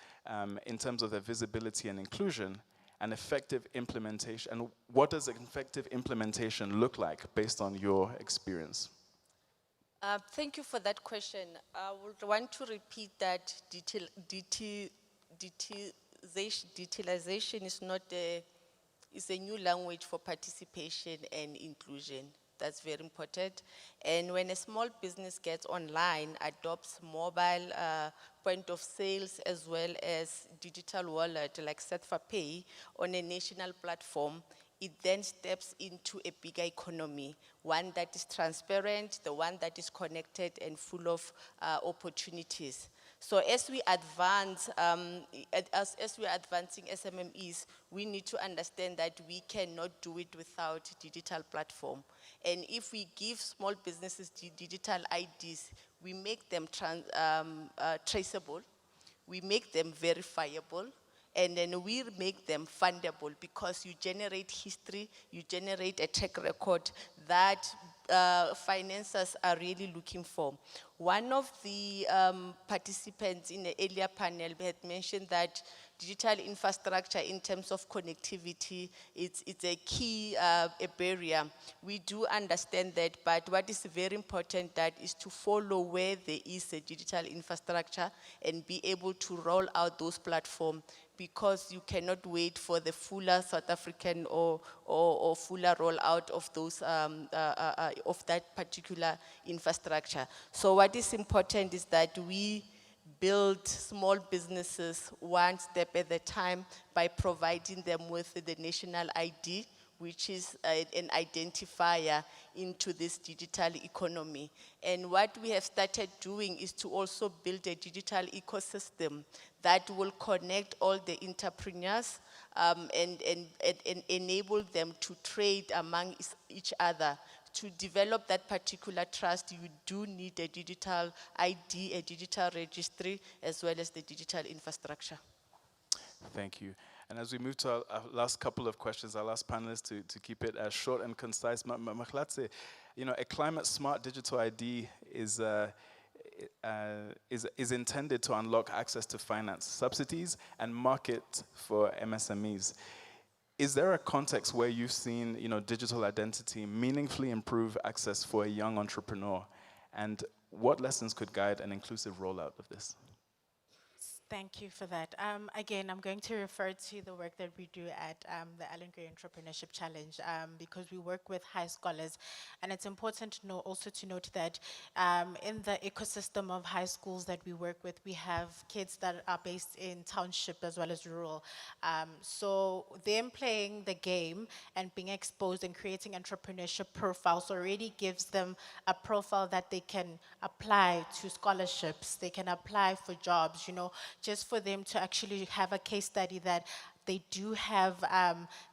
Speaker 15: in terms of their visibility and inclusion, and effective implementation, and what does effective implementation look like based on your experience?
Speaker 18: Thank you for that question. I would want to repeat that digitalization is a new language for participation and inclusion. That's very important. And when a small business gets online, adopts mobile point of sales as well as digital wallet like Pay on a national platform, it then steps into a bigger economy, one that is transparent, the one that is connected and full of opportunities. So as we advance, as we are advancing SMMEs, we need to understand that we cannot do it without digital platform. And if we give small businesses digital IDs, we make them traceable, we make them verifiable, and then we make them fundable because you generate history, you generate a track record that financiers are really looking for. One of the participants in the earlier panel had mentioned that digital infrastructure in terms of connectivity, it's a key a barrier. We do understand that, but what is very important that is to follow where there is a digital infrastructure and be able to roll out those platforms, because you cannot wait for the fuller South African or fuller rollout of those of that particular infrastructure. So what is important is that we build small businesses one step at a time by providing them with the national ID, which is an identifier into this digital economy. And what we have started doing is to also build a digital ecosystem that will connect all the entrepreneurs and enable them to trade among each other. To develop that particular trust, you do need a digital ID, a digital registry, as well as the digital infrastructure.
Speaker 15: Thank you. And as we move to our last couple of questions, our last panelists to keep it as short and concise, Mahlatse, you know, a climate smart digital ID is intended to unlock access to finance, subsidies, and market for MSMEs. Is there a context where you've seen, you know, digital identity meaningfully improve access for a young entrepreneur? And what lessons could guide an inclusive rollout of this?
Speaker 17: Thank you for that. Again, I'm going to refer to the work that we do at the Alan Gray Entrepreneurship Challenge because we work with high scholars, and it's important to know also to note that in the ecosystem of high schools that we work with, we have kids that are based in township as well as rural. So them playing the game and being exposed and creating entrepreneurship profiles already gives them a profile that they can apply to scholarships, they can apply for jobs, you know, just for them to actually have a case study that they do have,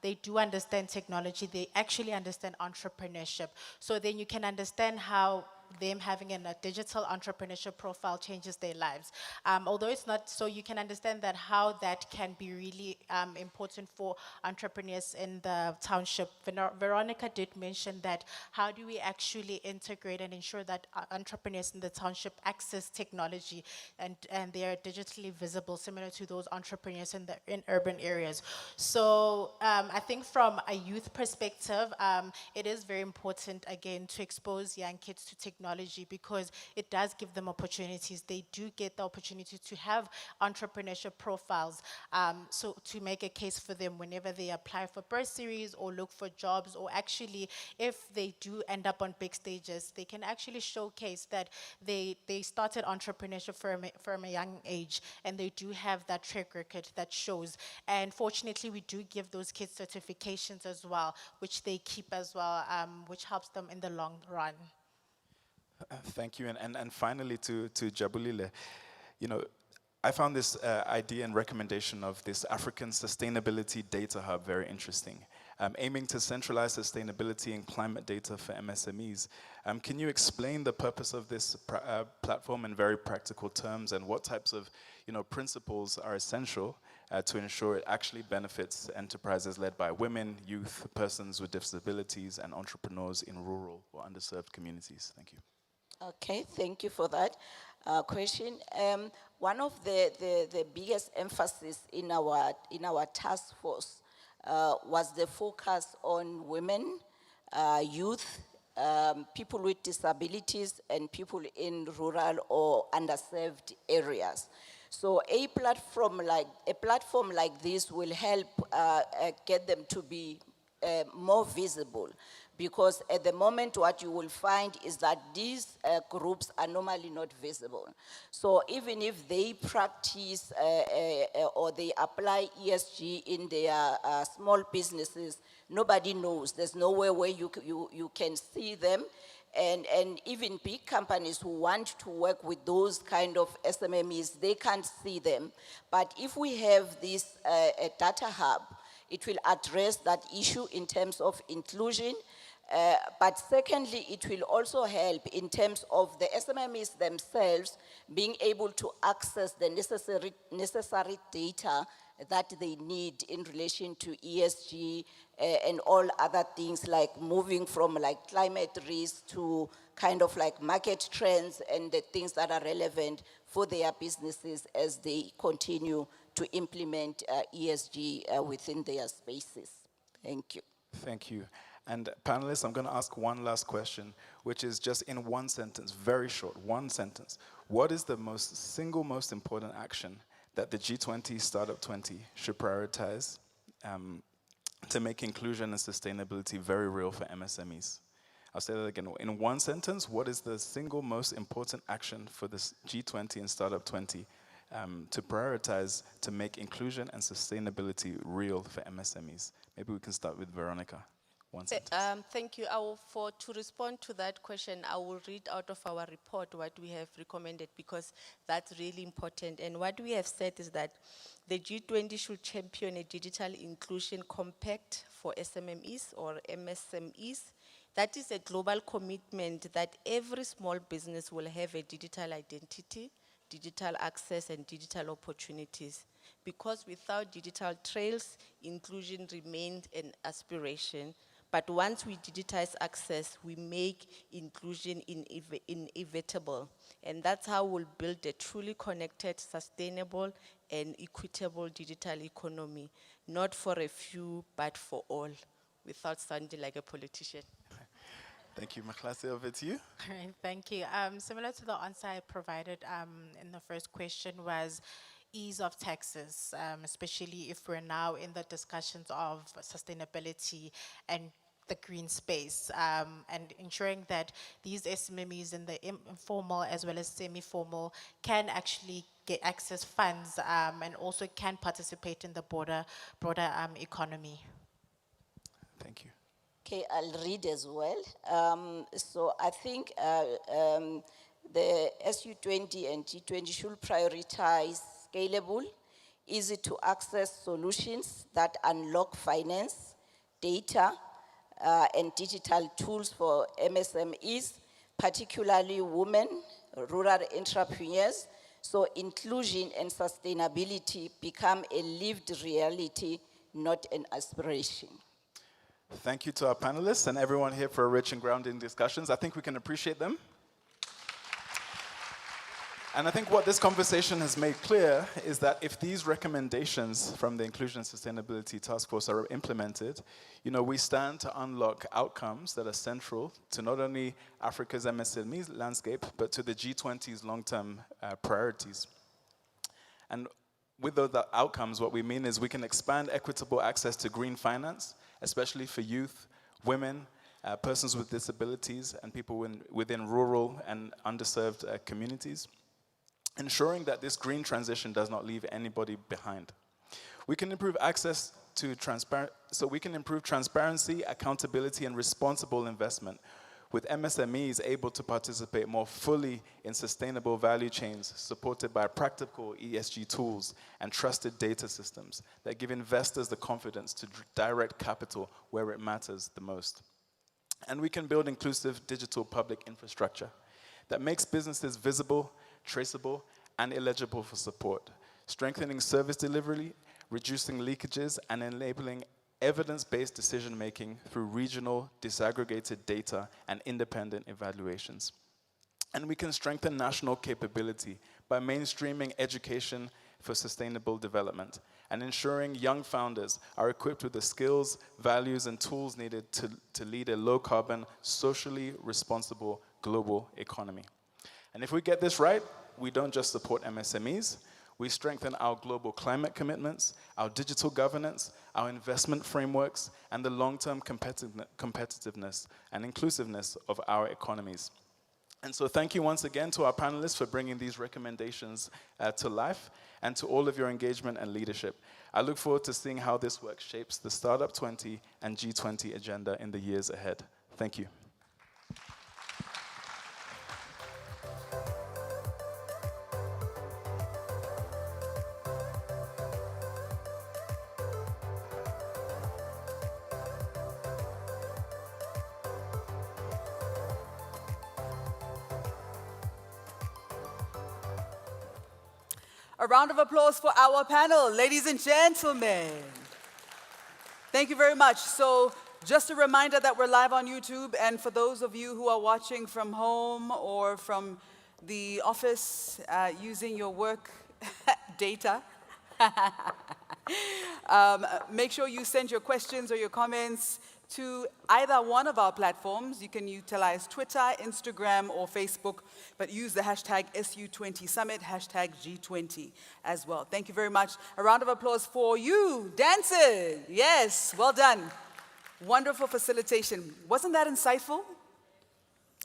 Speaker 17: they do understand technology, they actually understand entrepreneurship. So then you can understand how them having a digital entrepreneurship profile changes their lives. Although it's not, so you can understand that how that can be really important for entrepreneurs in the township. Veronica did mention that how do we actually integrate and ensure that entrepreneurs in the township access technology and they are digitally visible, similar to those entrepreneurs in urban areas. So I think from a youth perspective, it is very important, again, to expose young kids to technology because it does give them opportunities. They do get the opportunity to have entrepreneurship profiles, so to make a case for them whenever they apply for bursaries or look for jobs, or actually if they do end up on big stages, they can actually showcase that they started entrepreneurship from a young age and they do have that track record that shows. And fortunately, we do give those kids certifications as well, which they keep as well, which helps them in the long run.
Speaker 15: Thank you. And finally to Jabulile, you know, I found this idea and recommendation of this African Sustainability Data Hub very interesting, aiming to centralize sustainability and climate data for MSMEs. Can you explain the purpose of this platform in very practical terms, and what types of, you know, principles are essential to ensure it actually benefits enterprises led by women, youth, persons with disabilities, and entrepreneurs in rural or underserved communities? Thank you.
Speaker 16: Okay, thank you for that question. One of the biggest emphasis in our task force was the focus on women, youth, people with disabilities, and people in rural or underserved areas. So a platform like this will help get them to be more visible, because at the moment what you will find is that these groups are normally not visible. So even if they practice or they apply ESG in their small businesses, nobody knows. There's nowhere where you can see them. And even big companies who want to work with those kind of SMMEs, they can't see them. But if we have this data hub, it will address that issue in terms of inclusion. But secondly, it will also help in terms of the SMMEs themselves being able to access the necessary data that they need in relation to ESG and all other things like moving from like climate risk to kind of like market trends and the things that are relevant for their businesses as they continue to implement ESG within their spaces. Thank you.
Speaker 15: Thank you. And panelists, I'm going to ask one last question, which is just in one sentence, very short, one sentence. What is the single most important action that the G20 Startup 20 should prioritize to make inclusion and sustainability very real for MSMEs? I'll say that again. In one sentence, what is the single most important action for this G20 and Startup 20 to prioritize to make inclusion and sustainability real for MSMEs? Maybe we can start with Veronica. One sentence.
Speaker 18: Thank you. To respond to that question, I will read out of our report what we have recommended because that's really important. And what we have said is that the G20 should champion a digital inclusion compact for SMMEs or MSMEs. That is a global commitment that every small business will have a digital identity, digital access, and digital opportunities. Because without digital trails, inclusion remains an aspiration. But once we digitize access, we make inclusion inevitable. And that's how we'll build a truly connected, sustainable, and equitable digital economy, not for a few, but for all, without sounding like a politician.
Speaker 15: Thank you. Maklasi, over to you.
Speaker 17: All right, thank you. Similar to the answer I provided in the first question was ease of taxes, especially if we're now in the discussions of sustainability and the green space, and ensuring that these SMMEs in the informal as well as semi-formal can actually get access funds and also can participate in the broader economy.
Speaker 15: Thank you.
Speaker 16: Okay, I'll read as well. So I think the SU20 and G20 should prioritize scalable, easy to access solutions that unlock finance, data, and digital tools for MSMEs, particularly women, rural entrepreneurs, so inclusion and sustainability become a lived reality, not an aspiration.
Speaker 15: Thank you to our panelists and everyone here for rich and grounding discussions. I think we can appreciate them. And I think what this conversation has made clear is that if these recommendations from the Inclusion and Sustainability Task Force are implemented, we stand to unlock outcomes that are central to not only Africa's MSME landscape, but to the G20's long-term priorities. And with those outcomes, what we mean is we can expand equitable access to green finance, especially for youth, women, persons with disabilities, and people within rural and underserved communities, ensuring that this green transition does not leave anybody behind. We can improve access to transparency, accountability, and responsible investment, with MSMEs able to participate more fully in sustainable value chains supported by practical ESG tools and trusted data systems that give investors the confidence to direct capital where it matters the most. And we can build inclusive digital public infrastructure that makes businesses visible, traceable, and eligible for support, strengthening service delivery, reducing leakages, and enabling evidence-based decision-making through regional, disaggregated data and independent evaluations. And we can strengthen national capability by mainstreaming education for sustainable development and ensuring young founders are equipped with the skills, values, and tools needed to lead a low-carbon, socially responsible global economy. And if we get this right, we don't just support MSMEs, we strengthen our global climate commitments, our digital governance, our investment frameworks, and the long-term competitiveness and inclusiveness of our economies. And so thank you once again to our panelists for bringing these recommendations to life, and to all of your engagement and leadership. I look forward to seeing how this work shapes the Startup 20 and G20 agenda in the years ahead. Thank you.
Speaker 4: All A round of applause for our panel, ladies and gentlemen. Thank you very much. So just a reminder that we're live on YouTube, and for those of you who are watching from home or from the office using your work data, make sure you send your questions or your comments to either one of our platforms. You can utilize Twitter, Instagram, or Facebook, but use the hashtag SU20 Summit, hashtag G20 as well. Thank you very much. A round of applause for you, dancing. Yes, well done. Wonderful facilitation. Wasn't that insightful?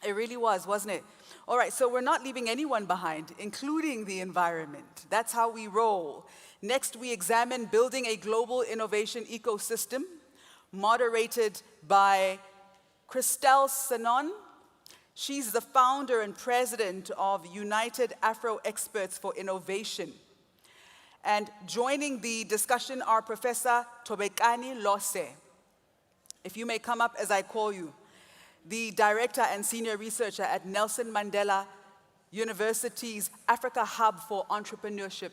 Speaker 4: It really was, wasn't it? All right, so we're not leaving anyone behind, including the environment. That's how we roll. Next, we examine building a global innovation ecosystem, moderated by Christelle Sanon. She's the founder and president of United Afro Experts for Innovation. And joining the discussion are Professor Tobekani Lose. If you may come up as I call you, the director and senior researcher at Nelson Mandela University's Africa Hub for Entrepreneurship.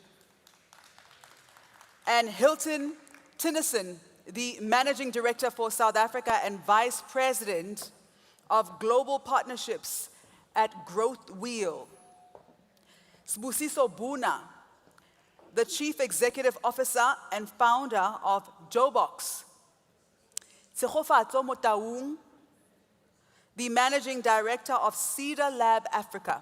Speaker 4: And Hilton Tinnison, the managing director for South Africa and vice president of global partnerships at Growth Wheel. Sbusiso Buna, the chief executive officer and founder of Jobox. Tsegofatso Motaung, the managing director of Cedar Lab Africa.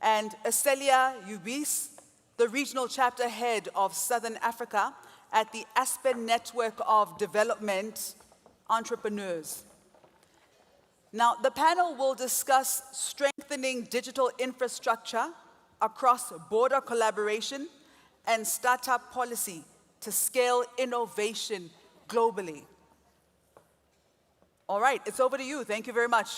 Speaker 4: And Acelia Ubis, the regional chapter head of Southern Africa at the Aspen Network of Development Entrepreneurs. Now, the panel will discuss strengthening digital infrastructure across border collaboration and startup policy to scale innovation globally. All right, it's over to you. Thank you very much.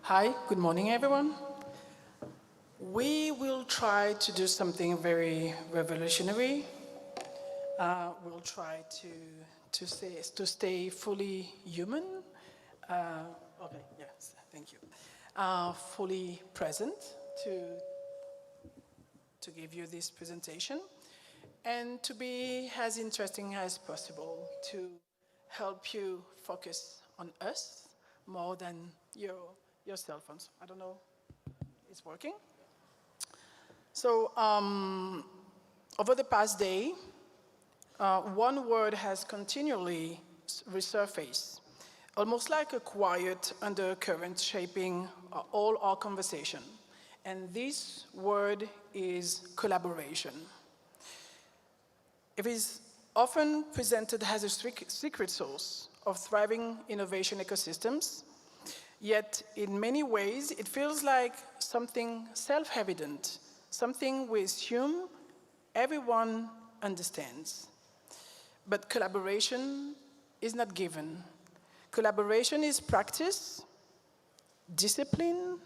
Speaker 19: Hi, good morning, everyone. We will try to do something very revolutionary. We'll try to stay fully human. Okay, yes, thank you. Fully present to give you this presentation, and to be as interesting as possible to help you focus on us more than your cell phones. I don't know, it's working? So, over the past day, one word has continually resurfaced, almost like a quiet undercurrent shaping all our conversation. And this word is collaboration. It is often presented as a secret source of thriving innovation ecosystems, yet in many ways it feels like something self-evident, something we assume everyone understands. But collaboration is not given. Collaboration is practice, discipline,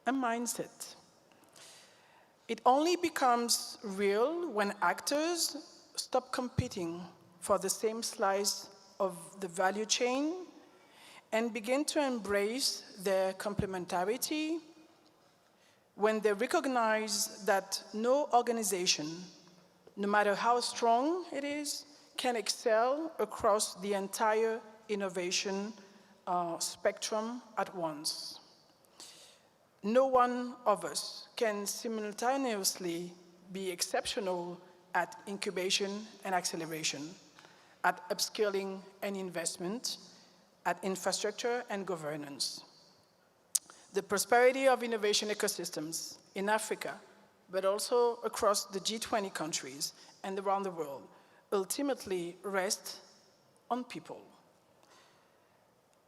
Speaker 19: and mindset. It only becomes real when actors stop competing for the same slice of the value chain and begin to embrace their complementarity, when they recognize that no organization, no matter how strong it is, can excel across the entire innovation spectrum at once. No one of us can simultaneously be exceptional at incubation and acceleration, at upscaling and investment, at infrastructure and governance. The prosperity of innovation ecosystems in Africa, but also across the G20 countries and around the world, ultimately rests on people,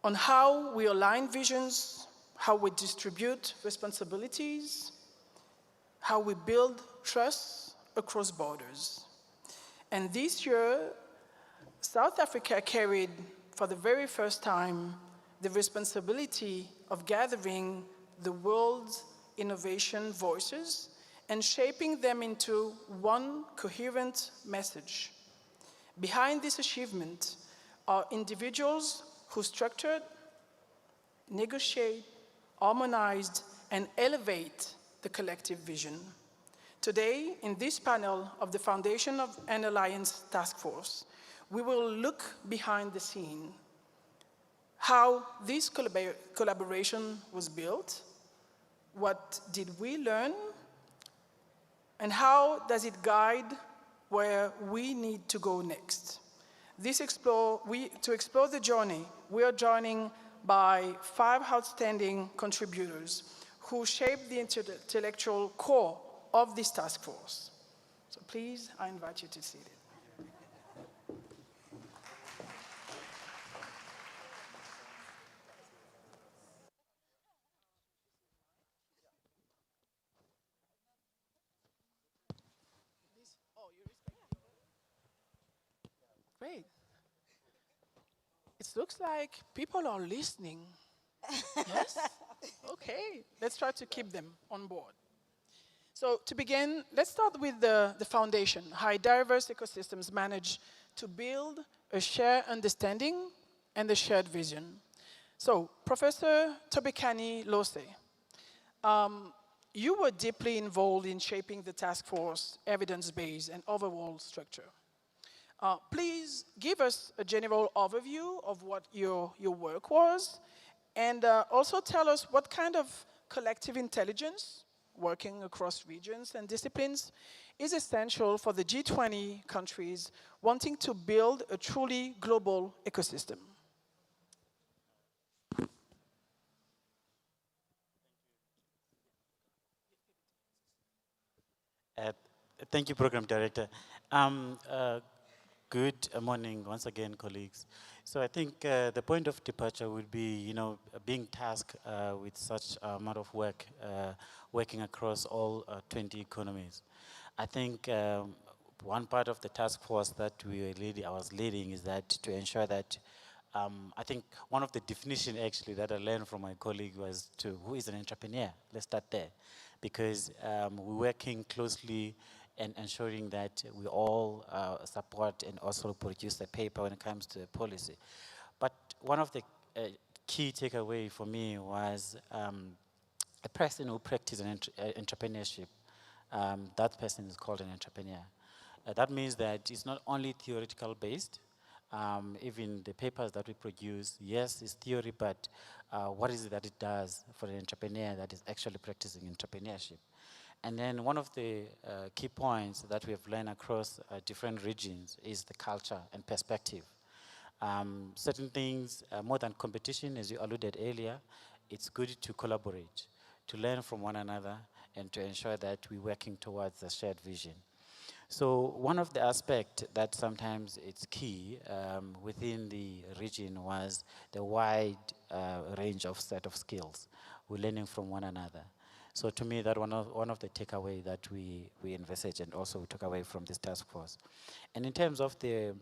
Speaker 19: on how we align visions, how we distribute responsibilities, how we build trust across borders. And this year, South Africa carried, for the very first time, the responsibility of gathering the world's innovation voices and shaping them into one coherent message. Behind this achievement are individuals who structured, negotiate, harmonized, and elevate the collective vision. Today, in this panel of the Foundation of an Alliance Task Force, we will look behind the scene, how this collaboration was built, what did we learn, and how does it guide where we need to go next. To explore the journey, we are joining by 5 outstanding contributors who shape the intellectual core of this task force. So please, I invite you to see it. Great. It looks like people are listening. Yes? Okay, let's try to keep them on board. So to begin, let's start with the foundation, how diverse ecosystems manage to build a shared understanding and a shared vision. So, Professor Tobekani Lose, you were deeply involved in shaping the task force evidence-based and overall structure. Please give us a general overview of what your work was, and also tell us what kind of collective intelligence, working across regions and disciplines, is essential for the G20 countries wanting to build a truly global ecosystem.
Speaker 20: Thank you, Program Director. Good morning once again, colleagues. So I think the point of departure would be, being tasked with such amount of work, working across all 20 economies. I think one part of the task force that I was leading is that to ensure that I think one of the definitions actually that I learned from my colleague was who is an entrepreneur? Let's start there. Because we're working closely and ensuring that we all support and also produce a paper when it comes to policy. But one of the key takeaway for me was a person who practices entrepreneurship. That person is called an entrepreneur. That means that it's not only theoretical based. Even the papers that we produce, yes, it's theory, but what is it that it does for an entrepreneur that is actually practicing entrepreneurship? And then one of the key points that we have learned across different regions is the culture and perspective. Certain things, more than competition, as you alluded earlier, it's good to collaborate, to learn from one another, and to ensure that we're working towards a shared vision. So one of the aspects that sometimes it's key within the region was the wide range of set of skills. We're learning from one another. So to me, that one of the takeaway that we envisage and also we took away from this task force. And in terms of the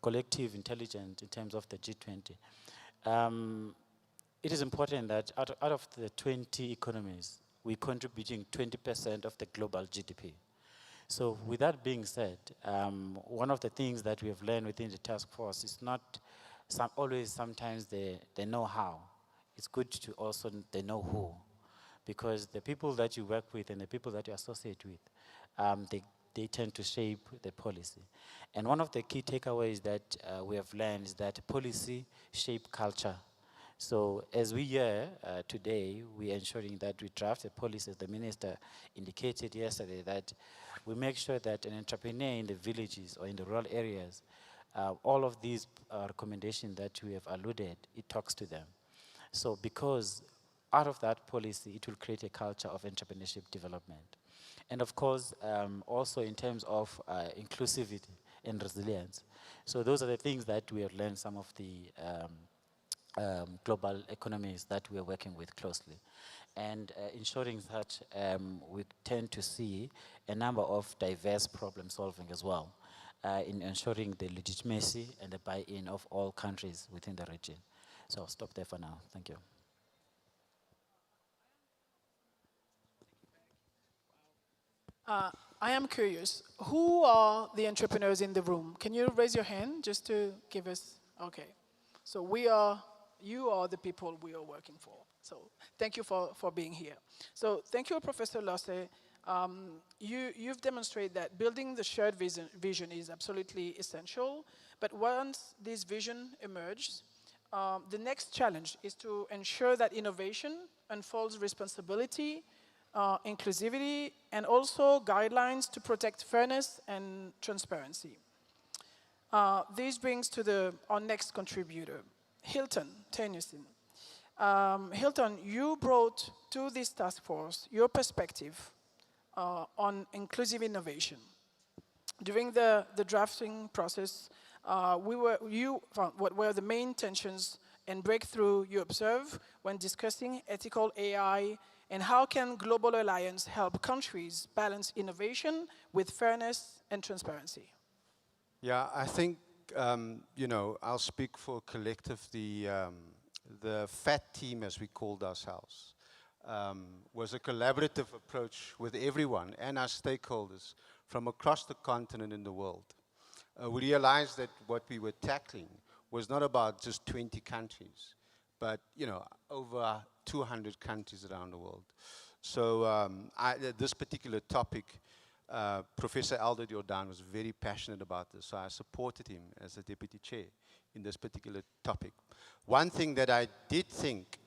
Speaker 20: collective intelligence, in terms of the G20, it is important that out of the 20 economies, we're contributing 20% of the global GDP. So with that being said, one of the things that we have learned within the task force is not sometimes the know-how. It's good to also the know-who. Because the people that you work with and the people that you associate with, they tend to shape the policy. And one of the key takeaways that we have learned is that policy shape culture. So as we hear today, we're ensuring that we draft a policy, as the minister indicated yesterday, that we make sure that an entrepreneur in the villages or in the rural areas, all of these recommendations that we have alluded, it talks to them. So because out of that policy, it will create a culture of entrepreneurship development. And of course, also in terms of inclusivity and resilience. So those are the things that we have learned some of the global economies that we are working with closely. And ensuring that we tend to see a number of diverse problem solving as well in ensuring the legitimacy and the buy-in of all countries within the region. So I'll stop there for now. Thank you.
Speaker 19: I am curious, who are the entrepreneurs in the room? Can you raise your hand just to give us, okay. So you are the people we are working for. So thank you for being here. So thank you, Professor Losse. You've demonstrated that building the shared vision is absolutely essential, but once this vision emerges, the next challenge is to ensure that innovation unfolds responsibility, inclusivity, and also guidelines to protect fairness and transparency. This brings to our next contributor, Hilton Tennyson. Hilton, you brought to this task force your perspective on inclusive innovation. During the drafting process, what were the main tensions and breakthrough you observe when discussing ethical AI, and how can Global Alliance help countries balance innovation with fairness and transparency?
Speaker 21: Yeah, I think, I'll speak for Collective. The FAT team, as we called ourselves, was a collaborative approach with everyone and our stakeholders from across the continent and the world. We realized that what we were tackling was not about just 20 countries, but over 200 countries around the world. So this particular topic, Professor Aldo Jordan was very passionate about this, so I supported him as a deputy chair in this particular topic. One thing that I did think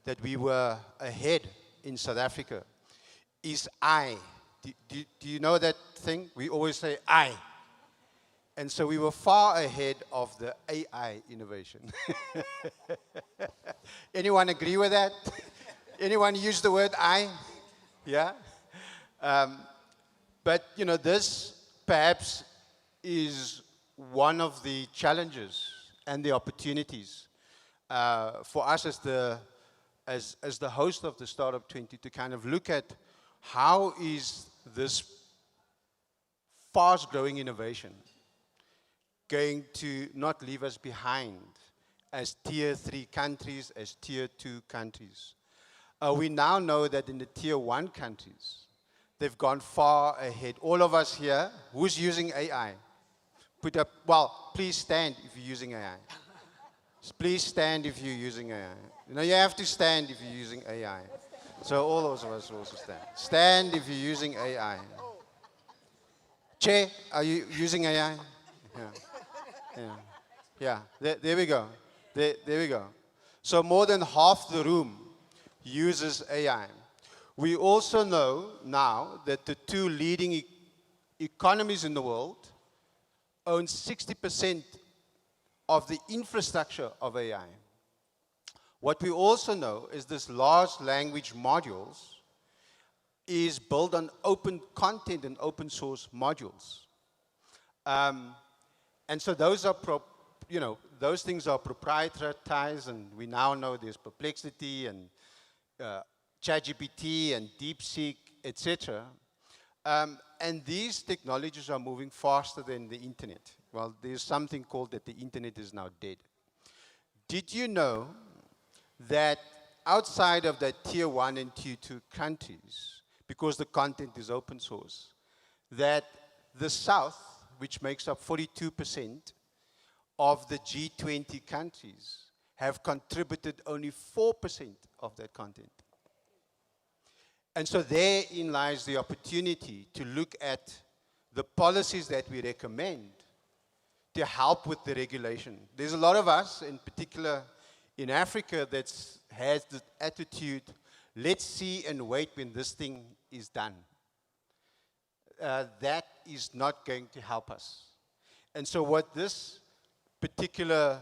Speaker 21: that we were ahead in South Africa is I. Do you know that thing? We always say I. And so we were far ahead of the AI innovation. Anyone agree with that? Anyone use the word I? Yeah? But, this perhaps is one of the challenges and the opportunities for us as the host of the Startup20 to kind of look at how is this fast-growing innovation going to not leave us behind as tier 3 countries, as tier 2 countries. We now know that in the tier 1 countries, they've gone far ahead. All of us here, who's using AI? Put up, please stand if you're using AI. Please stand if you're using AI. You have to stand if you're using AI. So all of us also stand. Stand if you're using AI. Che, are you using AI? Yeah. There we go. There we go. So more than half the room uses AI. We also know now that the 2 leading economies in the world own 60% of the infrastructure of AI. What we also know is this large language modules is built on open content and open source modules. And so those are, those things are proprietarized, and we now know there's Perplexity and ChatGPT and DeepSeek, etc. And these technologies are moving faster than the internet. Well, there's something called that the internet is now dead. Did you know that outside of the tier 1 and tier 2 countries, because the content is open source, that the South, which makes up 42% of the G20 countries, have contributed only 4% of that content? And so therein lies the opportunity to look at the policies that we recommend to help with the regulation. There's a lot of us, in particular in Africa, that has the attitude, let's see and wait when this thing is done. That is not going to help us. And so what this particular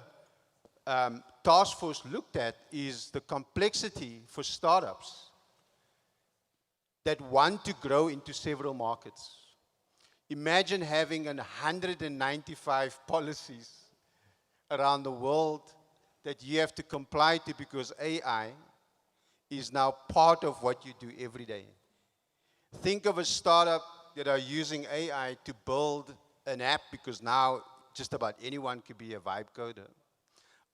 Speaker 21: task force looked at is the complexity for startups that want to grow into several markets. Imagine having 195 policies around the world that you have to comply to because AI is now part of what you do every day. Think of a startup that are using AI to build an app, because now just about anyone could be a vibe coder.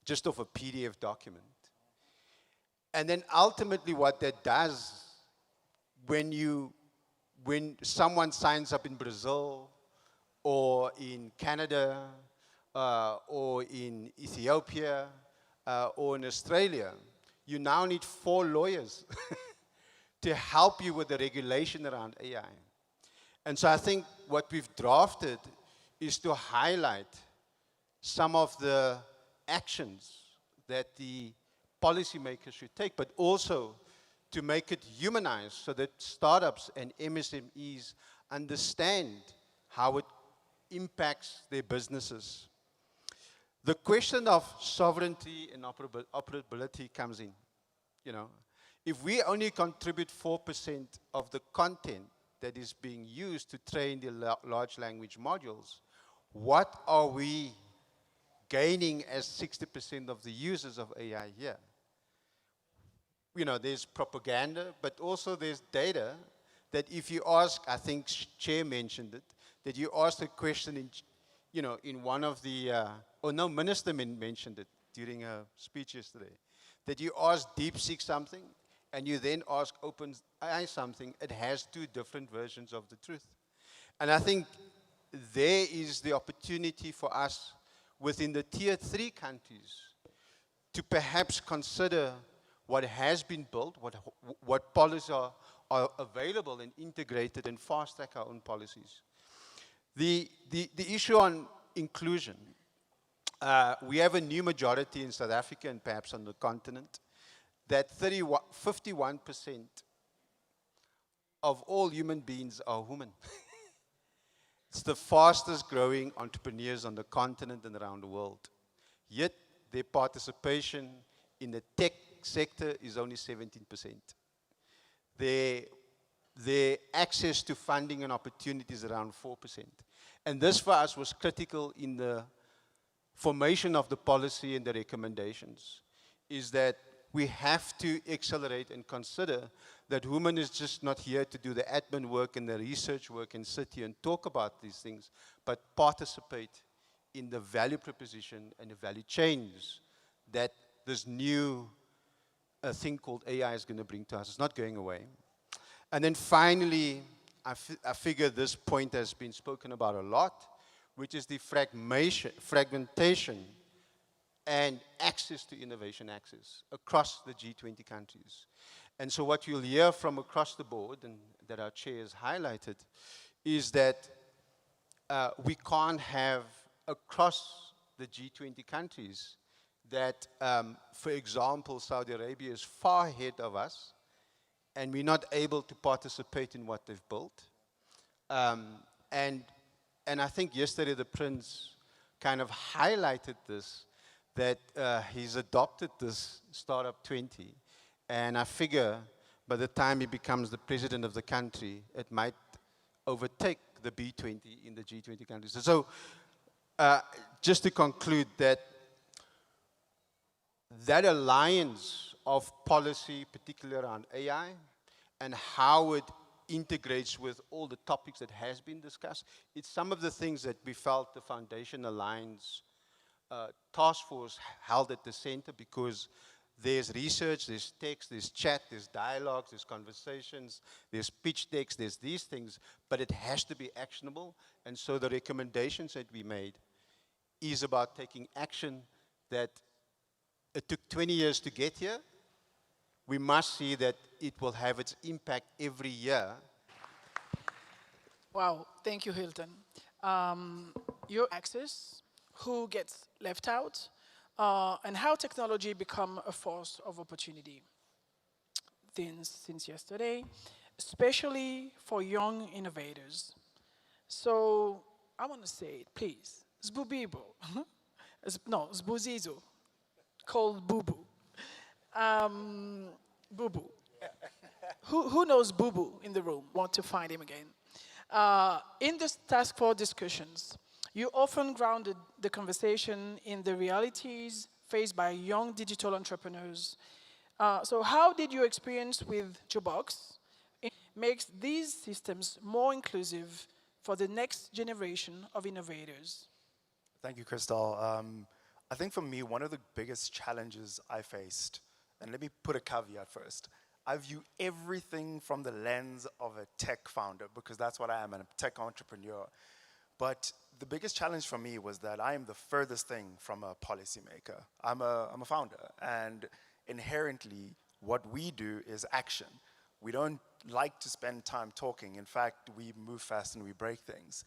Speaker 21: just off a PDF document. And then ultimately what that does, when someone signs up in Brazil or in Canada or in Ethiopia or in Australia, you now need 4 lawyers to help you with the regulation around AI. And so I think what we've drafted is to highlight some of the actions that the policymakers should take, but also to make it humanized so that startups and MSMEs understand how it impacts their businesses. The question of sovereignty and operability comes in. You know, if we only contribute 4% of the content that is being used to train the large language modules, what are we gaining as 60% of the users of AI here? You know, there's propaganda, but also there's data that if you ask, I think Chair mentioned it, that you ask a question in, you know, in one of the, or no, Minister mentioned it during her speech yesterday, that you ask DeepSeek something, and you then ask OpenAI something, it has 2 different versions of the truth. And I think there is the opportunity for us within the tier 3 countries to perhaps consider what has been built, what policies are available and integrated, and fast track our own policies. The issue on inclusion, we have a new majority in South Africa and perhaps on the continent that 51% of all human beings are women. It's the fastest growing entrepreneurs on the continent and around the world. Yet their participation in the tech sector is only 17%. Their access to funding and opportunities around 4%. And this for us was critical in the formation of the policy and the recommendations, is that we have to accelerate and consider that women is just not here to do the admin work and the research work and sit here and talk about these things, but participate in the value proposition and the value chains that this new thing called AI is going to bring to us. It's not going away. And then finally, I figure this point has been spoken about a lot, which is the fragmentation and access to innovation access across the G20 countries. And so what you'll hear from across the board, and that our chair has highlighted, is that we can't have across the G20 countries that, for example, Saudi Arabia is far ahead of us, and we're not able to participate in what they've built. And I think yesterday the Prince kind of highlighted this, that he's adopted this Startup20, and I figure by the time he becomes the president of the country, it might overtake the B20 in the G20 countries. So just to conclude, that alliance of policy, particularly around AI, and how it integrates with all the topics that has been discussed, it's some of the things that we felt the Foundation Alliance task force held at the center, because there's research, there's text, there's chat, there's dialogues, there's conversations, there's pitch decks, there's these things, but it has to be actionable. And so the recommendations that we made is about taking action that it took 20 years to get here. We must see that it will have its impact every year.
Speaker 19: Wow, thank you, Hilton. Your access, who gets left out, and how technology become a force of opportunity since yesterday, especially for young innovators. So I want to say it, please. Zbubibo. No, Zbuzizo, called Bubu. Bubu. Who knows Bubu in the room? Want to find him again. In this task force discussions, you often grounded the conversation in the realities faced by young digital entrepreneurs. So how did your experience with Jobox makes these systems more inclusive for the next generation of innovators?
Speaker 2: Thank you, Crystal. I think for me, one of the biggest challenges I faced, and let me put a caveat first, I view everything from the lens of a tech founder, because that's what I am, a tech entrepreneur. But the biggest challenge for me was that I am the furthest thing from a policymaker. I'm a founder, and inherently, what we do is action. We don't like to spend time talking. In fact, we move fast and we break things.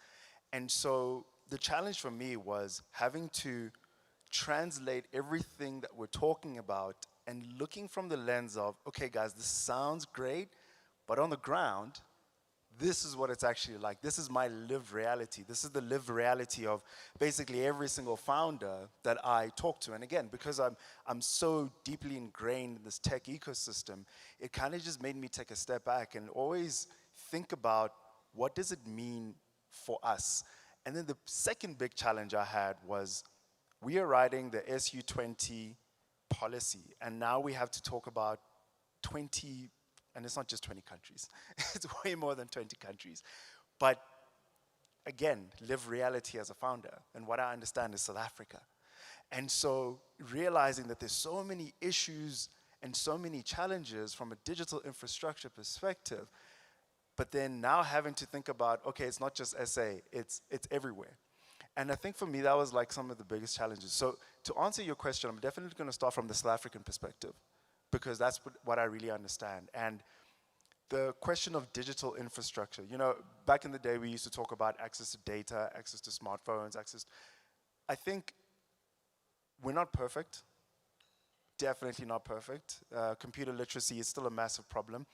Speaker 2: And so the challenge for me was having to translate everything that we're talking about and looking from the lens of, okay, guys, this sounds great, but on the ground, this is what it's actually like. This is my lived reality. This is the lived reality of basically every single founder that I talk to. And again, because I'm so deeply ingrained in this tech ecosystem, it kind of just made me take a step back and always think about what does it mean for us. And then the second big challenge I had was we are writing the SU20 policy, and now we have to talk about 20, and it's not just 20 countries, it's way more than 20 countries. But again, live reality as a founder, and what I understand is South Africa. And so realizing that there's so many issues and so many challenges from a digital infrastructure perspective, but then now having to think about, okay, it's not just SA, it's everywhere. And I think for me, that was like some of the biggest challenges. So to answer your question, I'm definitely going to start from the South African perspective, because that's what I really understand. And the question of digital infrastructure, you know, back in the day, we used to talk about access to data, access to smartphones, I think we're not perfect, definitely not perfect. Computer literacy is still a massive problem.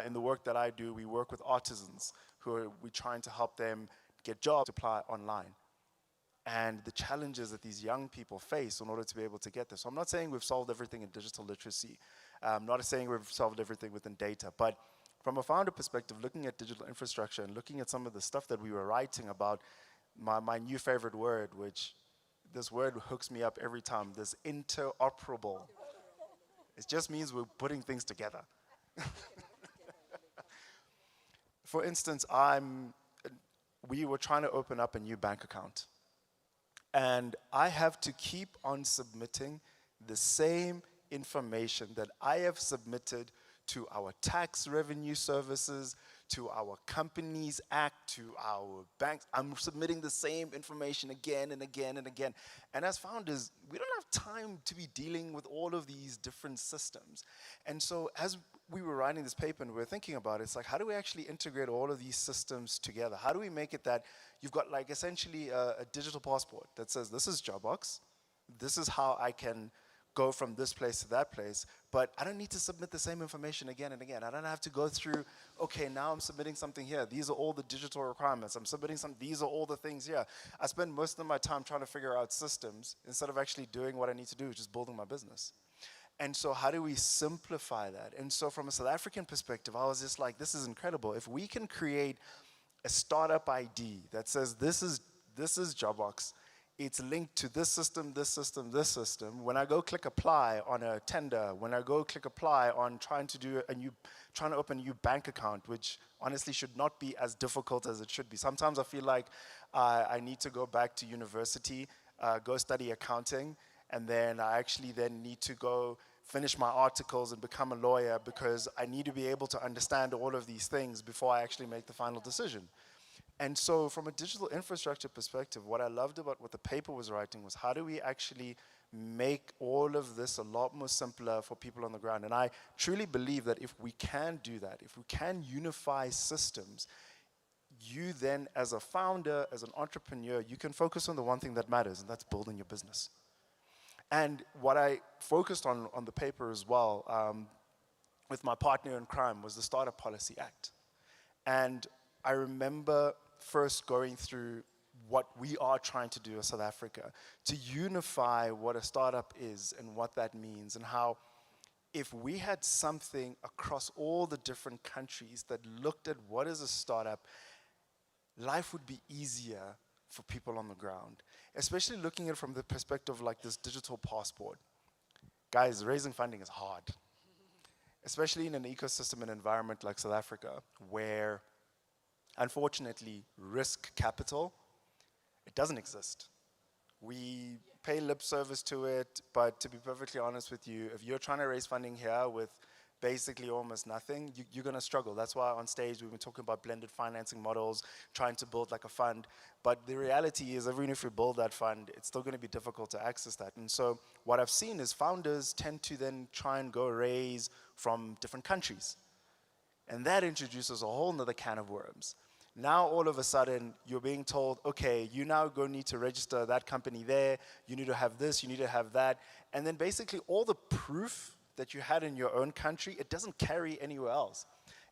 Speaker 2: In the work that I do, we work with artisans we're trying to help them get jobs to apply online. And the challenges that these young people face in order to be able to get this. So I'm not saying we've solved everything in digital literacy. I'm not saying we've solved everything within data. But from a founder perspective, looking at digital infrastructure and looking at some of the stuff that we were writing about, my new favorite word, which this word hooks me up every time, this interoperable. It just means we're putting things together. For instance, we were trying to open up a new bank account. And I have to keep on submitting the same information that I have submitted to our tax revenue services, to our Companies Act, to our banks. I'm submitting the same information again and again and again. And as founders, we don't have time to be dealing with all of these different systems. And so as we were writing this paper and we were thinking about it, it's like, how do we actually integrate all of these systems together? How do we make it that you've got like essentially a digital passport that says, this is Jobbox, this is how I can go from this place to that place, but I don't need to submit the same information again and again. I don't have to go through, okay, now I'm submitting something here. These are all the digital requirements. I'm submitting these are all the things here. I spend most of my time trying to figure out systems instead of actually doing what I need to do, which is building my business. And so how do we simplify that? And so from a South African perspective, I was just like, this is incredible. If we can create a startup ID that says this is Jobbox, it's linked to this system, this system, this system. When I go click apply on a tender, when I go click apply on trying to open a new bank account, which honestly should not be as difficult as it should be. Sometimes I feel like I need to go back to university, go study accounting, and then I actually then need to go finish my articles and become a lawyer because I need to be able to understand all of these things before I actually make the final decision. And so from a digital infrastructure perspective, what I loved about what the paper was writing was how do we actually make all of this a lot more simpler for people on the ground. And I truly believe that if we can do that, if we can unify systems, you then as a founder, as an entrepreneur, you can focus on the one thing that matters, and that's building your business. And what I focused on the paper as well with my partner in crime was the Startup Policy Act. And I remember first going through what we are trying to do in South Africa to unify what a startup is and what that means, and how if we had something across all the different countries that looked at what is a startup, life would be easier for people on the ground, especially looking at it from the perspective like this digital passport. Guys, raising funding is hard, especially in an ecosystem and environment like South Africa, where unfortunately risk capital, it doesn't exist. pay lip service to it, but to be perfectly honest with you, if you're trying to raise funding here with basically almost nothing, you're going to struggle. That's why on stage we've been talking about blended financing models, trying to build like a fund. But the reality is, even if we build that fund, it's still going to be difficult to access that. And so what I've seen is founders tend to then try and go raise from different countries. And that introduces a whole nother can of worms. Now all of a sudden you're being told, okay, you now go need to register that company there, you need to have this, you need to have that. And then basically all the proof that you had in your own country, it doesn't carry anywhere else.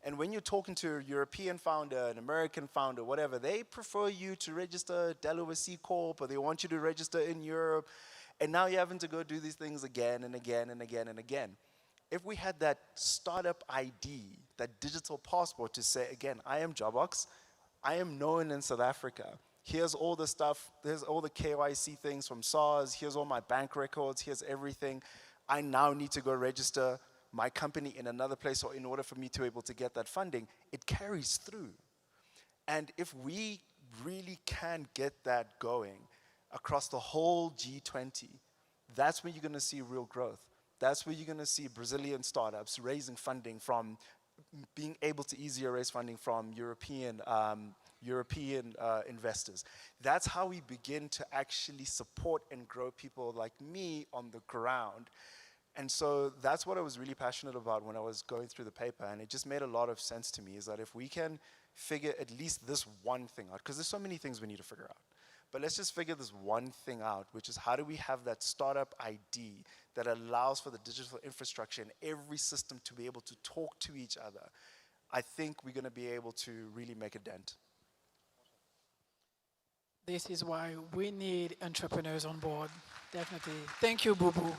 Speaker 2: And when you're talking to a European founder, an American founder, whatever, they prefer you to register Delaware C Corp, or they want you to register in Europe. And now you're having to go do these things again and again and again and again. If we had that startup ID, that digital passport to say, again, I am Jobox, I am known in South Africa. Here's all the stuff, here's all the KYC things from SARS, here's all my bank records, here's everything. I now need to go register my company in another place, or in order for me to be able to get that funding, it carries through. And if we really can get that going across the whole G20, that's when you're going to see real growth. That's where you're going to see Brazilian startups raising funding from, being able to easier raise funding from European investors. That's how we begin to actually support and grow people like me on the ground. And so that's what I was really passionate about when I was going through the paper, and it just made a lot of sense to me, is that if we can figure at least this one thing out, because there's so many things we need to figure out, but let's just figure this one thing out, which is how do we have that startup ID that allows for the digital infrastructure in every system to be able to talk to each other. I think we're going to be able to really make a dent.
Speaker 19: This is why we need entrepreneurs on board, definitely. Thank you, Boo Boo.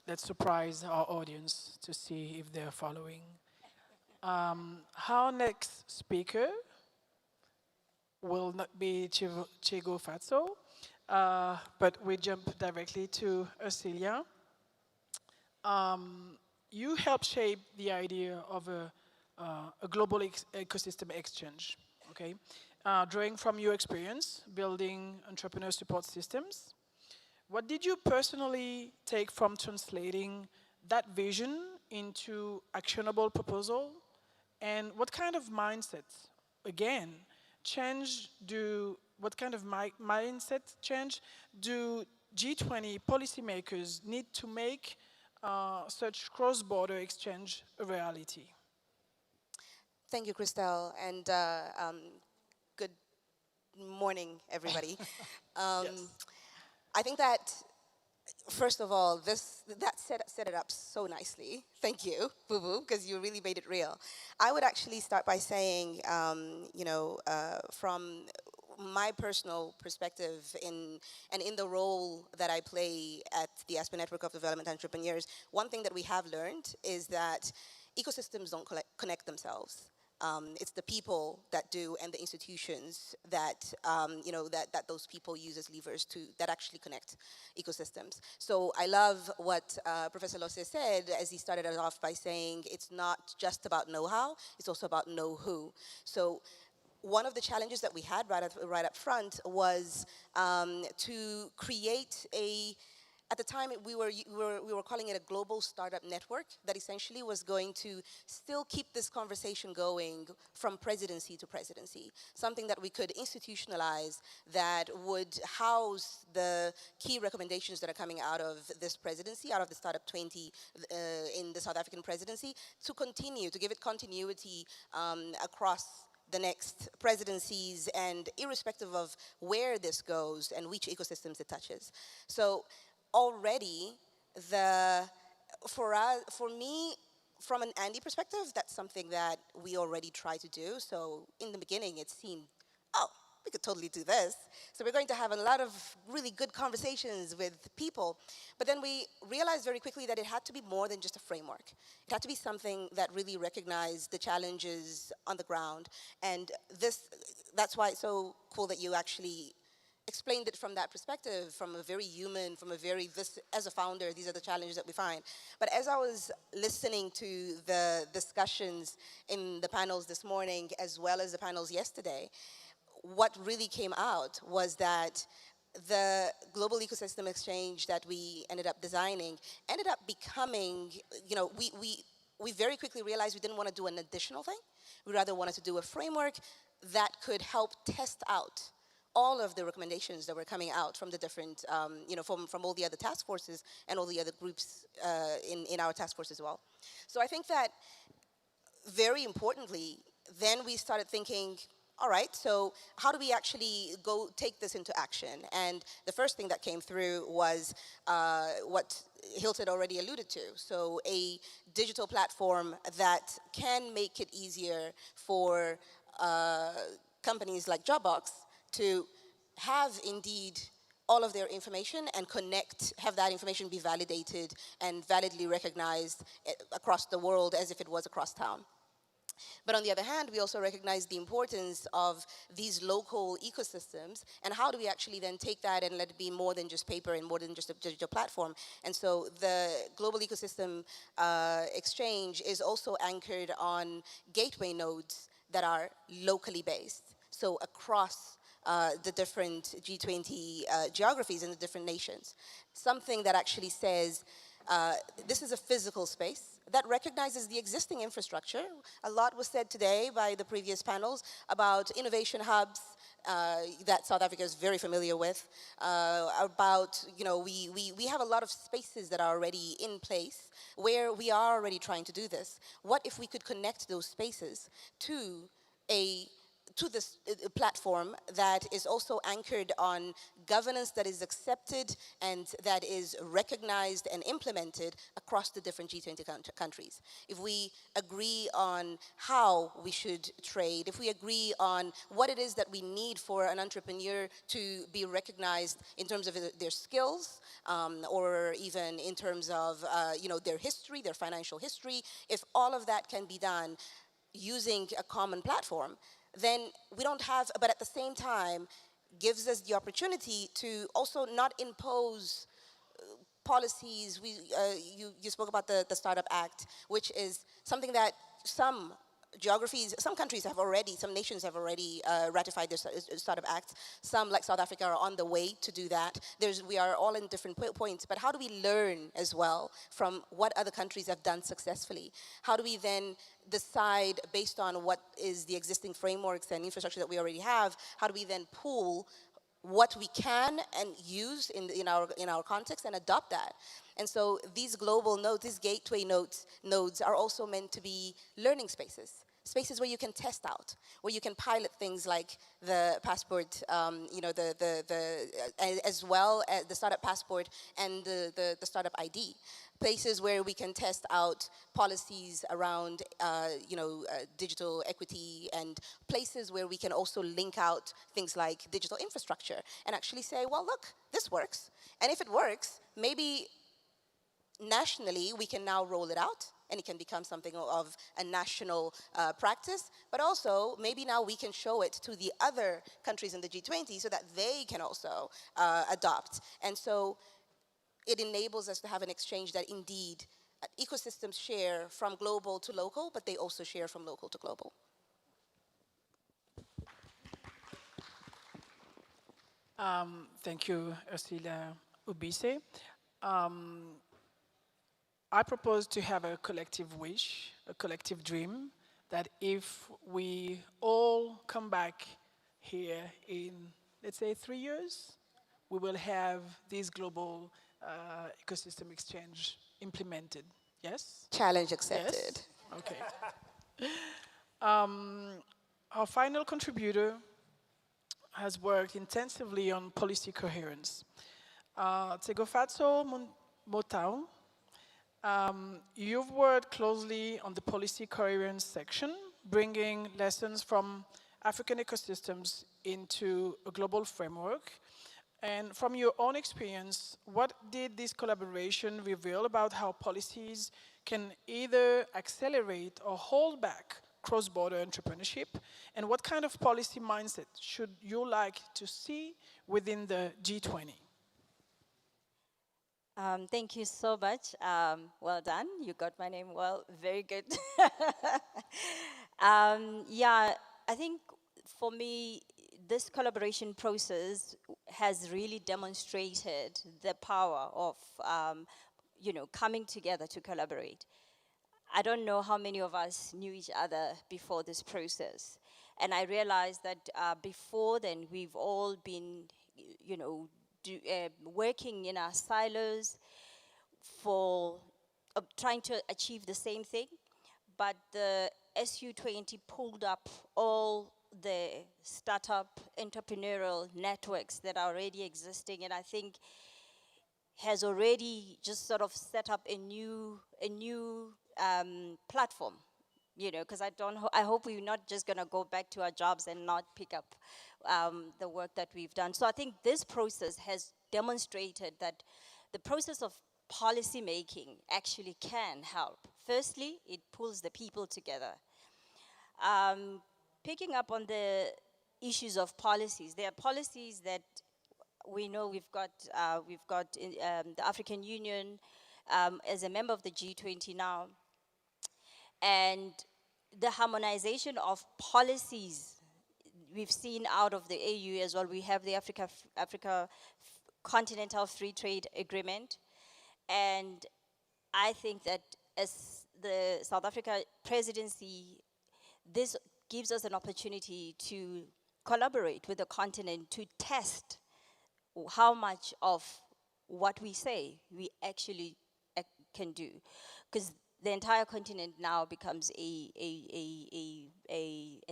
Speaker 19: Let's surprise our audience to see if they're following. Our next speaker will not be Chigo Fatso, but we jump directly to Ursula. You helped shape the idea of a global ecosystem exchange, okay? Drawing from your experience building entrepreneur support systems, what did you personally take from translating that vision into actionable proposal? And what kind of mindset, again, what kind of mindset change do G20 policymakers need to make such cross-border exchange a reality?
Speaker 3: Thank you, Christelle, and good morning, everybody.
Speaker 19: Yes.
Speaker 3: I think that, first of all, that set it up so nicely. Thank you, Boo Boo, because you really made it real. I would actually start by saying, from my personal perspective in the role that I play at the Aspen Network of Development Entrepreneurs, one thing that we have learned is that ecosystems don't connect themselves. It's the people that do, and the institutions that, that those people use as levers that actually connect ecosystems. So I love what Professor Losse said as he started it off by saying it's not just about know-how, it's also about know-who. So one of the challenges that we had right up front was to create at the time, we were calling it a global startup network that essentially was going to still keep this conversation going from presidency to presidency, something that we could institutionalize that would house the key recommendations that are coming out of this presidency, out of the Startup20 in the South African presidency, to continue, to give it continuity across the next presidencies, and irrespective of where this goes and which ecosystems it touches. So already, for me, from an Andy perspective, that's something that we already try to do. So in the beginning, it seemed, oh, we could totally do this. So we're going to have a lot of really good conversations with people. But then we realized very quickly that it had to be more than just a framework. It had to be something that really recognized the challenges on the ground. And that's why it's so cool that you actually explained it from that perspective, from a very human, as a founder, these are the challenges that we find. But as I was listening to the discussions in the panels this morning, as well as the panels yesterday, what really came out was that the global ecosystem exchange that we ended up designing ended up becoming, we very quickly realized we didn't want to do an additional thing. We rather wanted to do a framework that could help test out all of the recommendations that were coming out from the different, from all the other task forces and all the other groups in our task force as well. So I think that very importantly, then we started thinking, all right, so how do we actually go take this into action? And the first thing that came through was what Hilton already alluded to. So a digital platform that can make it easier for companies like Dropbox to have indeed all of their information and have that information be validated and validly recognized across the world as if it was across town. But on the other hand, we also recognize the importance of these local ecosystems and how do we actually then take that and let it be more than just paper and more than just a digital platform. And so the global ecosystem exchange is also anchored on gateway nodes that are locally based. So across the different G20 geographies in the different nations. Something that actually says, this is a physical space that recognizes the existing infrastructure. A lot was said today by the previous panels about innovation hubs that South Africa is very familiar with, about, we have a lot of spaces that are already in place where we are already trying to do this. What if we could connect those spaces to this platform that is also anchored on governance that is accepted and that is recognized and implemented across the different G20 countries. If we agree on how we should trade, if we agree on what it is that we need for an entrepreneur to be recognized in terms of their skills, or even in terms of their history, their financial history, if all of that can be done using a common platform, then we don't have, but at the same time, gives us the opportunity to also not impose policies. You spoke about the Startup Act, which is something that some countries have already, some nations have already ratified their Startup Act. Some, like South Africa, are on the way to do that. We are all in different points, but how do we learn as well from what other countries have done successfully? How do we then decide, based on what is the existing frameworks and infrastructure that we already have, how do we then pool what we can and use in our context and adopt that? And so these global nodes, these gateway nodes are also meant to be learning spaces. Spaces where you can test out, where you can pilot things like the passport, as well as the startup passport and the startup ID. Places where we can test out policies around, digital equity, and places where we can also link out things like digital infrastructure and actually say, well, look, this works. And if it works, maybe nationally we can now roll it out and it can become something of a national practice, but also maybe now we can show it to the other countries in the G20 so that they can also adopt. And so it enables us to have an exchange that indeed ecosystems share from global to local, but they also share from local to global.
Speaker 19: Thank you, Ursula Ubise. I propose to have a collective wish, a collective dream, that if we all come back here in, let's say, 3 years, we will have this global ecosystem exchange implemented. Yes?
Speaker 3: Challenge accepted.
Speaker 19: Yes? Okay. Our final contributor has worked intensively on policy coherence. Tsegofatso Motao, you've worked closely on the policy coherence section, bringing lessons from African ecosystems into a global framework. And from your own experience, what did this collaboration reveal about how policies can either accelerate or hold back cross-border entrepreneurship? And what kind of policy mindset should you like to see within the G20?
Speaker 5: Thank you so much. Well done. You got my name well. Very good. Yeah, I think for me, this collaboration process has really demonstrated the power of, coming together to collaborate. I don't know how many of us knew each other before this process. And I realized that before then, we've all been, working in our silos for trying to achieve the same thing. But the SU20 pulled up all the startup entrepreneurial networks that are already existing, and I think has already just sort of set up a new platform, because I hope we're not just gonna go back to our jobs and not pick up the work that we've done. So I think this process has demonstrated that the process of policy making actually can help. Firstly, it pulls the people together. Picking up on the issues of policies, there are policies that we know we've got the African Union as a member of the G20 now, and the harmonization of policies we've seen out of the AU as well. We have the Africa Continental Free Trade Agreement, and I think that as the South Africa presidency, this gives us an opportunity to collaborate with the continent to test how much of what we say we actually can do. Because the entire continent now becomes a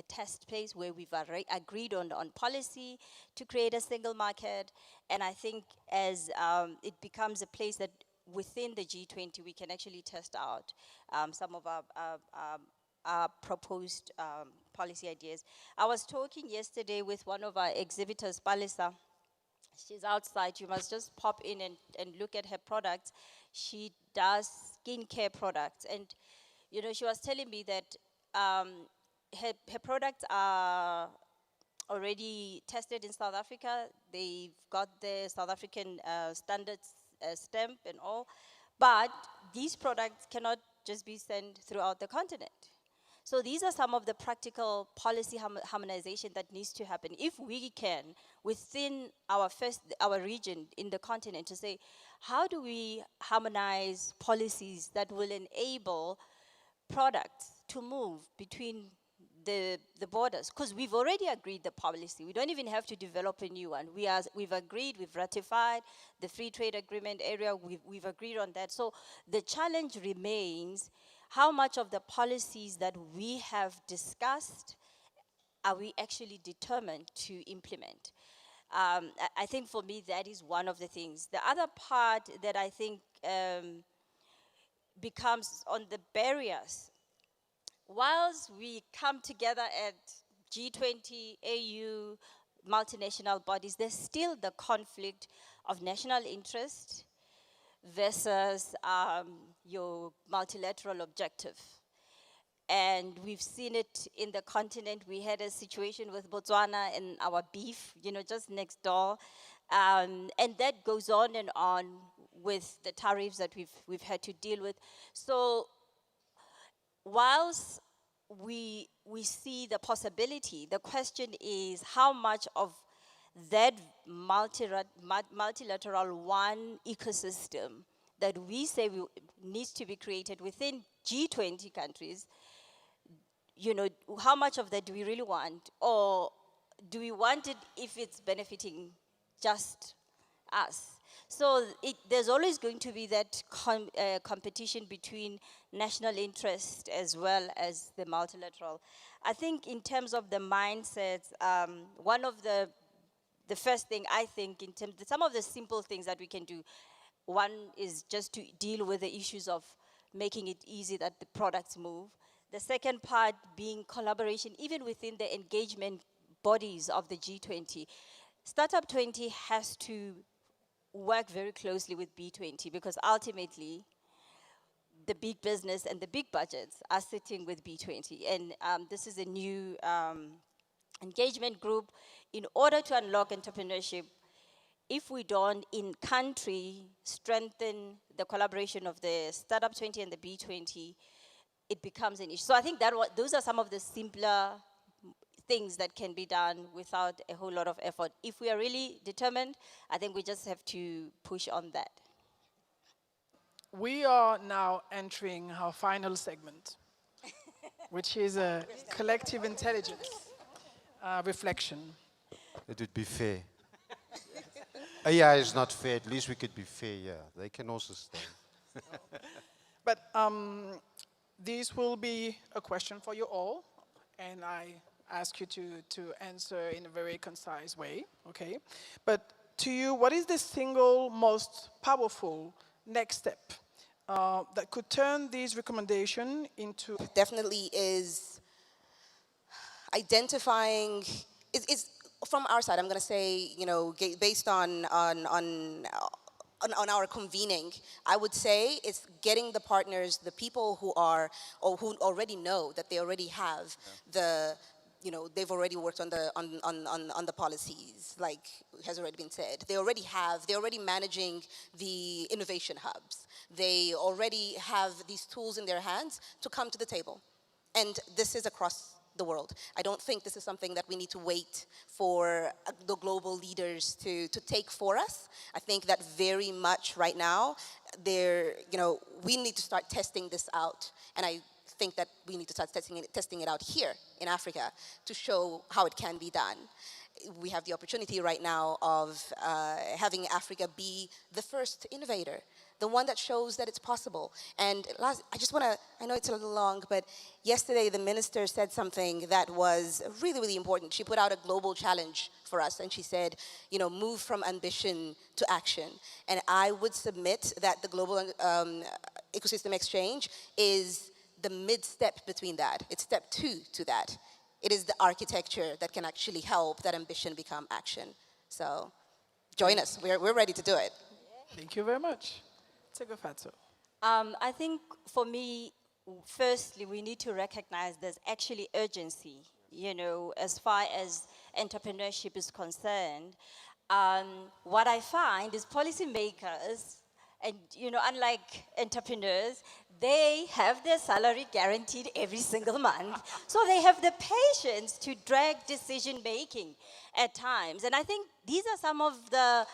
Speaker 5: test place where we've agreed on policy to create a single market. And I think as it becomes a place that within the G20 we can actually test out some of our proposed policy ideas. I was talking yesterday with one of our exhibitors, Palisa. She's outside. You must just pop in and look at her products. She does skincare products. And, she was telling me that her products are already tested in South Africa. They've got the South African standards stamp and all. But these products cannot just be sent throughout the continent. So these are some of the practical policy harmonization that needs to happen. If we can, within our region in the continent, to say, how do we harmonize policies that will enable products to move between the borders? Because we've already agreed the policy. We don't even have to develop a new one. We've agreed, we've ratified the free trade agreement area, we've agreed on that. So the challenge remains, how much of the policies that we have discussed are we actually determined to implement? I think for me that is one of the things. The other part that I think becomes on the barriers. Whilst we come together at G20, AU, multinational bodies, there's still the conflict of national interest versus your multilateral objective. And we've seen it in the continent. We had a situation with Botswana and our beef, just next door. And that goes on and on with the tariffs that we've had to deal with. So whilst we see the possibility, the question is how much of that multilateral one ecosystem that we say needs to be created within G20 countries, how much of that do we really want? Or do we want it if it's benefiting just us? So there's always going to be that competition between national interest as well as the multilateral. I think in terms of the mindsets, one of the first thing I think in terms of some of the simple things that we can do, one is just to deal with the issues of making it easy that the products move. The second part being collaboration, even within the engagement bodies of the G20. Startup20 has to work very closely with B20 because ultimately the big business and the big budgets are sitting with B20. And this is a new engagement group. In order to unlock entrepreneurship, if we don't in country strengthen the collaboration of the Startup20 and the B20, it becomes an issue. So I think those are some of the simpler things that can be done without a whole lot of effort. If we are really determined, I think we just have to push on that.
Speaker 19: We are now entering our final segment, which is a collective intelligence reflection.
Speaker 21: It would be fair. Yeah, it's not fair. At least we could be fair, yeah. They can also stay.
Speaker 19: But this will be a question for you all, and I ask you to answer in a very concise way, okay? But to you, what is the single most powerful next step that could turn these recommendations into...
Speaker 3: Definitely is identifying, is from our side, I'm going to say, you know, based on our convening, I would say it's getting the partners, the people who are, or who already know that they already have the, you know, they've already worked on the policies, like has already been said. They're already managing the innovation hubs. They already have these tools in their hands to come to the table. And this is across the world. I don't think this is something that we need to wait for the global leaders to take for us. I think that very much right now, you know, we need to start testing this out. And I think that we need to start testing it out here in Africa to show how it can be done. We have the opportunity right now of having Africa be the first innovator, the one that shows that it's possible. And I just want to, I know it's a little long, but yesterday the minister said something that was really, really important. She put out a global challenge for us, and she said, you know, move from ambition to action. And I would submit that the global ecosystem exchange is the mid-step between that. It's step 2 to that. It is the architecture that can actually help that ambition become action. So join us. We're ready to do it.
Speaker 19: Thank you very much.
Speaker 5: I think for me, firstly, we need to recognize there's actually urgency, you know, as far as entrepreneurship is concerned. What I find is policymakers, and you know, unlike entrepreneurs, they have their salary guaranteed every single month. So they have the patience to drag decision making at times. And I think these are some of the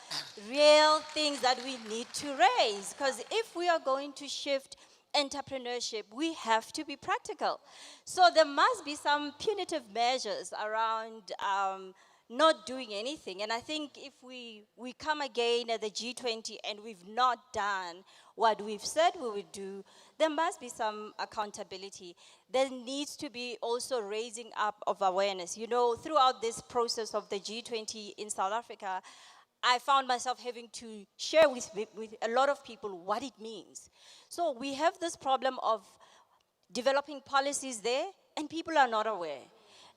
Speaker 5: real things that we need to raise. Because if we are going to shift entrepreneurship, we have to be practical. So there must be some punitive measures around not doing anything. And I think if we come again at the G20 and we've not done what we've said we would do, there must be some accountability. There needs to be also raising up of awareness. You know, throughout this process of the G20 in South Africa, I found myself having to share with a lot of people what it means. So we have this problem of developing policies there, and people are not aware.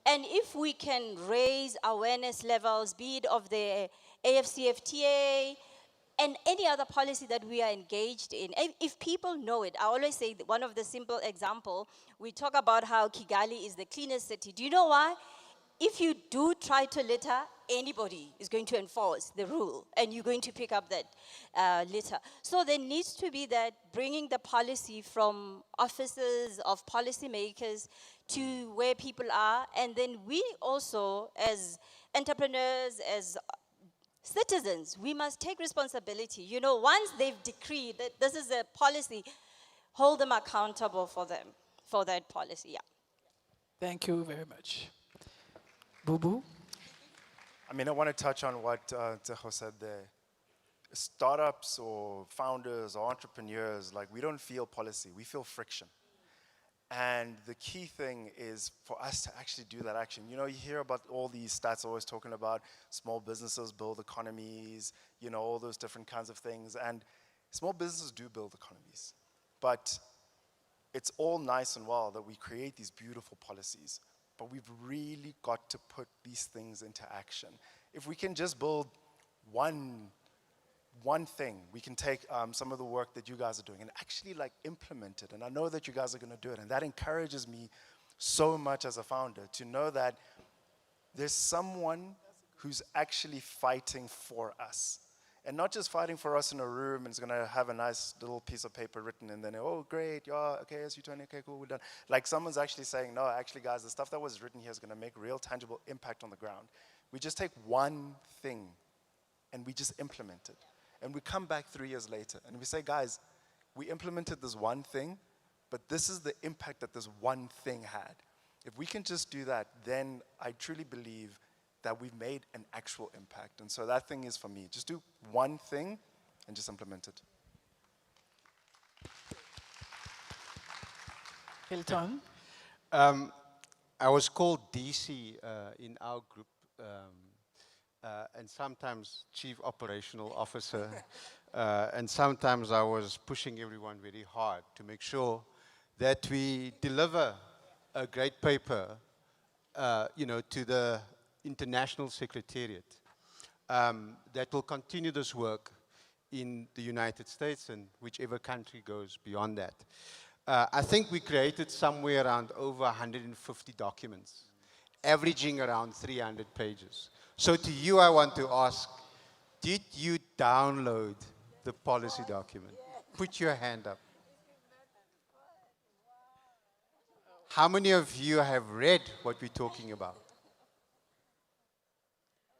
Speaker 5: And if we can raise awareness levels, be it of the AFCFTA and any other policy that we are engaged in, if people know it, I always say that one of the simple example, we talk about how Kigali is the cleanest city. Do you know why? If you do try to litter, anybody is going to enforce the rule, and you're going to pick up that litter. So there needs to be that bringing the policy from offices of policymakers to where people are, and then we also, as entrepreneurs, as citizens, we must take responsibility. You know, once they've decreed that this is a policy, hold them accountable for that policy, yeah.
Speaker 19: Thank you very much. Boo-boo?
Speaker 2: I mean, I want to touch on what Tseho said there. Startups or founders or entrepreneurs, like, we don't feel policy, we feel friction. And the key thing is for us to actually do that action. You know, you hear about all these stats always talking about small businesses build economies, you know, all those different kinds of things. And small businesses do build economies. But it's all nice and well that we create these beautiful policies. But we've really got to put these things into action. If we can just build one thing, we can take some of the work that you guys are doing and actually like implement it. And I know that you guys are going to do it. And that encourages me so much as a founder to know that there's someone who's actually fighting for us. And not just fighting for us in a room and it's going to have a nice little piece of paper written and then, oh, great, yeah, okay, SU20, okay, cool, we're done. Like someone's actually saying, no, actually, guys, the stuff that was written here is going to make real, tangible impact on the ground. We just take one thing and we just implement it. And we come back 3 years later and we say, guys, we implemented this one thing, but this is the impact that this one thing had. If we can just do that, then I truly believe that we've made an actual impact. And so that thing is for me. Just do one thing and just implement it.
Speaker 19: Hilton?
Speaker 21: I was called DC in our group, and sometimes Chief Operational Officer, and sometimes I was pushing everyone very hard to make sure that we deliver a great paper, to the International Secretariat that will continue this work in the United States and whichever country goes beyond that. I think we created somewhere around over 150 documents, averaging around 300 pages. So to you, I want to ask, did you download the policy document? Put your hand up. How many of you have read what we're talking about?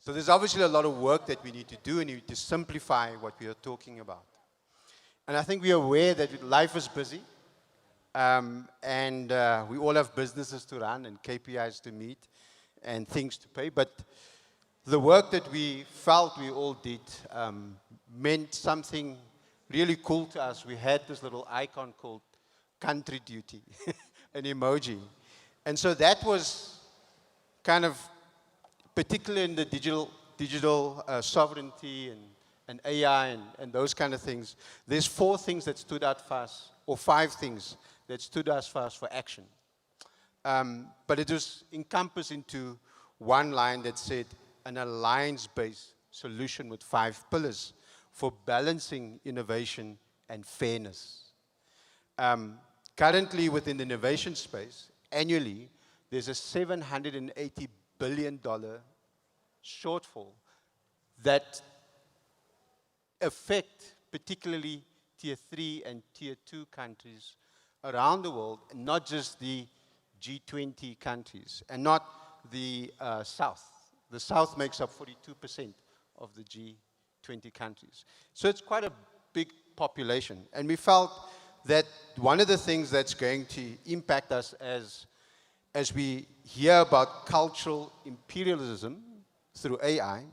Speaker 21: So there's obviously a lot of work that we need to do and we need to simplify what we are talking about. And I think we are aware that life is busy and we all have businesses to run and KPIs to meet and things to pay. But the work that we felt we all did meant something really cool to us. We had this little icon called country duty, an emoji. And so that was kind of, particularly in the digital sovereignty and AI and those kind of things, there's 4 things that stood out for us, or 5 things that stood out for us for action. But it was encompassed into one line that said, an alliance-based solution with 5 pillars for balancing innovation and fairness. Currently, within the innovation space, annually, there's a $780 billion shortfall that affect particularly tier 3 and tier 2 countries around the world, not just the G20 countries, and not the South. The South makes up 42% of the G20 countries. So it's quite a big population. And we felt that one of the things that's going to impact us as we hear about cultural imperialism through AI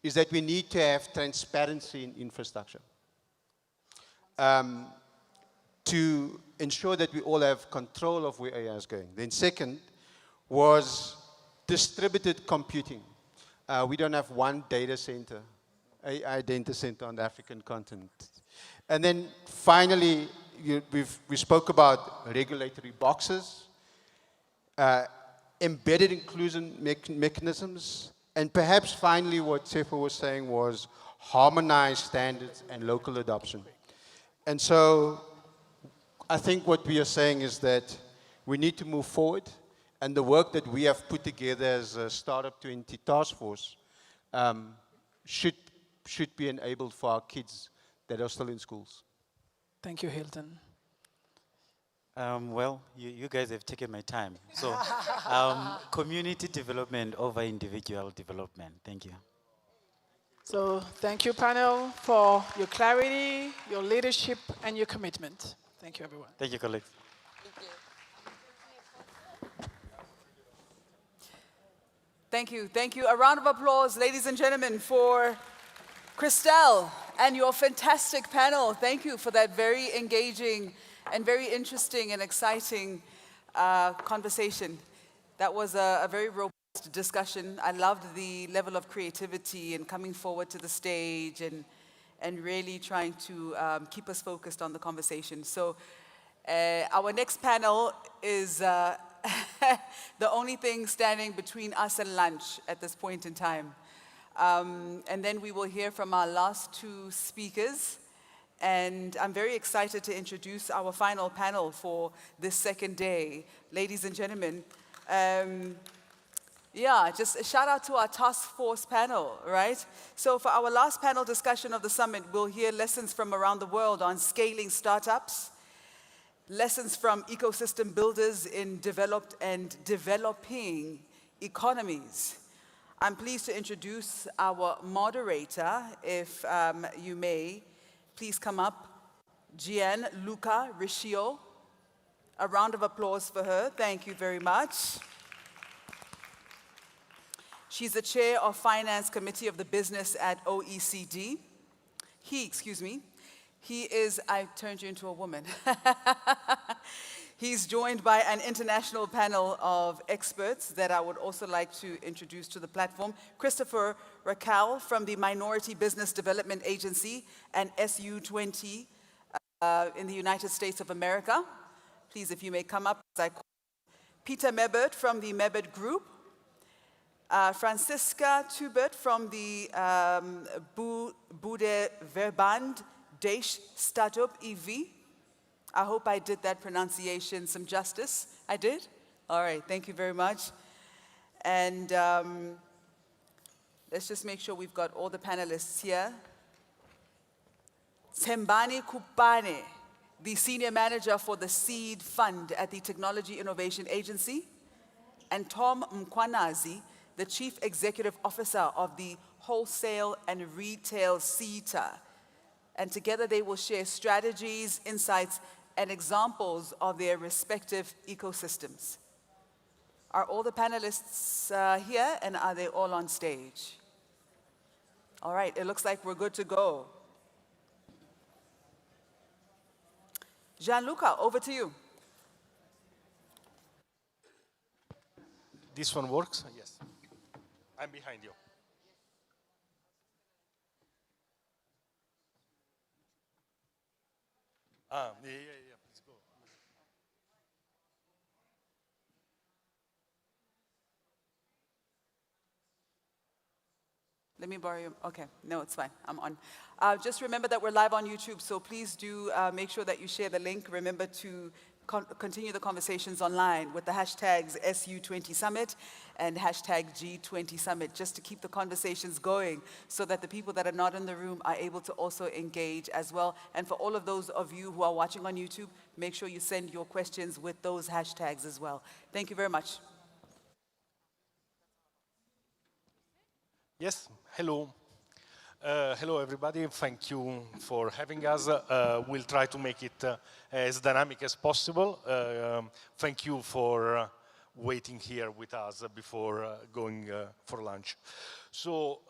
Speaker 21: is that we need to have transparency in infrastructure to ensure that we all have control of where AI is going. Then second was distributed computing. We don't have one data center, AI data center on the African continent. And then finally, we spoke about regulatory boxes, embedded inclusion mechanisms, and perhaps finally what Tsepo was saying was harmonized standards and local adoption. And so I think what we are saying is that we need to move forward, and the work that we have put together as a Startup20 task force should be enabled for our kids that are still in schools.
Speaker 19: Thank you, Hilton.
Speaker 20: Well, you guys have taken my time. So, community development over individual development. Thank you.
Speaker 19: So thank you, panel, for your clarity, your leadership, and your commitment. Thank you, everyone.
Speaker 20: Thank you, colleagues.
Speaker 4: Thank you. Thank you. A round of applause, ladies and gentlemen, for Christelle and your fantastic panel. Thank you for that very engaging and very interesting and exciting conversation. That was a very robust discussion. I loved the level of creativity and coming forward to the stage and really trying to keep us focused on the conversation. So our next panel is the only thing standing between us and lunch at this point in time. And then we will hear from our last 2 speakers. And I'm very excited to introduce our final panel for this second day. Ladies and gentlemen, Yeah, just a shout out to our task force panel, right? So for our last panel discussion of the summit, we'll hear lessons from around the world on scaling startups, lessons from ecosystem builders in developed and developing economies. I'm pleased to introduce our moderator, if you may, please come up, Gianluca Riccio. A round of applause for her, thank you very much. She's the chair of Finance Committee of the Business at OECD. He is, I turned you into a woman. He's joined by an international panel of experts that I would also like to introduce to the platform. Christopher Racal from the Minority Business Development Agency and SU20 in the United States of America. Please, if you may come up. Peter Mebert from the Mebert Group. Franziska Tubert from the Bude Verband Deutsch Startup20. I hope I did that pronunciation some justice. I did? All right, thank you very much. And let's just make sure we've got all the panelists here. Tsembani Kupane, the Senior Manager for the Seed Fund at the Technology Innovation Agency, and Tom Mkwanazi, the Chief Executive Officer of the Wholesale and Retail CETA. And together they will share strategies, insights, and examples of their respective ecosystems. Are all the panelists here, and are they all on stage? All right, it looks like we're good to go. Gianluca, over to you.
Speaker 1: This one works? Yes. I'm behind you. Yeah, please go.
Speaker 4: Let me borrow you. Okay, no, it's fine. I'm on. Just remember that we're live on YouTube, so please do make sure that you share the link. Remember to continue the conversations online with the hashtags SU20 Summit and hashtag G20 Summit, just to keep the conversations going so that the people that are not in the room are able to also engage as well. And for all of those of you who are watching on YouTube, make sure you send your questions with those hashtags as well. Thank you very much.
Speaker 1: Yes, hello. Hello, everybody. Thank you for having us. We'll try to make it as dynamic as possible. Thank you for waiting here with us before going for lunch. So,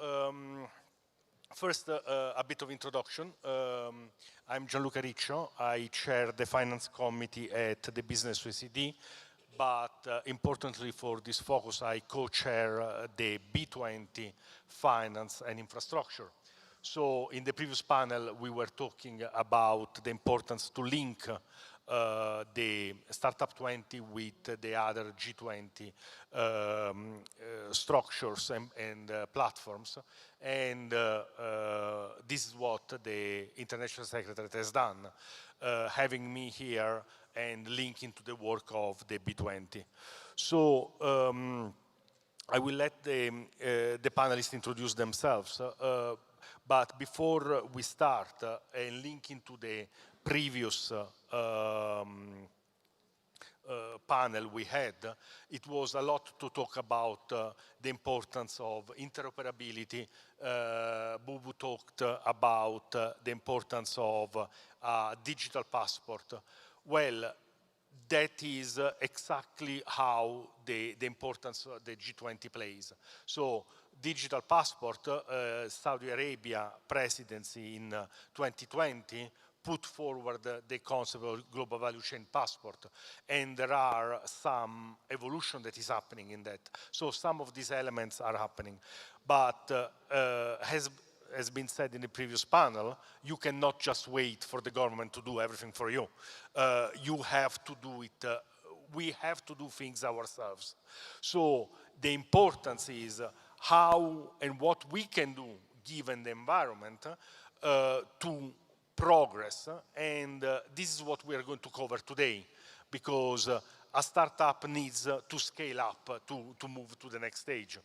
Speaker 1: first, a bit of introduction. I'm Gianluca Riccio. I chair the Finance Committee at the Business OECD. But importantly for this focus, I co-chair the B20 Finance and Infrastructure. So in the previous panel, we were talking about the importance to link the Startup20 with the other G20 structures and platforms. And this is what the International Secretariat has done, having me here and linking to the work of the B20. So I will let the panelists introduce themselves. But before we start and link into the previous panel we had, it was a lot to talk about the importance of interoperability. Bubu talked about the importance of digital passport. Well, that is exactly how the importance of the G20 plays. So digital passport, Saudi Arabia presidency in 2020 put forward the concept of global value chain passport. And there are some evolution that is happening in that. So some of these elements are happening. But has been said in the previous panel, you cannot just wait for the government to do everything for you. You have to do it. We have to do things ourselves. So the importance is how and what we can do given the environment to progress. And this is what we are going to cover today, because a startup needs to scale up to move to the next stage.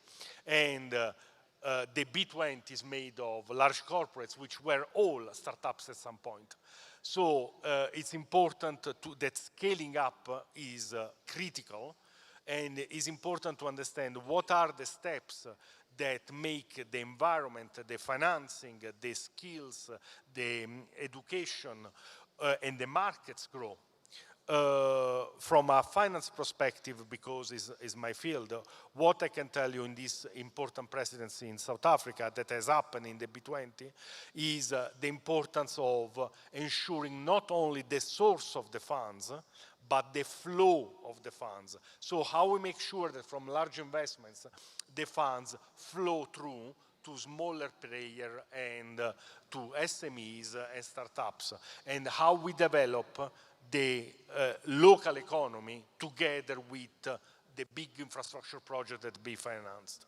Speaker 1: And the B20 is made of large corporates, which were all startups at some point. So it's important that scaling up is critical, and it's important to understand what are the steps that make the environment, the financing, the skills, the education, and the markets grow. From a finance perspective, because it's my field, what I can tell you in this important presidency in South Africa that has happened in the B20 is the importance of ensuring not only the source of the funds, but the flow of the funds. So how we make sure that from large investments, the funds flow through to smaller players and to SMEs and startups, and how we develop the local economy together with the big infrastructure project that be financed.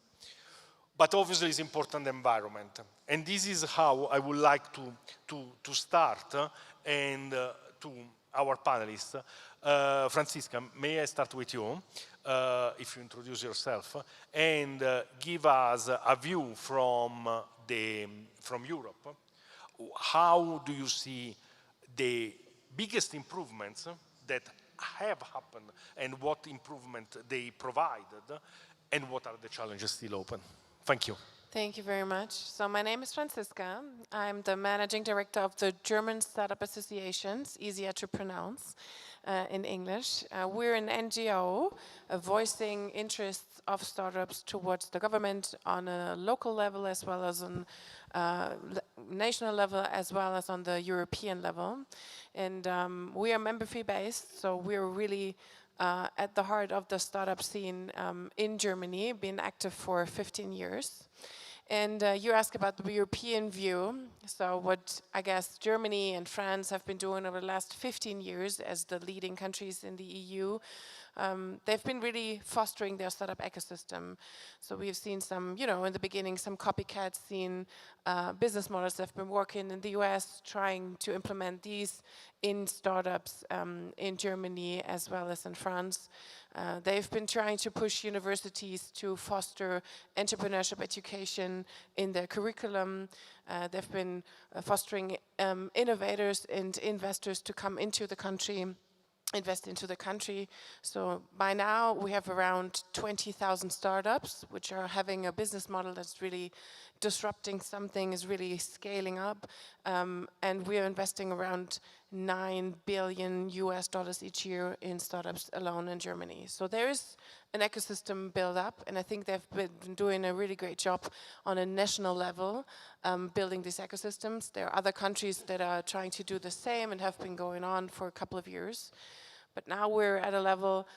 Speaker 1: But obviously it's important environment. And this is how I would like to start and to our panelists. Francisca, may I start with you, if you introduce yourself, and give us a view from Europe. How do you see the biggest improvements that have happened, and what improvement they provided, and what are the challenges still open? Thank you.
Speaker 6: Thank you very much. So my name is Francisca. I'm the managing director of the German Startup Associations, easier to pronounce in English. We're an NGO voicing interests of startups towards the government on a local level, as well as on national level, as well as on the European level. And we are member fee based, so we're really at the heart of the startup scene in Germany, been active for 15 years. And you asked about the European view. So what I guess Germany and France have been doing over the last 15 years as the leading countries in the EU, they've been really fostering their startup ecosystem. So we've seen some, you know, in the beginning, some copycats, seen business models that have been working in the US, trying to implement these in startups in Germany as well as in France. They've been trying to push universities to foster entrepreneurship education in their curriculum. They've been fostering innovators and investors to come into the country, invest into the country. So by now we have around 20,000 startups which are having a business model that's really disrupting something, is really scaling up, and we are investing around $9 billion each year in startups alone in Germany. So there is an ecosystem build up, and I think they've been doing a really great job on a national level building these ecosystems. There are other countries that are trying to do the same and have been going on for a couple of years. But now we're at a level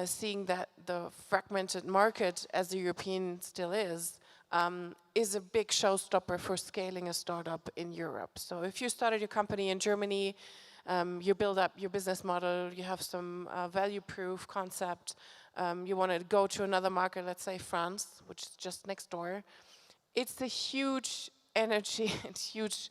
Speaker 6: seeing that the fragmented market, as the European still is a big showstopper for scaling a startup in Europe. So if you started your company in Germany, you build up your business model, you have some value proof concept, you want to go to another market, let's say France, which is just next door. It's a huge energy, it's huge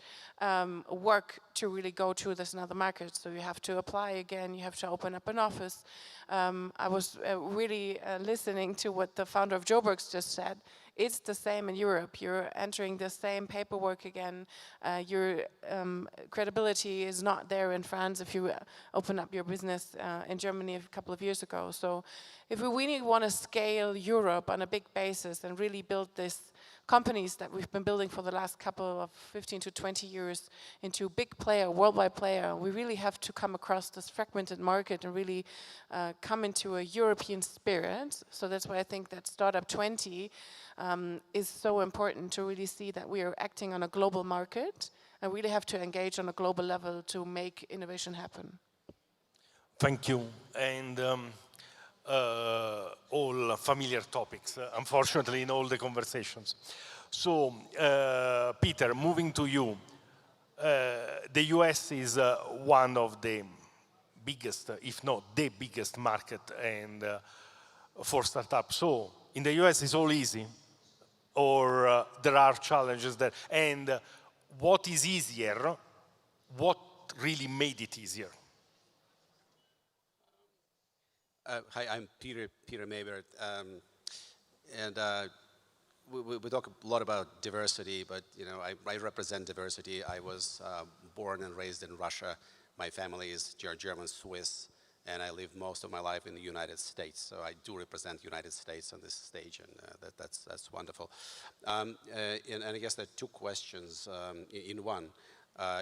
Speaker 6: work to really go to this another market. So you have to apply again, you have to open up an office. I was really listening to what the founder of Joburg just said. It's the same in Europe. You're entering the same paperwork again. Your credibility is not there in France if you open up your business in Germany a couple of years ago. So if we really want to scale Europe on a big basis and really build this companies that we've been building for the last couple of 15 to 20 years into a big player, worldwide player, we really have to come across this fragmented market and really come into a European spirit. So that's why I think that Startup20 is so important to really see that we are acting on a global market and really have to engage on a global level to make innovation happen.
Speaker 1: Thank you. And all familiar topics, unfortunately, in all the conversations. So, Peter, moving to you. The US is one of the biggest, if not the biggest market and for startups. So, in the US is all easy, or there are challenges there? And what is easier? What really made it easier?
Speaker 8: Hi, I'm Peter Maybert, and we talk a lot about diversity, but I represent diversity. I was born and raised in Russia. My family is German Swiss, and I live most of my life in the United States. So I do represent United States on this stage, and that's wonderful. And I guess there are two questions in one.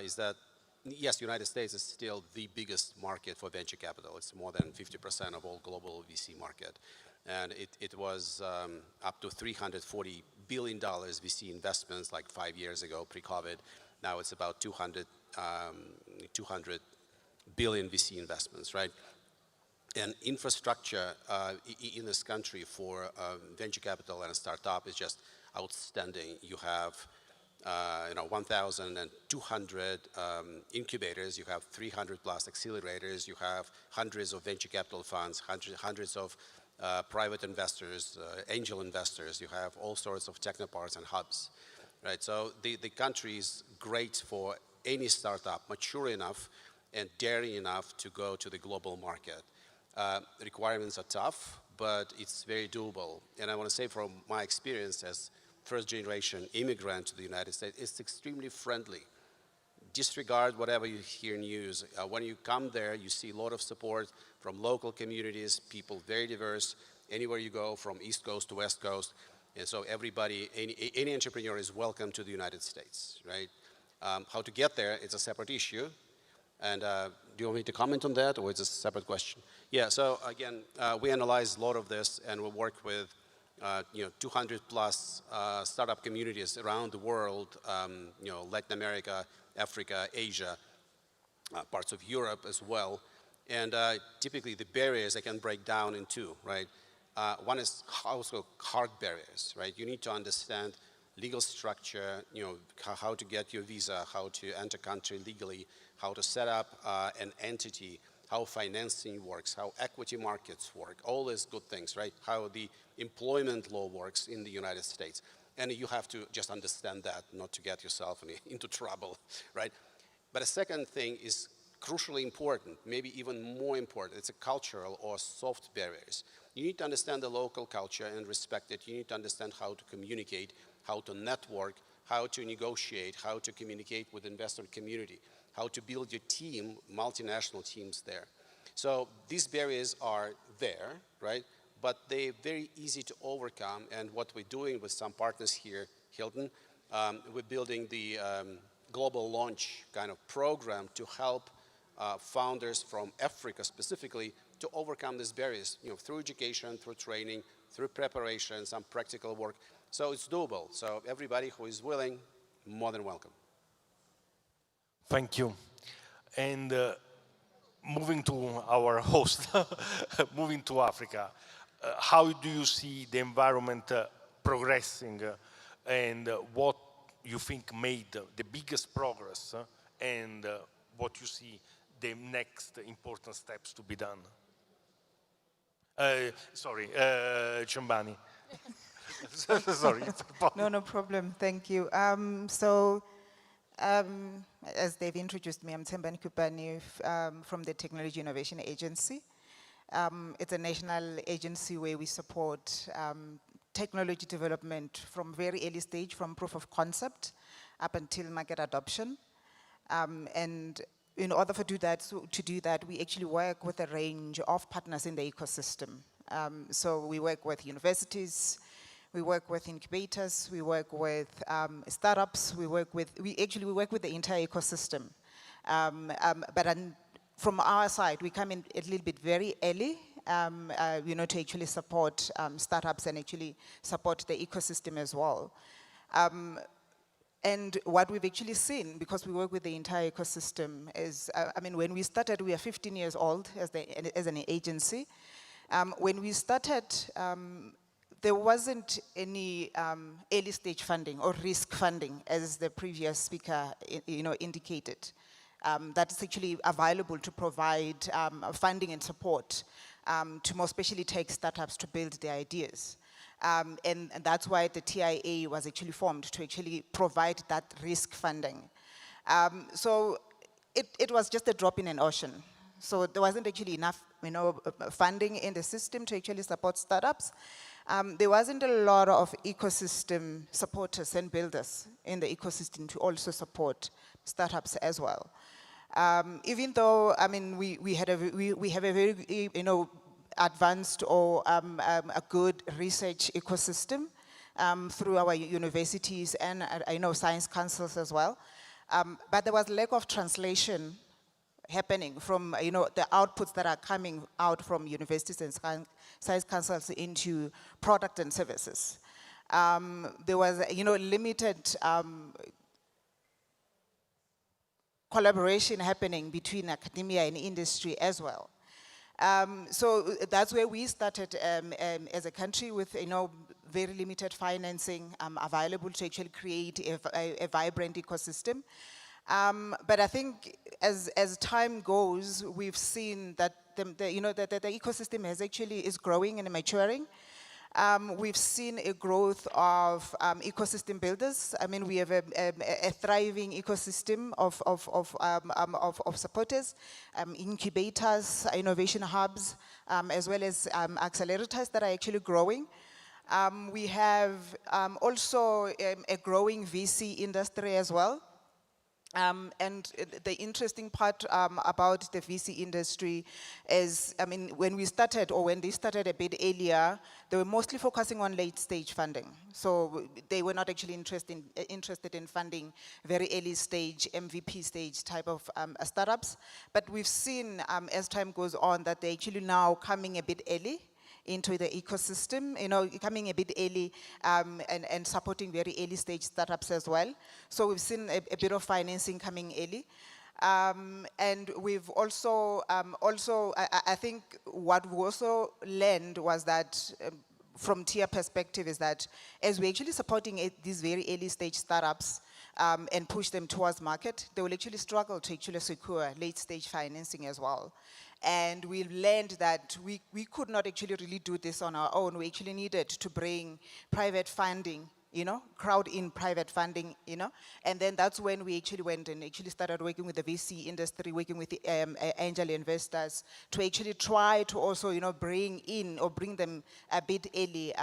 Speaker 8: Is that yes, United States is still the biggest market for venture capital. It's more than 50% of all global VC market. And it was up to $340 billion VC investments like 5 years ago, pre-COVID. Now it's about 200 billion VC investments, right? And infrastructure in this country for venture capital and a startup is just outstanding. You have 1,200 incubators, you have 300 plus accelerators, you have hundreds of venture capital funds, hundreds of private investors, angel investors, you have all sorts of technoparks and hubs, right? So the country is great for any startup, mature enough and daring enough to go to the global market. The requirements are tough, but it's very doable. And I want to say from my experience as first-generation immigrant to the United States, it's extremely friendly. Disregard whatever you hear news. When you come there, you see a lot of support from local communities, people very diverse, anywhere you go, from East Coast to West Coast. And so everybody, any entrepreneur is welcome to the United States, right? How to get there, it's a separate issue. And do you want me to comment on that, or it's a separate question? Yeah, so again, we analyze a lot of this, and we work with 200 plus startup communities around the world, Latin America, Africa, Asia, parts of Europe as well. And typically the barriers I can break down in two, right? One is also hard barriers, right? You need to understand legal structure, how to get your visa, how to enter country legally, how to set up an entity, how financing works, how equity markets work, all these good things, right? How the employment law works in the United States. And you have to just understand that, not to get yourself into trouble, right? But a second thing is crucially important, maybe even more important. It's a cultural or soft barriers. You need to understand the local culture and respect it. You need to understand how to communicate, how to network, how to negotiate, how to communicate with investor community, how to build your team, multinational teams there. So these barriers are there, right? But they're very easy to overcome. And what we're doing with some partners here, Hilton, we're building the global launch kind of program to help founders from Africa specifically to overcome these barriers, through education, through training, through preparation, some practical work. So it's doable. So everybody who is willing, more than welcome.
Speaker 1: Thank you. And moving to our host, moving to Africa, how do you see the environment progressing and what you think made the biggest progress and what you see the next important steps to be done? Sorry, Ciambani. Sorry.
Speaker 22: No problem. Thank you. As they've introduced me, I'm Tembani Kupani from the Technology Innovation Agency. It's a national agency where we support technology development from very early stage, from proof of concept up until market adoption. And in order to do that, we actually work with a range of partners in the ecosystem. So we work with universities, we work with incubators, we work with startups, we work with the entire ecosystem. From our side, we come in a little bit very early, to actually support startups and actually support the ecosystem as well. And what we've actually seen, because we work with the entire ecosystem, is, when we started, we are 15 years old as an agency. When we started, there wasn't any early stage funding or risk funding, as the previous speaker indicated. That is actually available to provide funding and support to more specially take startups to build their ideas. And that's why the TIA was actually formed, to actually provide that risk funding. So it was just a drop in an ocean. So there wasn't actually enough, funding in the system to actually support startups. There wasn't a lot of ecosystem supporters and builders in the ecosystem to also support startups as well. Even though, we have a very, advanced or a good research ecosystem through our universities and I know science councils as well. But there was lack of translation happening from, the outputs that are coming out from universities and science councils into product and services. There was, limited collaboration happening between academia and industry as well. So that's where we started as a country with, very limited financing available to actually create a vibrant ecosystem. But I think as time goes, we've seen that the ecosystem is growing and maturing. We've seen a growth of ecosystem builders. We have a thriving ecosystem of supporters, incubators, innovation hubs, as well as accelerators that are actually growing. We have also a growing VC industry as well. And the interesting part about the VC industry is, when we started, or when they started a bit earlier, they were mostly focusing on late stage funding. So they were not actually interested in funding very early stage, MVP stage type of startups. But we've seen as time goes on that they're actually now coming a bit early into the ecosystem, coming a bit early and supporting very early stage startups as well. So we've seen a bit of financing coming early. And we've also, I think what we also learned was that from TIA perspective is that as we're actually supporting these very early stage startups and push them towards market, they will actually struggle to actually secure late stage financing as well. And we learned that we could not actually really do this on our own. We actually needed to bring private funding, crowd in private funding, and then that's when we actually went and actually started working with the VC industry, working with the angel investors to actually try to also, bring in or bring them a bit early.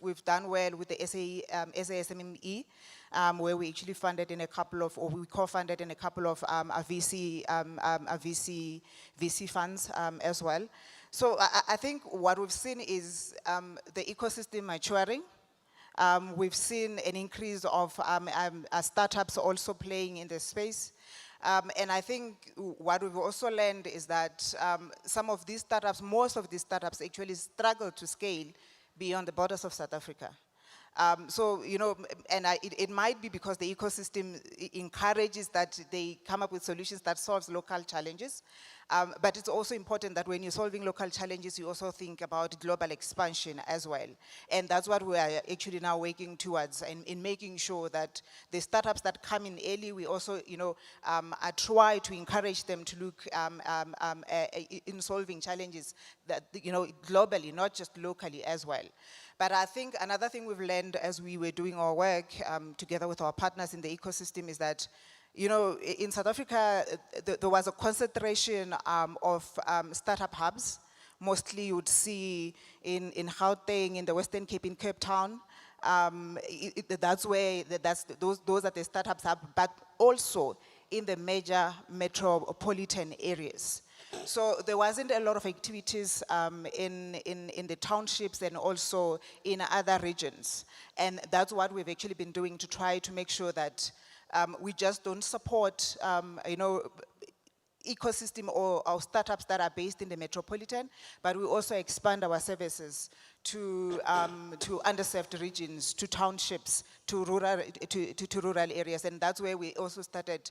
Speaker 22: We've done well with the SASME, where we actually funded in a couple of, or we co-funded in a couple of VC funds as well. So I think what we've seen is the ecosystem maturing. We've seen an increase of startups also playing in the space. And I think what we've also learned is that some of these startups, most of these startups actually struggle to scale beyond the borders of South Africa. So, it might be because the ecosystem encourages that they come up with solutions that solves local challenges. But it's also important that when you're solving local challenges, you also think about global expansion as well. And that's what we are actually now working towards in making sure that the startups that come in early, we also, try to encourage them to look in solving challenges that, globally, not just locally as well. But I think another thing we've learned as we were doing our work together with our partners in the ecosystem is that, in South Africa, there was a concentration of startup hubs. Mostly you would see in Gauteng, in the Western Cape, in Cape Town. Those are the startup hubs, but also in the major metropolitan areas. So there wasn't a lot of activities in the townships and also in other regions. And that's what we've actually been doing to try to make sure that we just don't support, ecosystem or startups that are based in the metropolitan, but we also expand our services to underserved regions, to townships, to rural areas, and that's where we also started,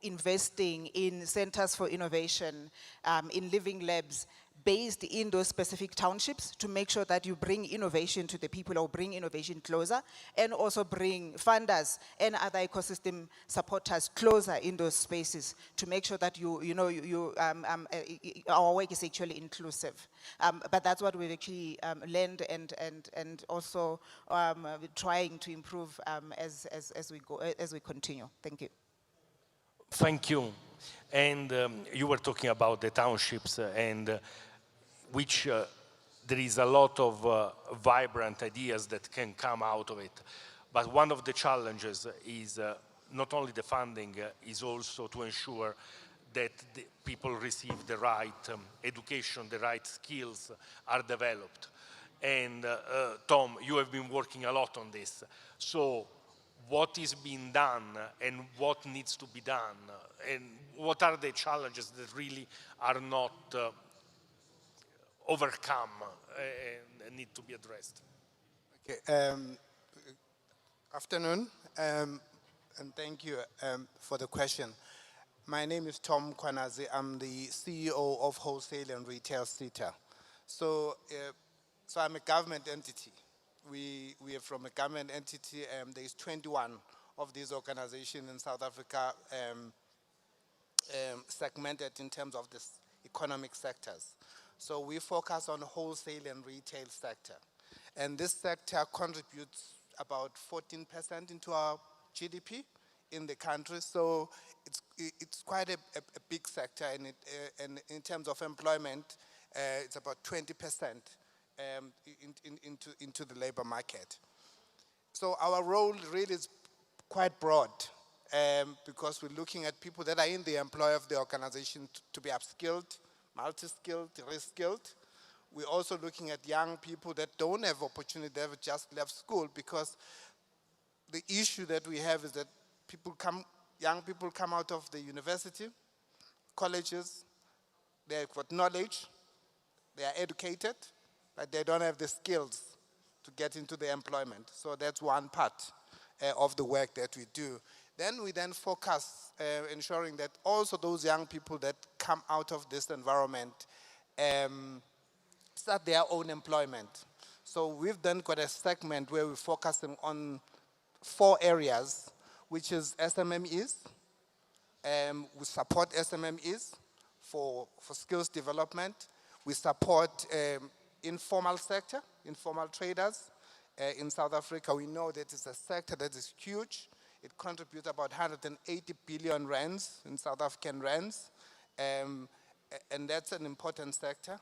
Speaker 22: investing in centers for innovation, in living labs, based in those specific townships to make sure that you bring innovation to the people or bring innovation closer, and also bring funders and other ecosystem supporters closer in those spaces to make sure that our work is actually inclusive. But that's what we've actually learned and also trying to improve as we continue. Thank you.
Speaker 1: Thank you. And you were talking about the townships and which there is a lot of vibrant ideas that can come out of it. But one of the challenges is not only the funding, is also to ensure that the people receive the right education, the right skills are developed. And Tom, you have been working a lot on this. So what is being done and what needs to be done? And what are the challenges that really are not overcome and need to be addressed?
Speaker 9: Okay, afternoon, and thank you for the question. My name is Tom Kwanazi. I'm the CEO of Wholesale and Retail SETA. So I'm a government entity. We are from a government entity. There's 21 of these organizations in South Africa segmented in terms of the economic sectors. So we focus on wholesale and retail sector. And this sector contributes about 14% into our GDP in the country. So it's quite a big sector, and in terms of employment, it's about 20% into the labor market. So our role really is quite broad because we're looking at people that are in the employ of the organization to be upskilled, multi-skilled, re-skilled. We're also looking at young people that don't have opportunity, they have just left school, because the issue that we have is that young people come out of the university, colleges, they've got knowledge, they are educated, but they don't have the skills to get into the employment. So that's one part of the work that we do. Then we focus ensuring that also those young people that come out of this environment start their own employment. So we've then got a segment where we're focusing on 4 areas, which is SMMEs. We support SMMEs for skills development. We support informal sector, informal traders. In South Africa, we know that it's a sector that is huge. It contributes about 180 billion rands in South African rands. And that's an important sector.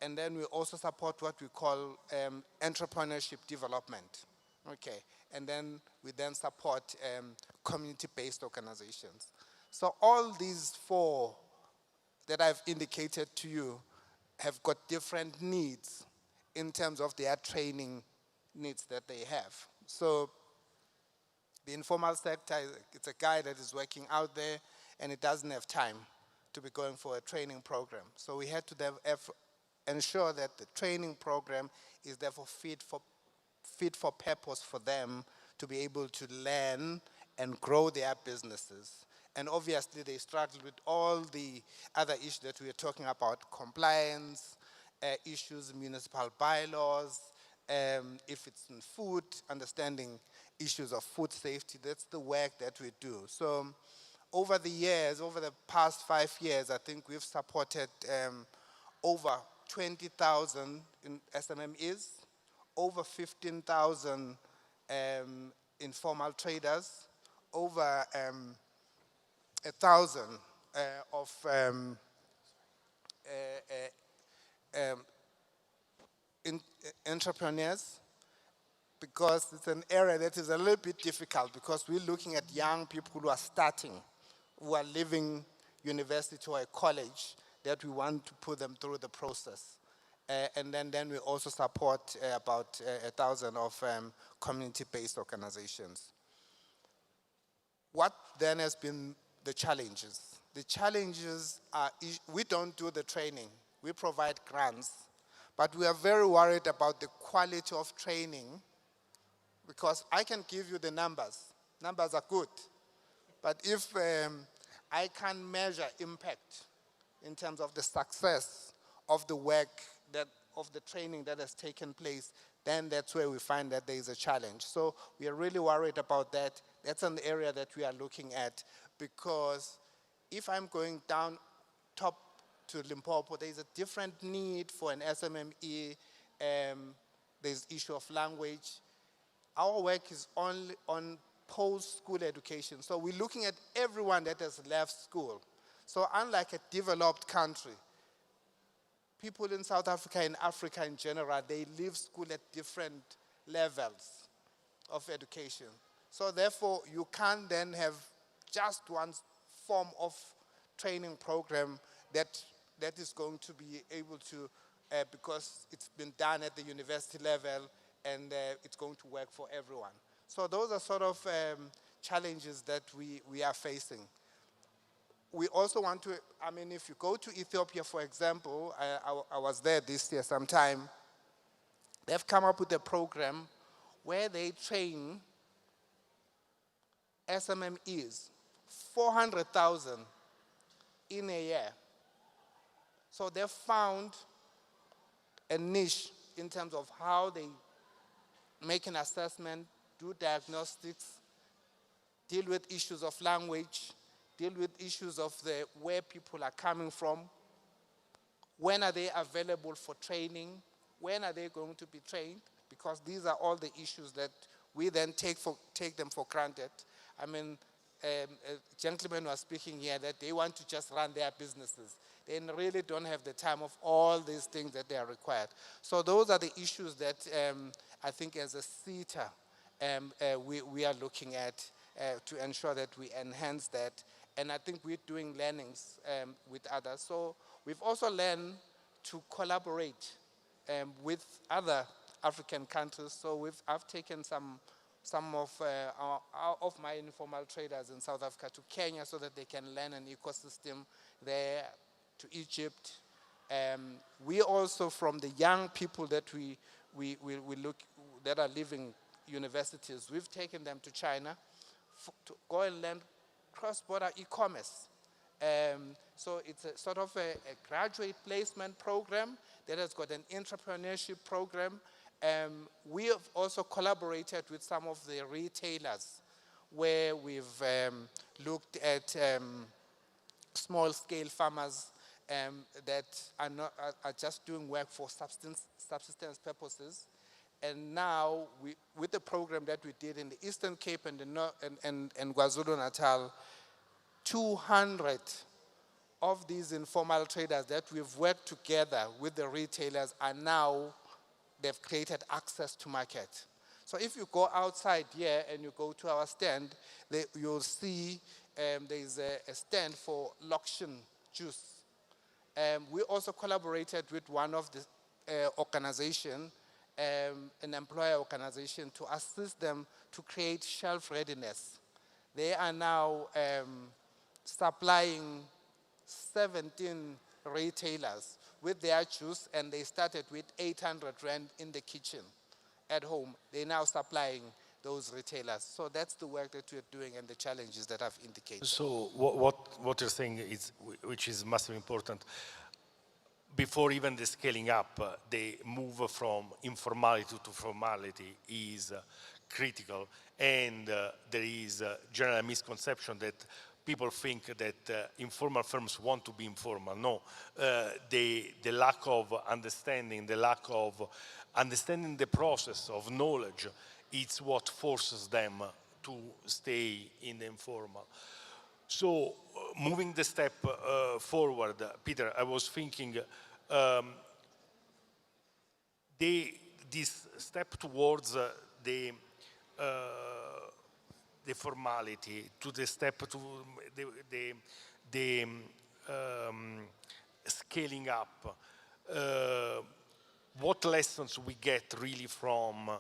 Speaker 9: And then we also support what we call entrepreneurship development. Okay, and then we support community-based organizations. So all these 4 that I've indicated to you have got different needs in terms of their training needs that they have. So the informal sector, it's a guy that is working out there and it doesn't have time to be going for a training program. So we had to ensure that the training program is therefore fit for purpose for them to be able to learn and grow their businesses. And obviously they struggle with all the other issues that we are talking about, compliance, issues, municipal bylaws, if it's in food, understanding issues of food safety. That's the work that we do. So over the years, over the past 5 years, I think we've supported over 20,000 in SMMEs, over 15,000 informal traders, over 1,000 of entrepreneurs, because it's an area that is a little bit difficult, because we're looking at young people who are starting, who are leaving university or a college, that we want to put them through the process. And then we also support about 1,000 of community-based organizations. What then has been the challenges? The challenges are, we don't do the training, we provide grants, but we are very worried about the quality of training, because I can give you the numbers. Numbers are good, but if I can't measure impact in terms of the success of the work, of the training that has taken place, then that's where we find that there is a challenge. So we are really worried about that. That's an area that we are looking at, because if I'm going down top to Limpopo, there's a different need for an SMME. There's issue of language. Our work is only on post-school education. So we're looking at everyone that has left school. So unlike a developed country, people in South Africa and Africa in general, they leave school at different levels of education. So therefore, you can't then have just one form of training program that is going to be able to, because it's been done at the university level and it's going to work for everyone. So those are sort of challenges that we are facing. We also want to, I mean, if you go to Ethiopia, for example, I was there this year sometime, they've come up with a program where they train SMMEs, 400,000 in a year. So they've found a niche in terms of how they make an assessment, do diagnostics, deal with issues of language, deal with issues of where people are coming from, when are they available for training, when are they going to be trained, because these are all the issues that we then take them for granted. I mean, a gentleman was speaking here that they want to just run their businesses. They really don't have the time of all these things that they are required. So those are the issues that I think as a CETA we are looking at to ensure that we enhance that. And I think we're doing learnings with others. So we've also learned to collaborate with other African countries. So I've taken some of my informal traders in South Africa to Kenya so that they can learn an ecosystem there, to Egypt. We also, from the young people that we look, that are leaving universities, we've taken them to China to go and learn cross-border e-commerce. So it's a sort of a graduate placement program that has got an entrepreneurship program. We have also collaborated with some of the retailers where we've looked at small-scale farmers that are just doing work for subsistence purposes. And now, with the program that we did in the Eastern Cape and KwaZulu-Natal, 200 of these informal traders that we've worked together with the retailers are now, they've created access to market. So if you go outside here and you go to our stand, you'll see there's a stand for Lokshin juice. We also collaborated with one of the organizations, an employer organization, to assist them to create shelf readiness. They are now supplying 17 retailers with their juice, and they started with 800 Rand in the kitchen at home. They're now supplying those retailers. So that's the work that we're doing and the challenges that I've indicated.
Speaker 1: So what you're saying is, which is massively important, before even the scaling up, the move from informality to formality is critical. And there is a general misconception that people think that informal firms want to be informal. No, the lack of understanding, the process of knowledge, it's what forces them to stay in the informal. So moving the step forward, Peter, I was thinking this step towards the formality, to the step to the scaling up, what lessons we get really from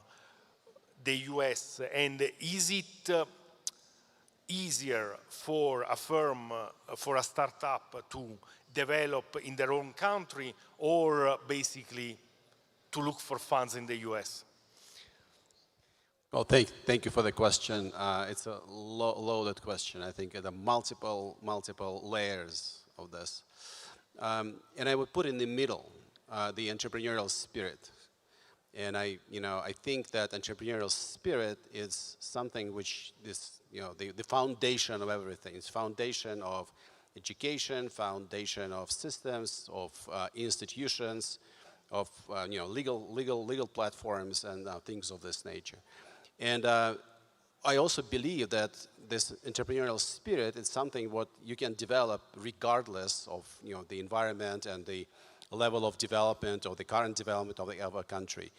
Speaker 1: the US, and is it easier for a firm, for a startup to develop in their own country, or basically to look for funds in the US?
Speaker 8: Well, thank you for the question. It's a loaded question. I think there are multiple layers of this. And I would put in the middle the entrepreneurial spirit. And I think that entrepreneurial spirit is something which is, the foundation of everything. It's foundation of education, foundation of systems, of institutions, of legal platforms, and things of this nature. And I also believe that this entrepreneurial spirit is something what you can develop regardless of the environment and the level of development or the current development of a country.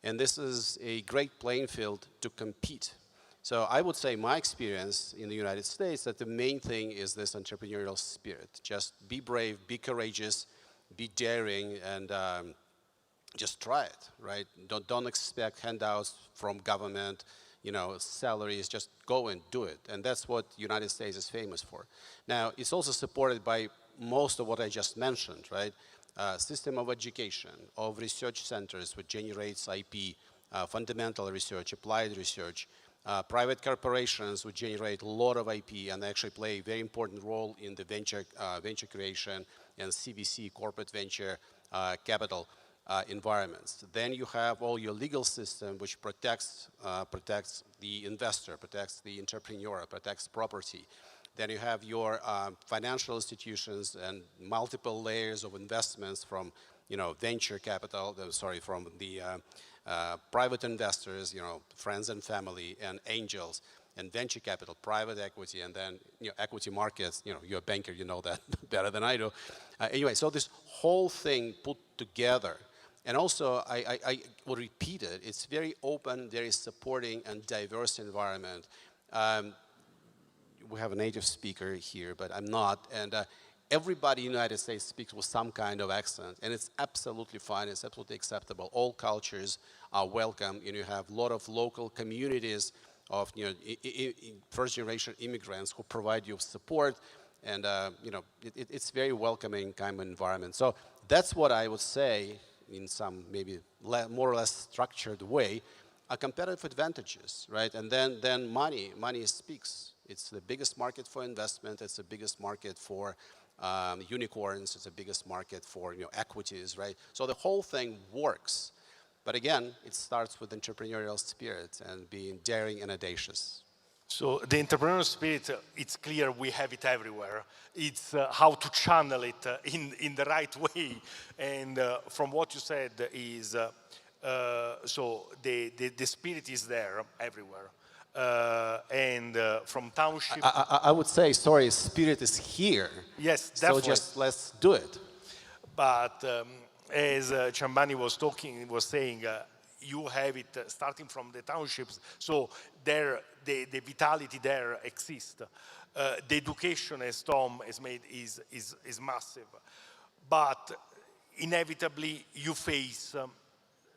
Speaker 8: And this is a great playing field to compete. So I would say my experience in the United States that the main thing is this entrepreneurial spirit. Just be brave, be courageous, be daring, and just try it, right? Don't expect handouts from government, salaries, just go and do it. And that's what the United States is famous for. Now, it's also supported by most of what I just mentioned, right? System of education, of research centers which generates IP, fundamental research, applied research, private corporations which generate a lot of IP and actually play a very important role in the venture creation and CVC, corporate venture capital environments. Then you have all your legal system which protects the investor, protects the entrepreneur, protects property. Then you have your financial institutions and multiple layers of investments from venture capital, from the private investors, friends and family, and angels, and venture capital, private equity, and then equity markets. You're a banker, you know that better than I do. Anyway, so this whole thing put together, and also I will repeat it, it's very open, very supporting and diverse environment. We have a native speaker here, but I'm not, and everybody in the United States speaks with some kind of accent, and it's absolutely fine, it's absolutely acceptable. All cultures are welcome, and you have a lot of local communities of first-generation immigrants who provide you support, and it's very welcoming kind of environment. So that's what I would say in some maybe more or less structured way, are competitive advantages, right? And then money speaks. It's the biggest market for investment. It's the biggest market for unicorns. It's the biggest market for equities, right? So the whole thing works. But again, it starts with entrepreneurial spirit and being daring and audacious.
Speaker 1: So the entrepreneurial spirit, it's clear we have it everywhere. It's how to channel it in the right way. And from what you said is, so the spirit is there everywhere. And from township...
Speaker 8: I would say, sorry, spirit is here.
Speaker 1: Yes, definitely.
Speaker 8: So just let's do it.
Speaker 1: But as Chambani was saying, you have it starting from the townships, so there the vitality there exists. The education, as Tom has made, is massive. But inevitably, you face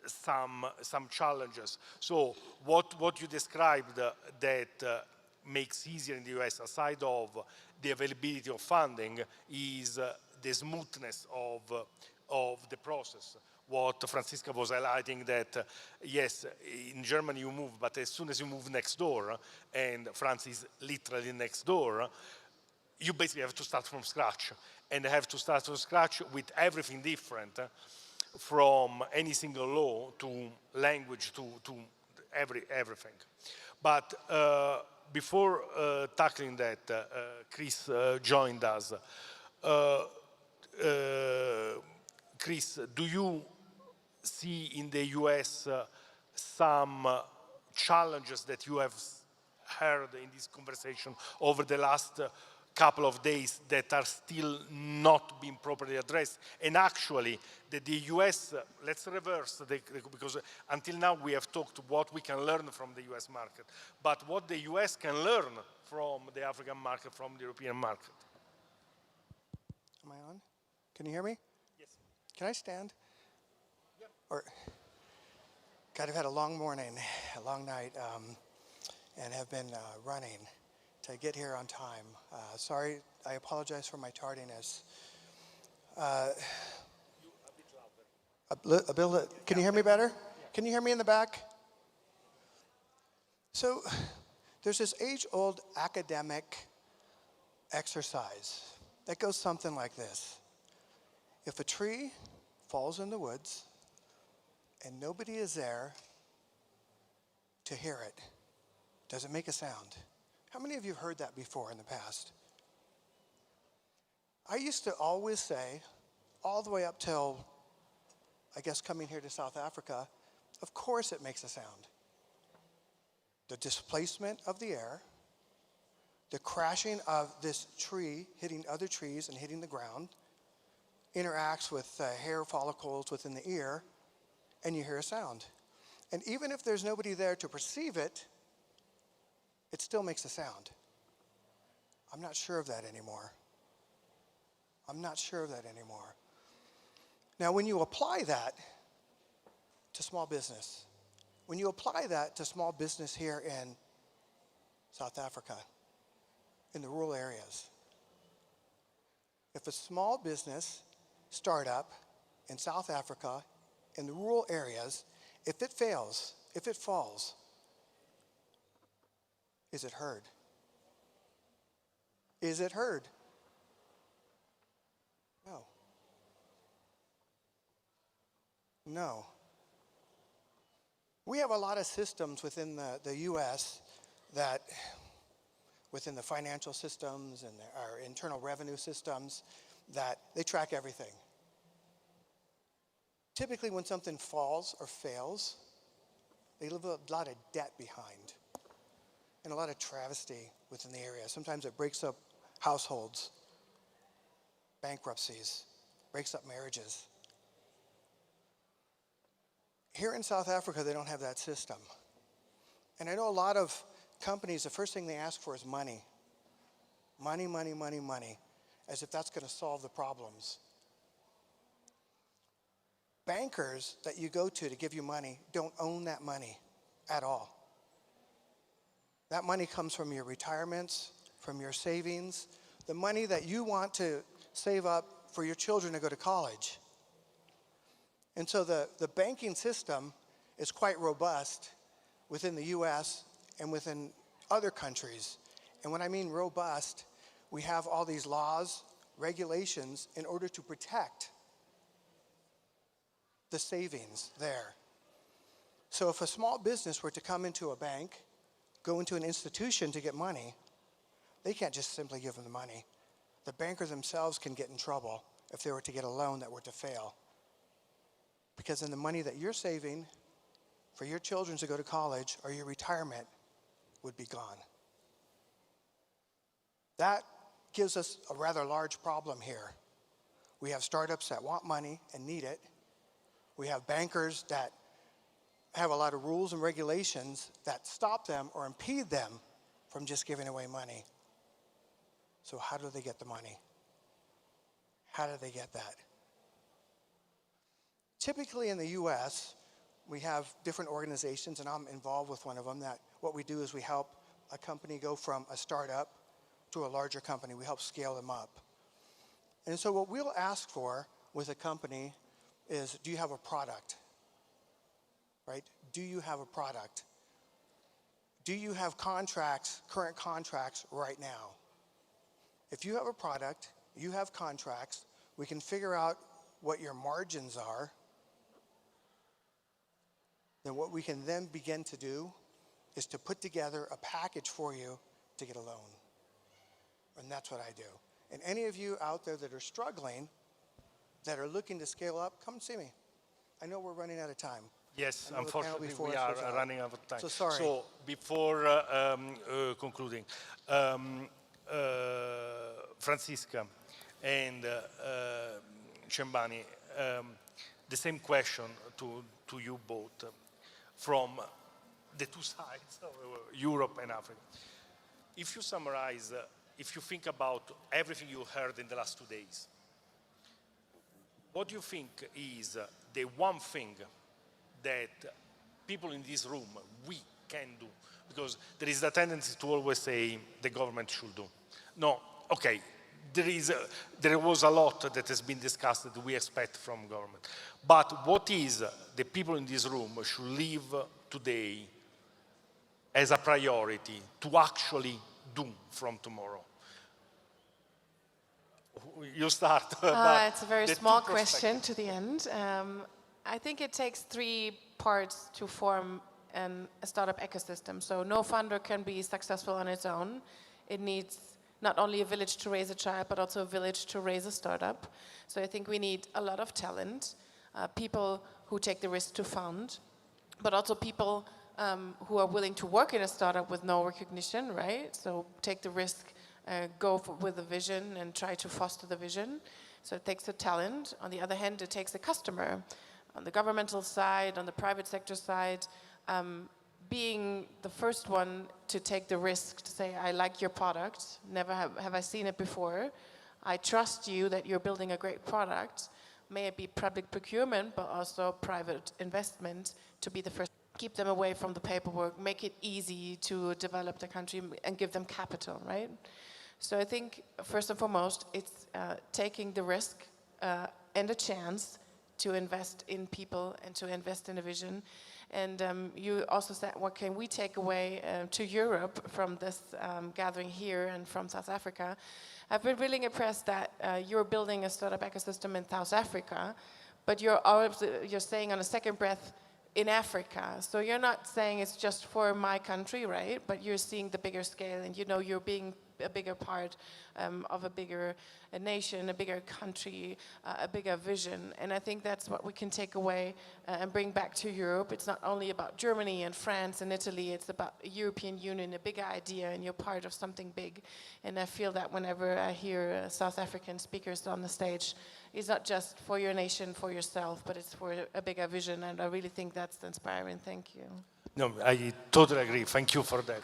Speaker 1: some challenges. So what you described that makes easier in the US, aside of the availability of funding, is the smoothness of the process. What Francisca was highlighting, that yes, in Germany you move, but as soon as you move next door, and France is literally next door, you basically have to start from scratch, and have to start from scratch with everything different, from any single law to language to everything. But before tackling that, Chris joined us. Chris, do you see in the US some challenges that you have heard in this conversation over the last couple of days that are still not being properly addressed? And actually, the US, let's reverse, because until now we have talked what we can learn from the US market, but what the US can learn from the African market, from the European market.
Speaker 10: Am I on? Can you hear me? Yes. Can I stand? Yep. Or, God, I've had a long morning, a long night, and have been running to get here on time. Sorry, I apologize for my tardiness. A bit louder. Can you hear me better? Can you hear me in the back? So, there's this age-old academic exercise that goes something like this. If a tree falls in the woods and nobody is there to hear it, does it make a sound? How many of you have heard that before in the past? I used to always say, all the way up till, I guess, coming here to South Africa, of course it makes a sound. the displacement of the air, the crashing of this tree hitting other trees and hitting the ground, interacts with hair follicles within the ear, and you hear a sound. And even if there's nobody there to perceive it, it still makes a sound. I'm not sure of that anymore. I'm not sure of that anymore. Now, when you apply that to small business, when you apply that to small business here in South Africa, in the rural areas, if a small business startup in South Africa, in the rural areas, if it fails, if it falls, is it heard? Is it heard? No. No. We have a lot of systems within the U.S. that, within the financial systems and our internal revenue systems, that they track everything. Typically, when something falls or fails, they leave a lot of debt behind and a lot of travesty within the area. Sometimes it breaks up households, bankruptcies, breaks up marriages. Here in South Africa, they don't have that system. And I know a lot of companies, the first thing they ask for is money. Money, money, money, money, as if that's going to solve the problems. Bankers that you go to give you money don't own that money at all. That money comes from your retirements, from your savings, the money that you want to save up for your children to go to college. And so the banking system is quite robust within the US and within other countries. And when I mean robust, we have all these laws, regulations in order to protect the savings there. So if a small business were to come into a bank, go into an institution to get money, they can't just simply give them the money. The bankers themselves can get in trouble if they were to get a loan that were to fail. Because then the money that you're saving for your children to go to college or your retirement would be gone. That gives us a rather large problem here. We have startups that want money and need it. We have bankers that have a lot of rules and regulations that stop them or impede them from just giving away money. So how do they get the money? How do they get that? Typically in the US, we have different organizations, and I'm involved with one of them, that what we do is we help a company go from a startup to a larger company. We help scale them up. And so what we'll ask for with a company is, do you have a product? Right? Do you have a product? Do you have contracts, current contracts right now? If you have a product, you have contracts, we can figure out what your margins are. Then what we can then begin to do is to put together a package for you to get a loan. And that's what I do. And any of you out there that are struggling, that are looking to scale up, come and see me. I know we're running out of time.
Speaker 1: Yes, unfortunately we are running out of time.
Speaker 10: So sorry.
Speaker 1: So before concluding, Francisca and Chembani, the same question to you both from the two sides of Europe and Africa. If you summarize, if you think about everything you heard in the last 2 days, what do you think is the one thing that people in this room, we can do? Because there is a tendency to always say the government should do. No, okay, there was a lot that has been discussed that we expect from government. But what is the people in this room should leave today as a priority to actually do from tomorrow? You start.
Speaker 6: It's a very small question to the end. I think it takes 3 parts to form a startup ecosystem. So no funder can be successful on its own. It needs not only a village to raise a child, but also a village to raise a startup. So I think we need a lot of talent, people who take the risk to fund, but also people who are willing to work in a startup with no recognition, right? So take the risk, with a vision and try to foster the vision. So it takes a talent. On the other hand, it takes a customer. On the governmental side, on the private sector side, being the first one to take the risk to say, I like your product, never have I seen it before. I trust you that you're building a great product. May it be public procurement, but also private investment to be the first. Keep them away from the paperwork, make it easy to develop the country and give them capital, right? So I think first and foremost, it's taking the risk and a chance to invest in people and to invest in a vision. And you also said, what can we take away to Europe from this gathering here and from South Africa? I've been really impressed that you're building a startup ecosystem in South Africa, but you're saying on a second breath in Africa. So you're not saying it's just for my country, right? But you're seeing the bigger scale, and you're being a bigger part of a bigger nation, a bigger country, a bigger vision. And I think that's what we can take away and bring back to Europe. It's not only about Germany and France and Italy, it's about the European Union, a bigger idea, and you're part of something big. And I feel that whenever I hear South African speakers on the stage, it's not just for your nation, for yourself, but it's for a bigger vision, and I really think that's inspiring. Thank you.
Speaker 1: No, I totally agree. Thank you for that.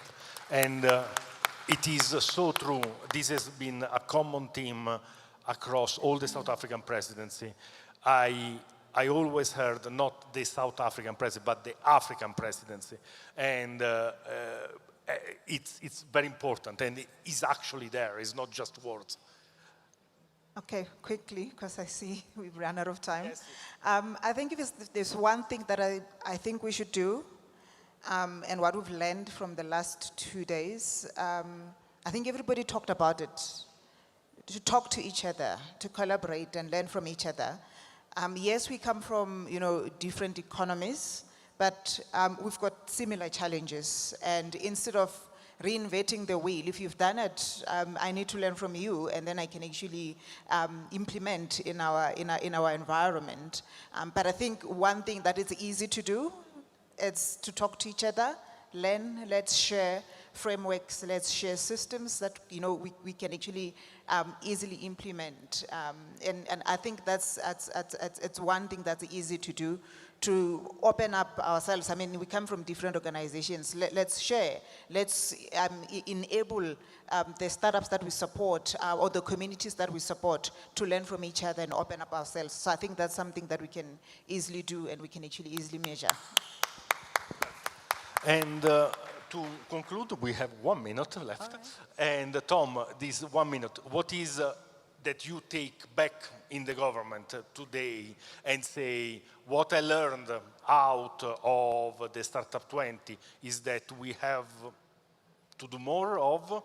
Speaker 1: And it is so true. This has been a common theme across all the South African presidency. I always heard not the South African presidency, but the African presidency. And it's very important, and it is actually there. It's not just words.
Speaker 22: Okay, quickly, because I see we've run out of time. Yes. I think if there's one thing that I think we should do, and what we've learned from the last 2 days, I think everybody talked about it, to talk to each other, to collaborate and learn from each other. Yes, we come from, different economies, but we've got similar challenges. And instead of reinventing the wheel, if you've done it, I need to learn from you, and then I can actually implement in our environment. But I think one thing that is easy to do is to talk to each other, learn, let's share frameworks, let's share systems that we can actually easily implement. And I think that's it's one thing that's easy to do, to open up ourselves. I mean, we come from different organizations. Let's share. Let's enable the startups that we support or the communities that we support to learn from each other and open up ourselves. So I think that's something that we can easily do and we can actually easily measure.
Speaker 1: And to conclude, we have 1 minute left. Right. And Tom, this 1 minute, what is that you take back in the government today and say, what I learned out of the Startup20 is that we have to do more of?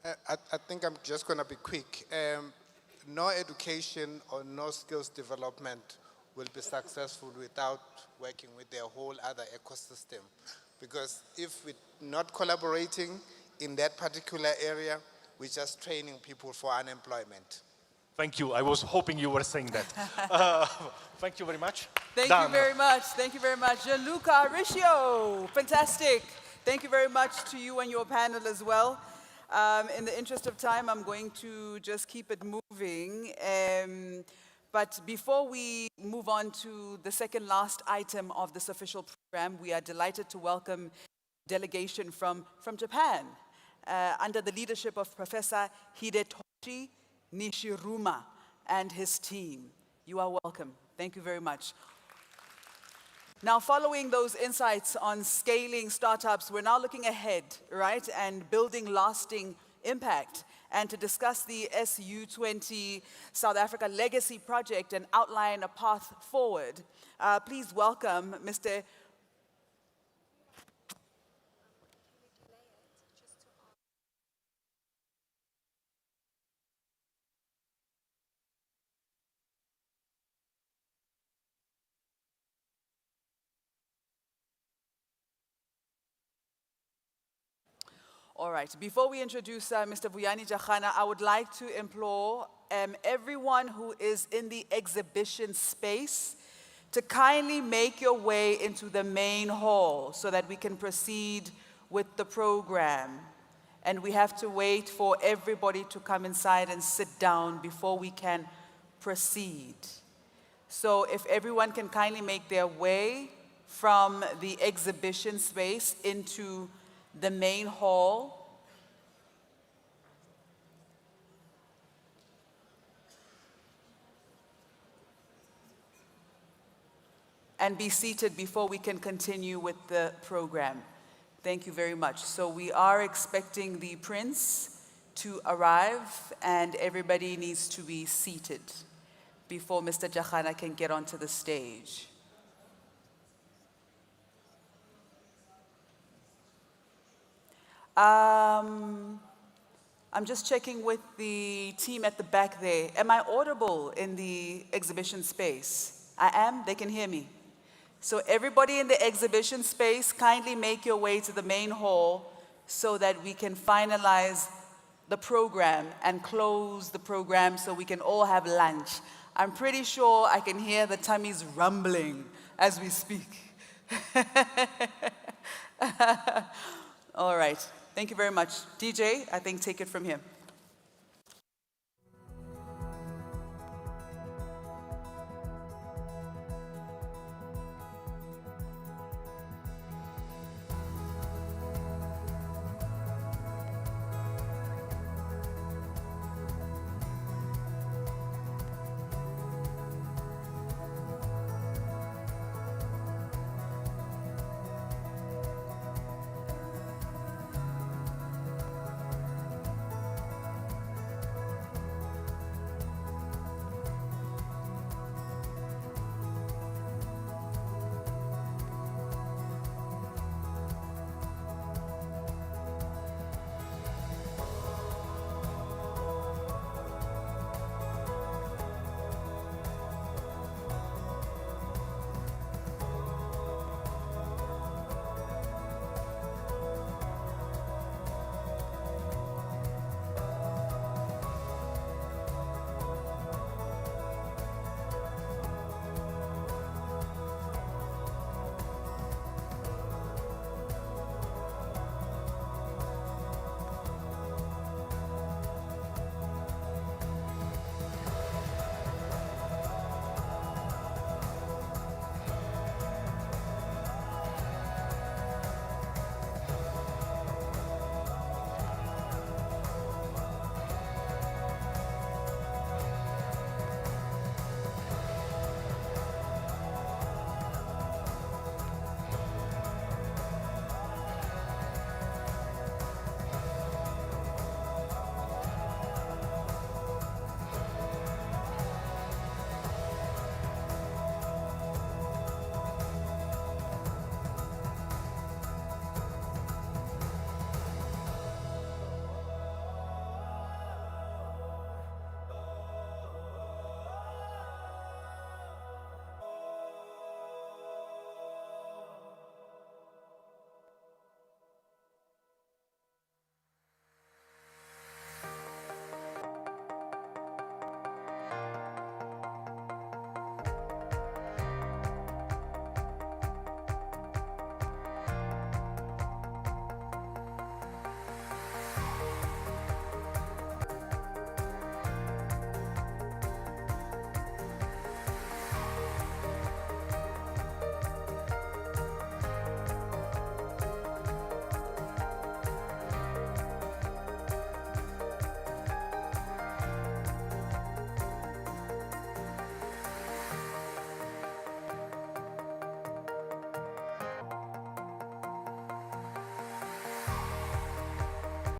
Speaker 9: I think I'm just going to be quick. No education or no skills development will be successful without working with their whole other ecosystem. Because if we're not collaborating in that particular area, we're just training people for unemployment.
Speaker 1: Thank you. I was hoping you were saying that. Thank you very much.
Speaker 4: Thank you very much. Thank you very much. Gianluca Riccio, fantastic. Thank you very much to you and your panel as well. In the interest of time, I'm going to just keep it moving. But before we move on to the second last item of this official program, we are delighted to welcome a delegation from Japan under the leadership of Professor Hidetoshi Nishiruma and his team. You are welcome. Thank you very much. Now, following those insights on scaling startups, we're now looking ahead, right, and building lasting impact. And to discuss the SU20 South Africa Legacy Project and outline a path forward, please welcome Mr. All right, before we introduce Mr. Vuyani Jachana, I would like to implore everyone who is in the exhibition space to kindly make your way into the main hall so that we can proceed with the program. And we have to wait for everybody to come inside and sit down before we can proceed. So if everyone can kindly make their way from the exhibition space into the main hall. And be seated before we can continue with the program. Thank you very much. So we are expecting the Prince to arrive, and everybody needs to be seated before Mr. Jahana can get onto the stage. I'm just checking with the team at the back there. Am I audible in the exhibition space? I am? They can hear me. So everybody in the exhibition space, kindly make your way to the main hall so that we can finalize the program and close the program so we can all have lunch. I'm pretty sure I can hear the tummies rumbling as we speak. All right, thank you very much. DJ, I think take it from here.